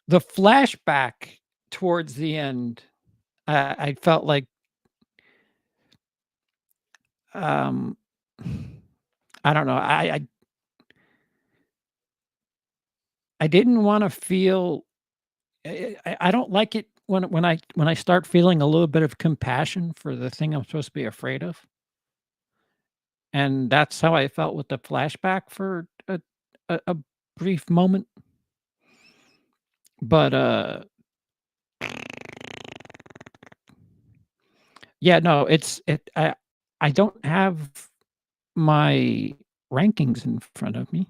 The flashback towards the end, I felt like, um, I don't know, I didn't wanna feel I don't like it when I start feeling a little bit of compassion for the thing I'm supposed to be afraid of, and that's how I felt with the flashback for a brief moment, but, yeah, no, I don't have my rankings in front of me.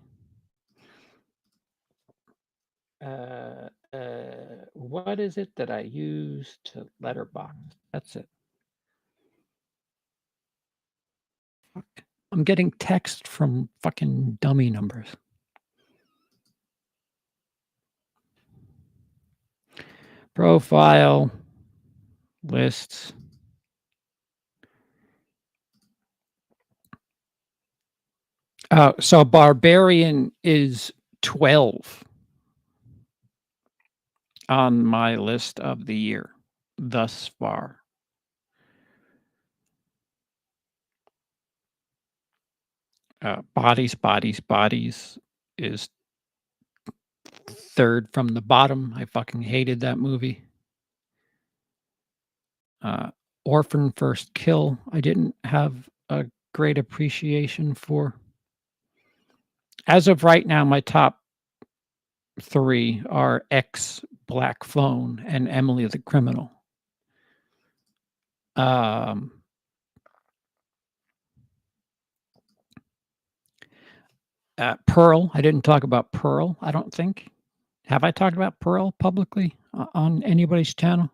What is it that I use to letterbox? That's it. Fuck. I'm getting text from fucking dummy numbers. Profile, lists. So Barbarian is 12 on my list of the year thus far. Bodies is third from the bottom. I fucking hated that movie. Orphan First Kill, I didn't have a great appreciation for. As of right now, my top 3 are X, Black Phone, and Emily the Criminal. Pearl, I didn't talk about Pearl, I don't think. Have I talked about Pearl publicly on anybody's channel?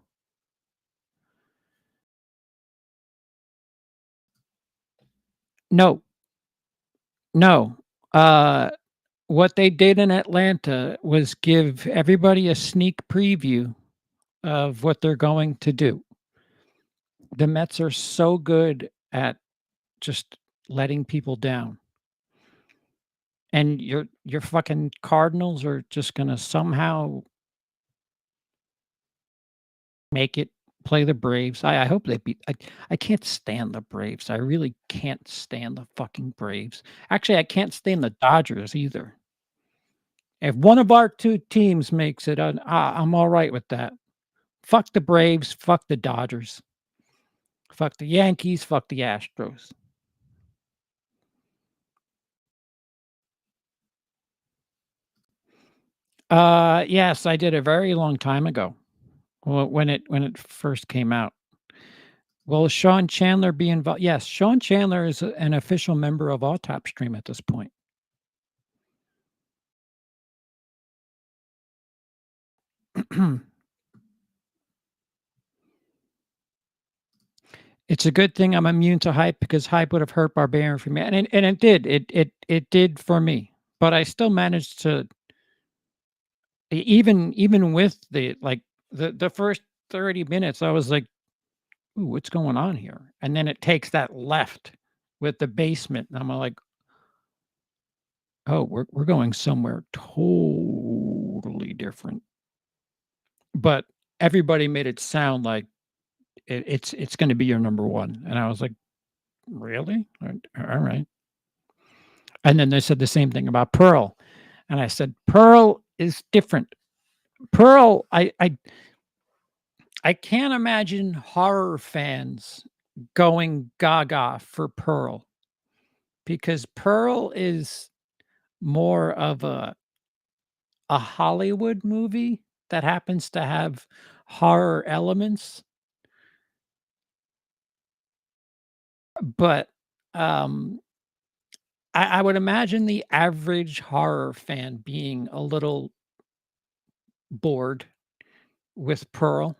No. No. What they did in Atlanta was give everybody a sneak preview of what they're going to do. The Mets are so good at just letting people down. And your fucking Cardinals are just gonna somehow make it play the Braves. I hope they beat I can't stand the Braves. I really can't stand the fucking Braves. Actually, I can't stand the Dodgers either. If one of our 2 teams makes it, I'm alright with that. Fuck the Braves, fuck the Dodgers. Fuck the Yankees, fuck the Astros. Yes, I did a very long time ago. When it first came out. Will Sean Chandler be involved? Yes, Sean Chandler is an official member of Autop Stream at this point. It's a good thing I'm immune to hype because hype would have hurt Barbarian for me, and it did. It did for me, but I still managed to even with the first 30 minutes, I was like, "Ooh, what's going on here?" And then it takes that left with the basement, and I'm like, "Oh, we're going somewhere totally different." But everybody made it sound like it's gonna be your number 1, and I was like, "Really? Alright." And then they said the same thing about Pearl, and I said, "Pearl is different." Pearl, I can't imagine horror fans going gaga for Pearl, because Pearl is more of a Hollywood movie that happens to have horror elements, but, um, I would imagine the average horror fan being a little bored with Pearl,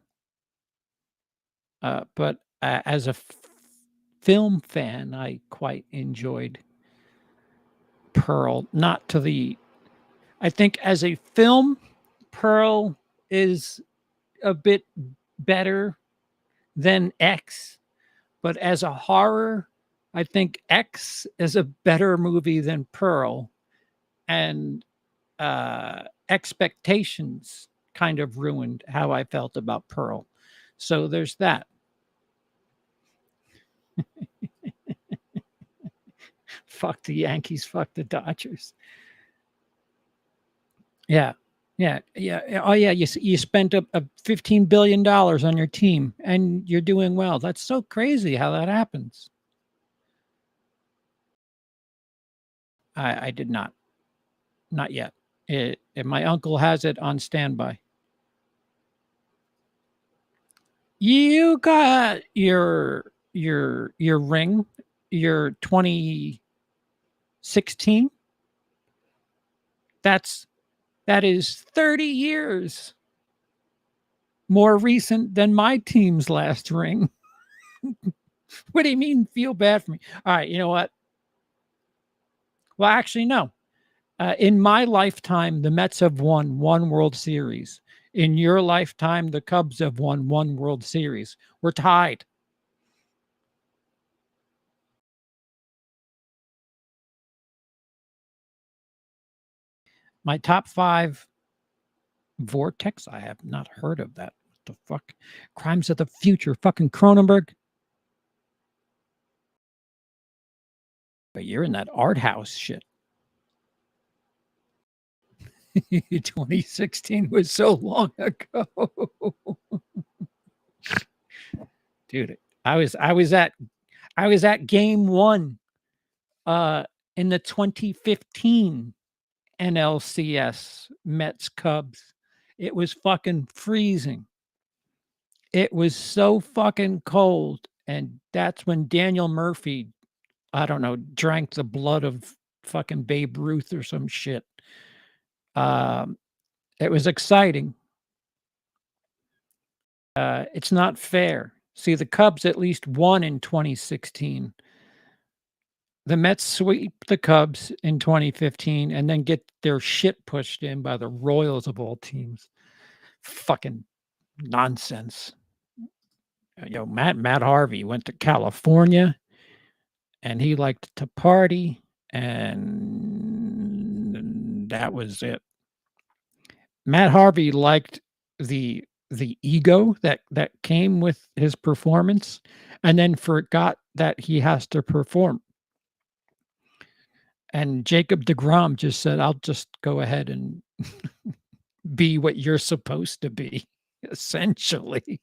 but as a film fan, I quite enjoyed Pearl, not to the I think as a film, Pearl is a bit better than X, but as a horror, I think X is a better movie than Pearl, and, expectations kind of ruined how I felt about Pearl. So there's that. Fuck the Yankees, fuck the Dodgers. Yeah. Yeah. Oh, yeah, you spent a $15 billion on your team, and you're doing well. That's so crazy how that happens. I did not. Not yet. My uncle has it on standby. You got your ring, your 2016. That is 30 years. more recent than my team's last ring. What do you mean feel bad for me? All right, you know what? Well, actually, no. In my lifetime, the Mets have won one World Series. In your lifetime, the Cubs have won one World Series. We're tied. My top five Vortex. I have not heard of that. What the fuck? Crimes of the Future. Fucking Cronenberg. But you're in that art house shit. 2016 was so long ago. Dude, I was at game 1 in the 2015 NLCS Mets Cubs. It was fucking freezing. It was so fucking cold. And that's when Daniel Murphy, I don't know, drank the blood of fucking Babe Ruth or some shit. Um, it was exciting. It's not fair. See, the Cubs at least won in 2016. The Mets sweep the Cubs in 2015 and then get their shit pushed in by the Royals of all teams. Fucking nonsense. Matt Harvey went to California and he liked to party, and that was it. Matt Harvey liked the ego that came with his performance, and then forgot that he has to perform. And Jacob deGrom just said, "I'll just go ahead and be what you're supposed to be," essentially.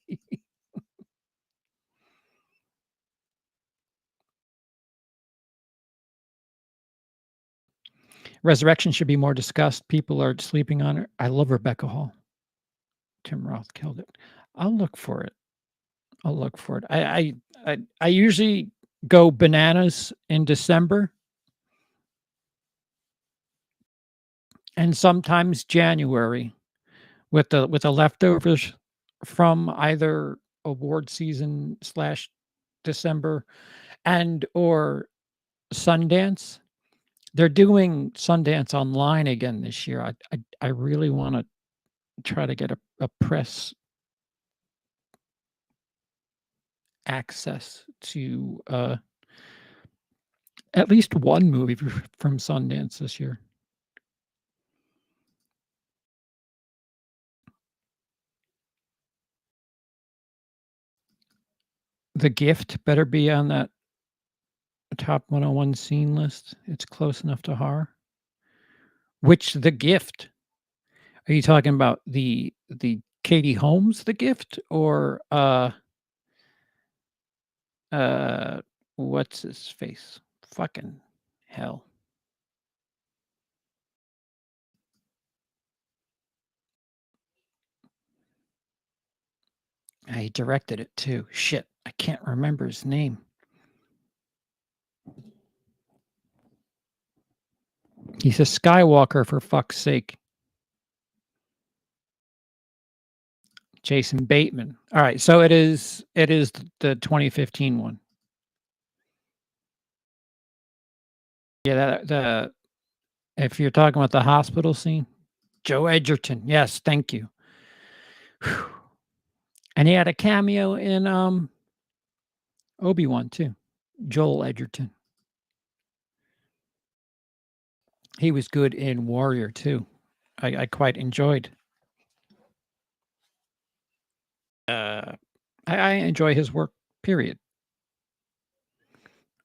Resurrection should be more discussed. People are sleeping on it. I love Rebecca Hall. Tim Roth killed it. I'll look for it. I'll look for it. I usually go bananas in December and sometimes January with the leftovers from either award season slash December and or Sundance. They're doing Sundance online again this year. I really want to try to get a press access to at least one movie from Sundance this year. The Gift better be on that top 101 scene list. It's close enough to horror. Which The Gift? Are you talking about the Katie Holmes The Gift, or what's his face? Fucking hell. He directed it too. Shit, I can't remember his name. He's a Skywalker, for fuck's sake. Jason Bateman. All right, so it is the 2015 one. Yeah, if you're talking about the hospital scene, Joe Edgerton. Yes, thank you. Whew. And he had a cameo in Obi-Wan too. Joel Edgerton. He was good in Warrior too. I quite enjoyed. I enjoy his work, period.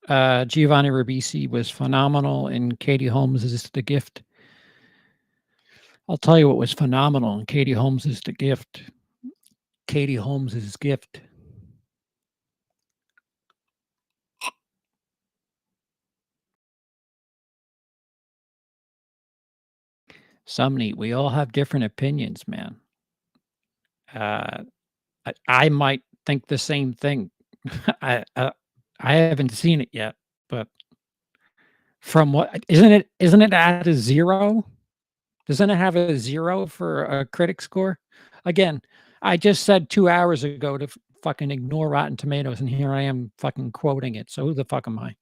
Giovanni Ribisi was phenomenal in Katie Holmes' The Gift. I'll tell you what was phenomenal in Katie Holmes' The Gift. Katie Holmes' Gift. Sumney, we all have different opinions, man. I might think the same thing. I haven't seen it yet, but from what isn't it at a 0? Doesn't it have a 0 for a critic score? Again, I just said 2 hours ago to fucking ignore Rotten Tomatoes, and here I am fucking quoting it, so who the fuck am I?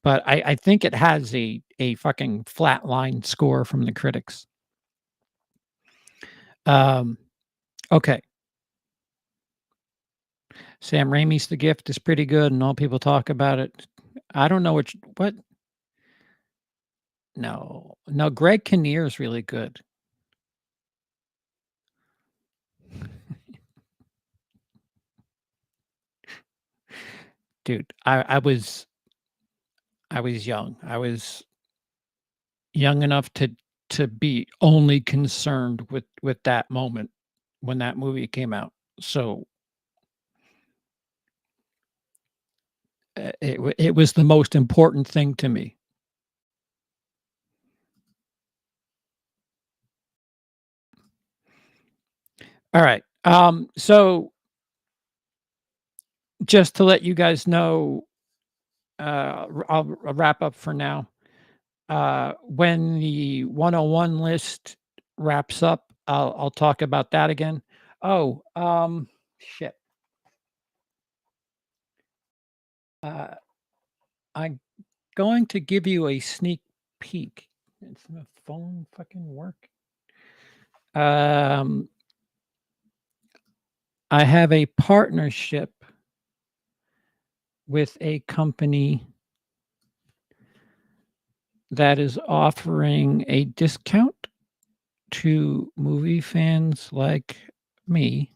But I think it has a fucking flatline score from the critics. Um, okay. Sam Raimi's The Gift is pretty good, and all people talk about it. I don't know what. No. No, Greg Kinnear is really good. Dude, I was young. I was young enough to be only concerned with that moment when that movie came out. So, it was the most important thing to me. Alright, so just to let you guys know, I'll wrap up for now. When the 101 list wraps up, I'll talk about that again. Oh, shit. Uh, I'm going to give you a sneak peek. Does the phone fucking work? Um, I have a partnership with a company that is offering a discount to movie fans like me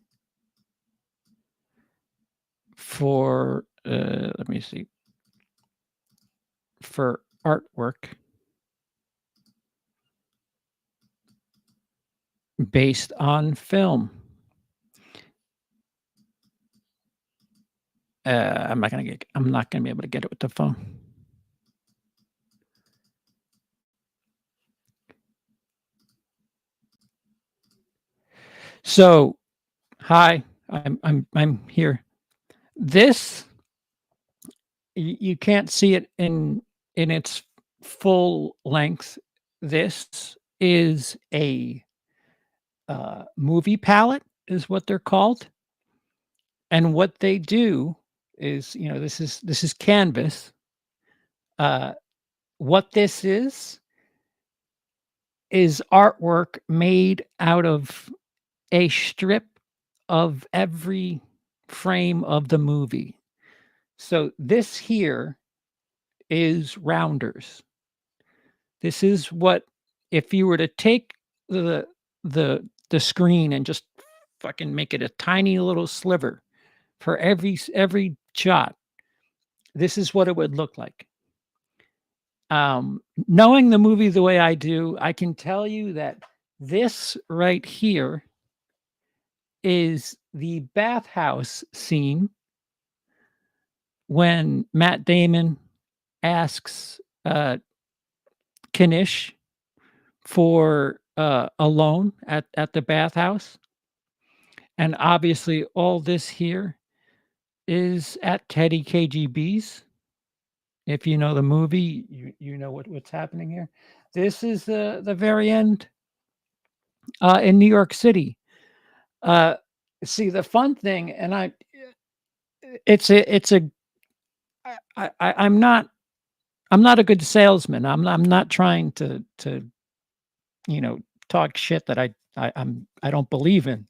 for, let me see, for artwork based on film. I'm not gonna be able to get it with the phone. So, hi, I'm here. This you can't see it in its full length. This is a, movie palette is what they're called, and what they do is, this is canvas. Uh, what this is artwork made out of a strip of every frame of the movie. So this here is rounders. This is what if you were to take the screen and just fucking make it a tiny little sliver for every shot, this is what it would look like. Knowing the movie the way I do, I can tell you that this right here is the bathhouse scene when Matt Damon asks, Kanish for, a loan at the bathhouse, and obviously all this here is at Teddy KGB's. If you know the movie, you know what's happening here. This is the very end, in New York City. Uh, see, the fun thing, and it's a I'm not a good salesman. I'm not trying to, you know, talk shit that I don't believe in.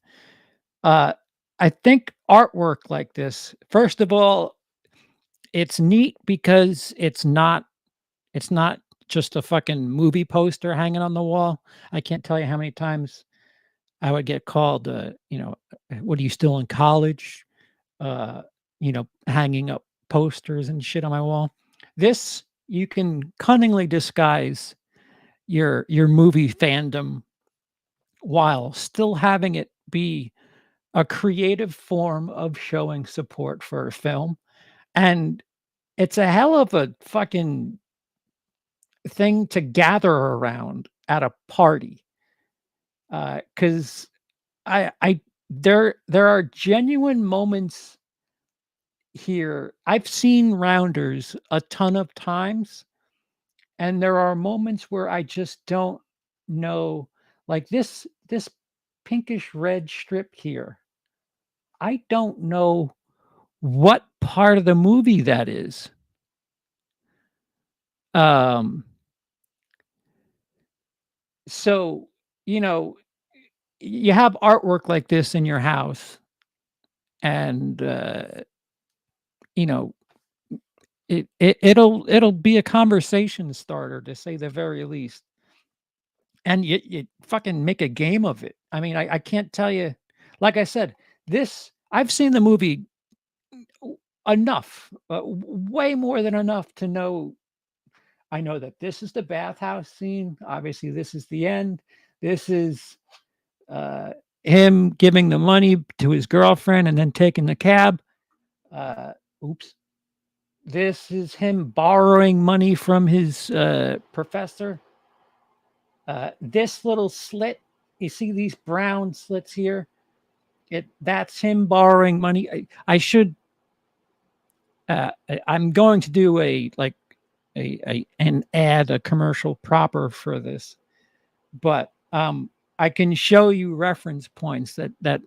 Uh, I think artwork like this, first of all, it's neat because it's not just a fucking movie poster hanging on the wall. I can't tell you how many times I would get called, "What are you still in college?" Uh, hanging up posters and shit on my wall. This you can cunningly disguise your movie fandom while still having it be a creative form of showing support for a film, and it's a hell of a fucking thing to gather around at a party, because I there are genuine moments here. I've seen rounders a ton of times, and there are moments where I just don't know, like this pinkish red strip here. I don't know what part of the movie that is. Um, so, you know, you have artwork like this in your house, and you know, it'll be a conversation starter to say the very least. And you fucking make a game of it. I mean, I can't tell you, like I said, this I've seen the movie enough, way more than enough to know. I know that this is the bathhouse scene. Obviously, this is the end. This is uh, him giving the money to his girlfriend and then taking the cab. Uh, oops. This is him borrowing money from his professor. This little slit, you see these brown slits here? That's him borrowing money. I should I'm going to do an ad, a commercial proper for this, but I can show you reference points that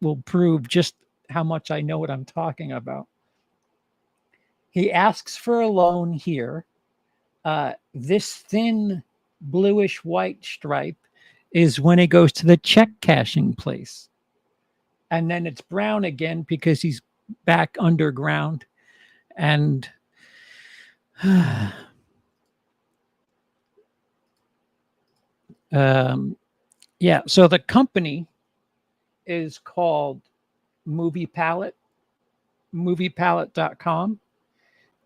will prove just how much I know what I'm talking about. He asks for a loan here. This thin bluish white stripe is when it goes to the check cashing place. And then it's brown again because he's back underground. And yeah, so the company is called Movie Palette, moviepalette.com.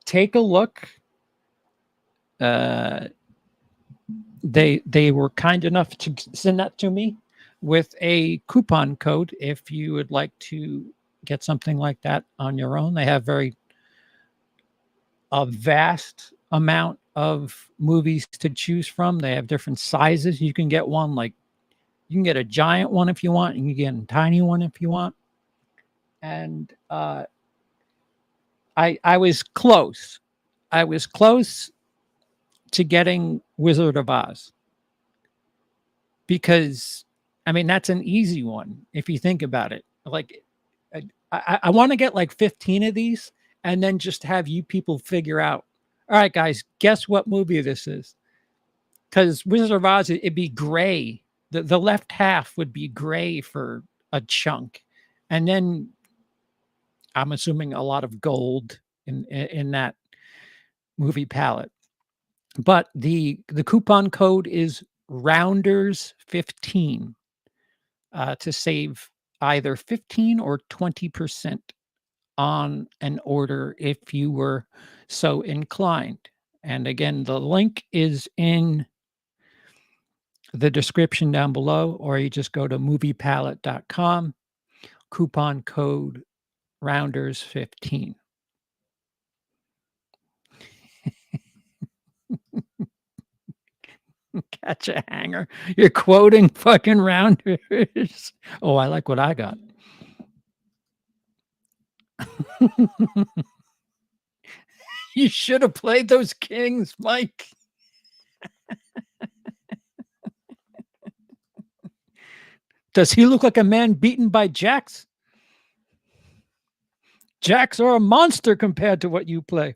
Take a look. They were kind enough to send that to me with a coupon code if you would like to get something like that on your own. They have a vast amount of movies to choose from. They have different sizes. You can get one like you can get a giant one if you want, and you can get a tiny one if you want. And I was close. I was close to getting Wizard of Oz because I mean that's an easy one if you think about it. Like I want to get like 15 of these and then just have you people figure out. All right, guys, guess what movie this is? Because Wizard of Oz, it'd be gray. The left half would be gray for a chunk, and then I'm assuming a lot of gold in that movie palette. But the coupon code is Rounders15 to save either 15 or 20% on an order if you were so inclined. And again, the link is in the description down below, or you just go to moviepalette.com, coupon code Rounders15. Catch a hanger. You're quoting fucking Rounders. Oh, I like what I got. You should have played those kings, Mike. Does he look like a man beaten by jacks? Jacks are a monster compared to what you play.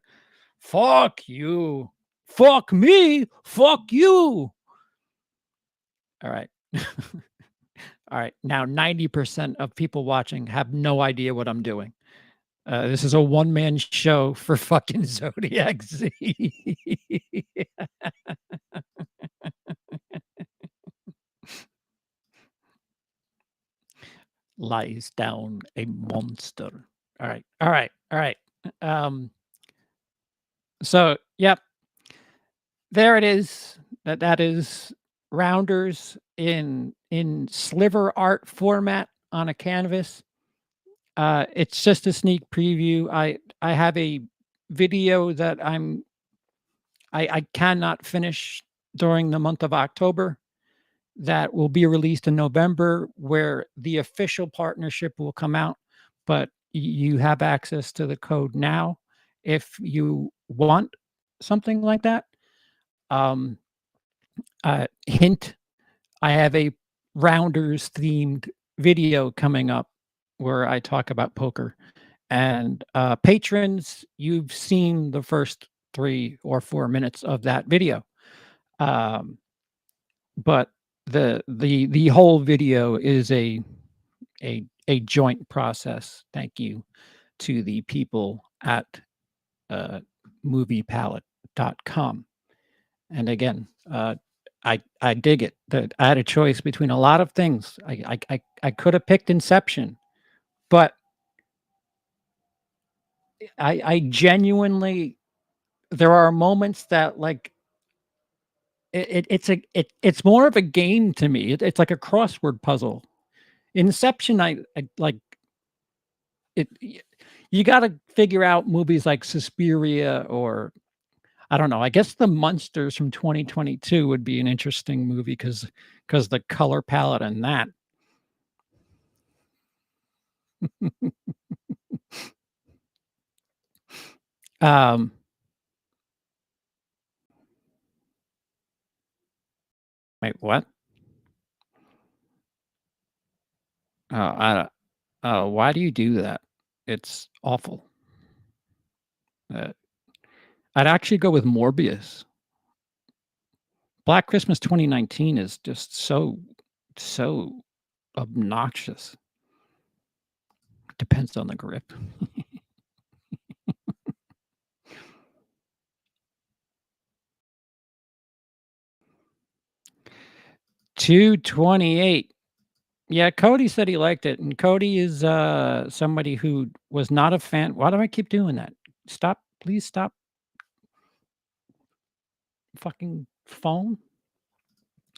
Fuck you. Fuck me. Fuck you. All right. All right. Now, 90% of people watching have no idea what I'm doing. This is a one-man show for fucking Zodiac Z. Lies down a monster. All right. All right. All right. So, yep. There it is. That is Rounders in sliver art format on a canvas. It's just a sneak preview. I have a video that I cannot finish during the month of October that will be released in November, where the official partnership will come out, but you have access to the code now if you want something like that. Hint: I have a Rounders themed video coming up where I talk about poker. And, patrons, you've seen the first 3 or 4 minutes of that video. Um, but the whole video is a joint process. Thank you to the people at, uh, moviepalette.com. And again, I dig it that I had a choice between a lot of things. I could have picked Inception, but I genuinely there are moments that, like, it's more of a game to me. It's like a crossword puzzle. Inception, I like it. You got to figure out movies like Suspiria, or I don't know. I guess The Munsters from 2022 would be an interesting movie because the color palette in that. Um, wait, what? I why do you do that? It's awful. Uh, I'd actually go with Morbius. Black Christmas 2019 is just so obnoxious. Depends on the grip. 228. Yeah, Cody said he liked it, and Cody is, somebody who was not a fan. Why do I keep doing that? Stop, please stop fucking phone.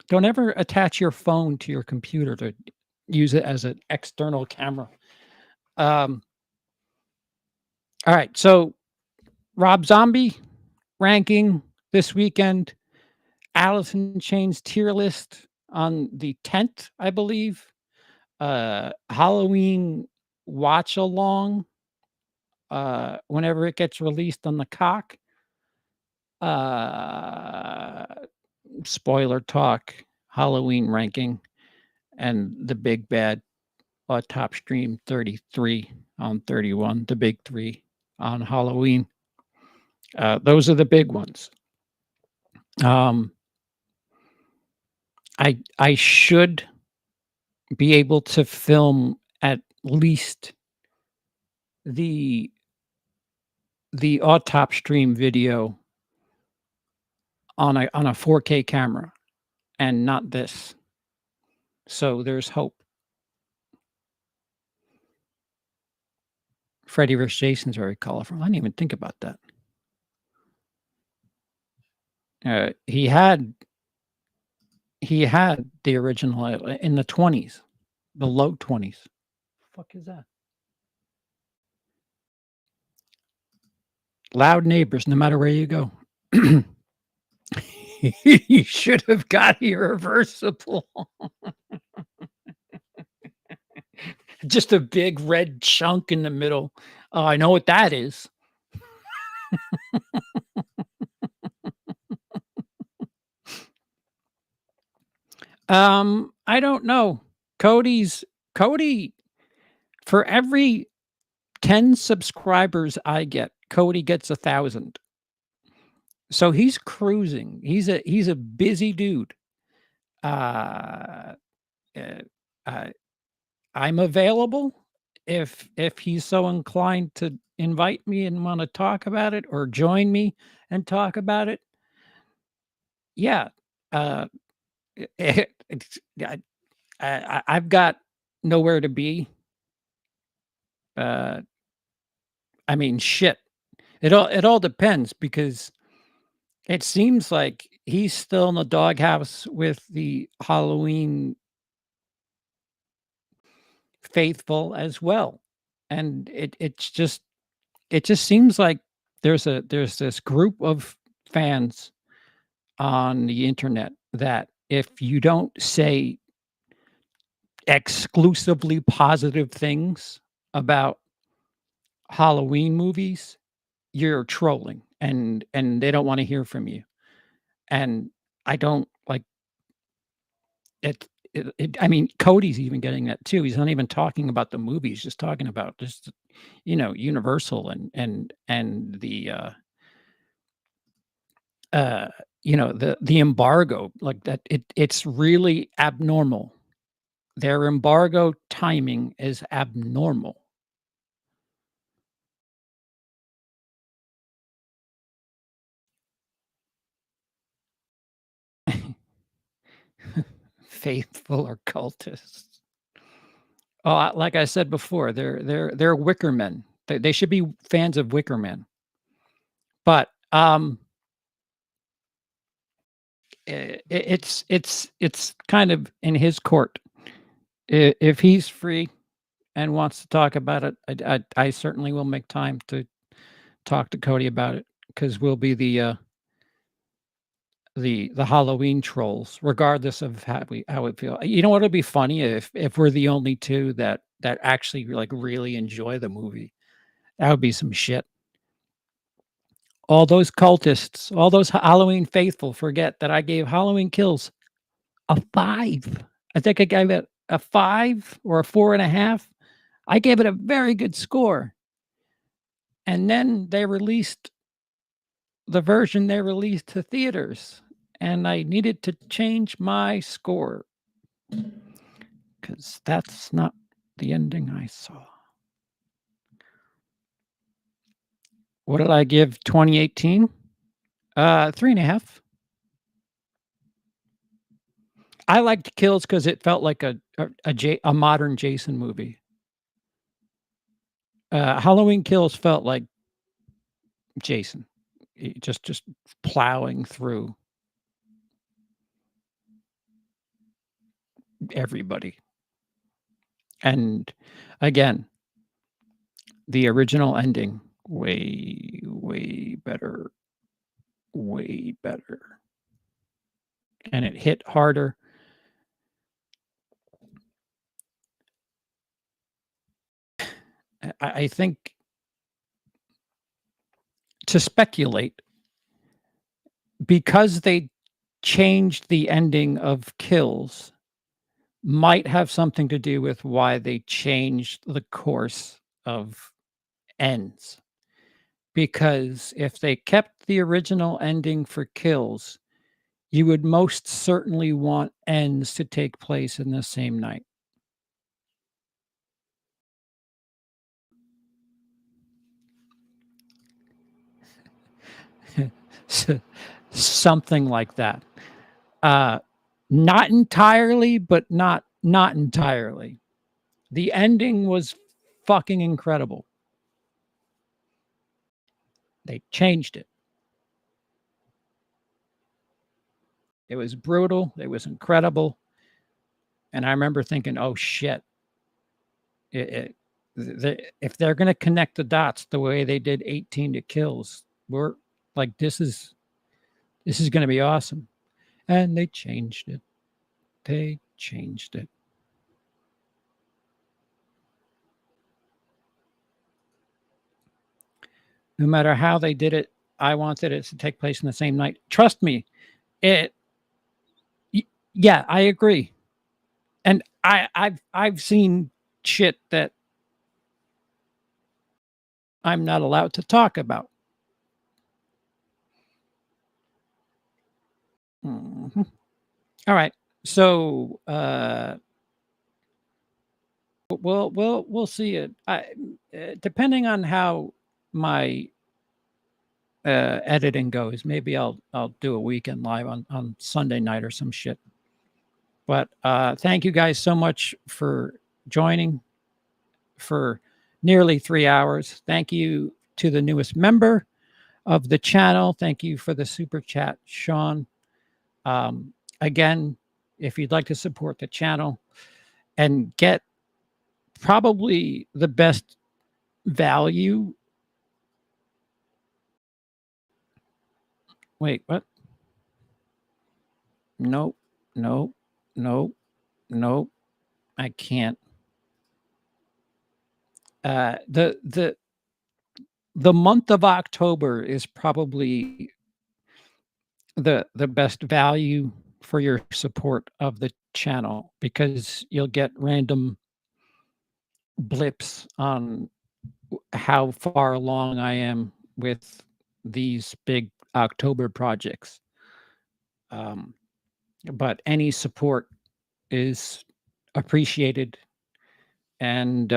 Don't ever attach your phone to your computer to use it as an external camera. Um, alright, so Rob Zombie ranking this weekend, Alice in Chains tier list on the 10th, I believe. Halloween watch along, whenever it gets released on the cock. Uh, spoiler talk, Halloween ranking, and the big bad top stream 33 on 31, the big 3 on Halloween. Those are the big ones. Um, I should be able to film at least the the autop stream video on a 4K camera and not this. So there's hope. Freddy vs. Jason's very colorful. I didn't even think about that. He had the original in the 20s, the low 20s. Fuck is that? Loud neighbors, no matter where you go. You should have got irreversible. Just a big red chunk in the middle. Oh, I know what that is. I don't know. Cody, for every 10 subscribers I get, Cody gets 1,000. So he's cruising. He's a busy dude. Uh, uh, uh, I'm available if he's so inclined to invite me and want to talk about it or join me and talk about it. Yeah. Uh, I, I've got nowhere to be. Uh, I mean, shit. It all depends because it seems like he's still in the doghouse with the Halloween faithful as well, and it just seems like there's this group of fans on the internet that if you don't say exclusively positive things about Halloween movies, you're trolling and they don't wanna hear from you, and I don't like it. I mean, Cody's even getting that too. He's not even talking about the movie. He's just talking about just, Universal and uh, the embargo, like that. It's really abnormal. Their embargo timing is abnormal. Faithful or cultists. Oh, like I said before, they're Wicker Men. They should be fans of Wicker Men. But it's kind of in his court. If he's free and wants to talk about it, I certainly will make time to talk to Cody about it because we'll be the Halloween trolls, regardless of how we feel. You know what would be funny if we're the only two that actually like really enjoy the movie. That would be some shit. All those cultists, all those Halloween faithful forget that I gave Halloween Kills a 5. I think I gave it a 5 or a 4.5. I gave it a very good score. And then they released the version they released to theaters, and I needed to change my score because that's not the ending I saw. What did I give 2018? 3.5. I liked Kills because it felt like a modern Jason movie. Halloween Kills felt like Jason, just plowing through everybody. And again, the original ending, way, way better, way better. And it hit harder. I think to speculate, because they changed the ending of Kills, might have something to do with why they changed the course of Ends. Because if they kept the original ending for Kills, you would most certainly want Ends to take place in the same night. S Something like that. Uh, not entirely, but not entirely. The ending was fucking incredible. They changed it. It was brutal, it was incredible, and I remember thinking, "Oh, shit." It if they're gonna connect the dots the way they did 18 to Kills, we're like, this is gonna be awesome. And they changed it. They changed it. No matter how they did it, I wanted it to take place in the same night. Trust me, it yeah, I agree. And I've seen shit that I'm not allowed to talk about. Mhm. Alright. So, we'll see it. Depending on how my, editing goes, maybe I'll do a weekend live on Sunday night or some shit. But, thank you guys so much for joining for nearly 3 hours. Thank you to the newest member of the channel. Thank you for the super chat, Sean. Again, if you'd like to support the channel and get probably the best value. Wait, what? Nope, nope, nope, nope. I can't. The month of October is probably the best value for your support of the channel because you'll get random blips on how far along I am with these big October projects. Um, but any support is appreciated and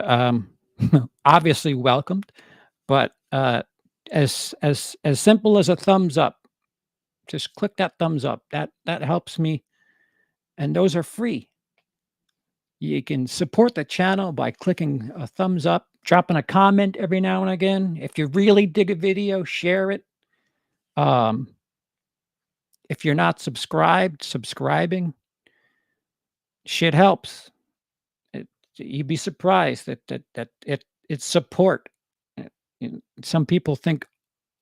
obviously welcomed. But as simple as a thumbs up, just click that thumbs up. That helps me, and those are free. You can support the channel by clicking a thumbs up, dropping a comment every now and again. If you really dig a video, share it. Um, if you're not subscribed, subscribing, shit helps. You'd be surprised that it's support. Some people think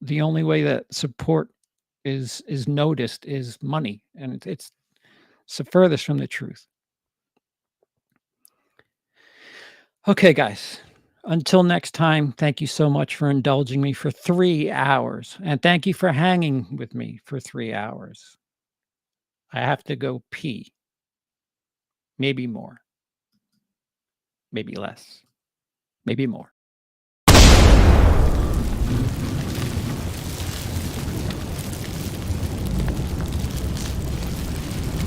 the only way that support is noticed is money, and it's the furthest from the truth. Okay, guys. Until next time, thank you so much for indulging me for 3 hours, and thank you for hanging with me for 3 hours. I have to go pee. Maybe more, maybe less, maybe more.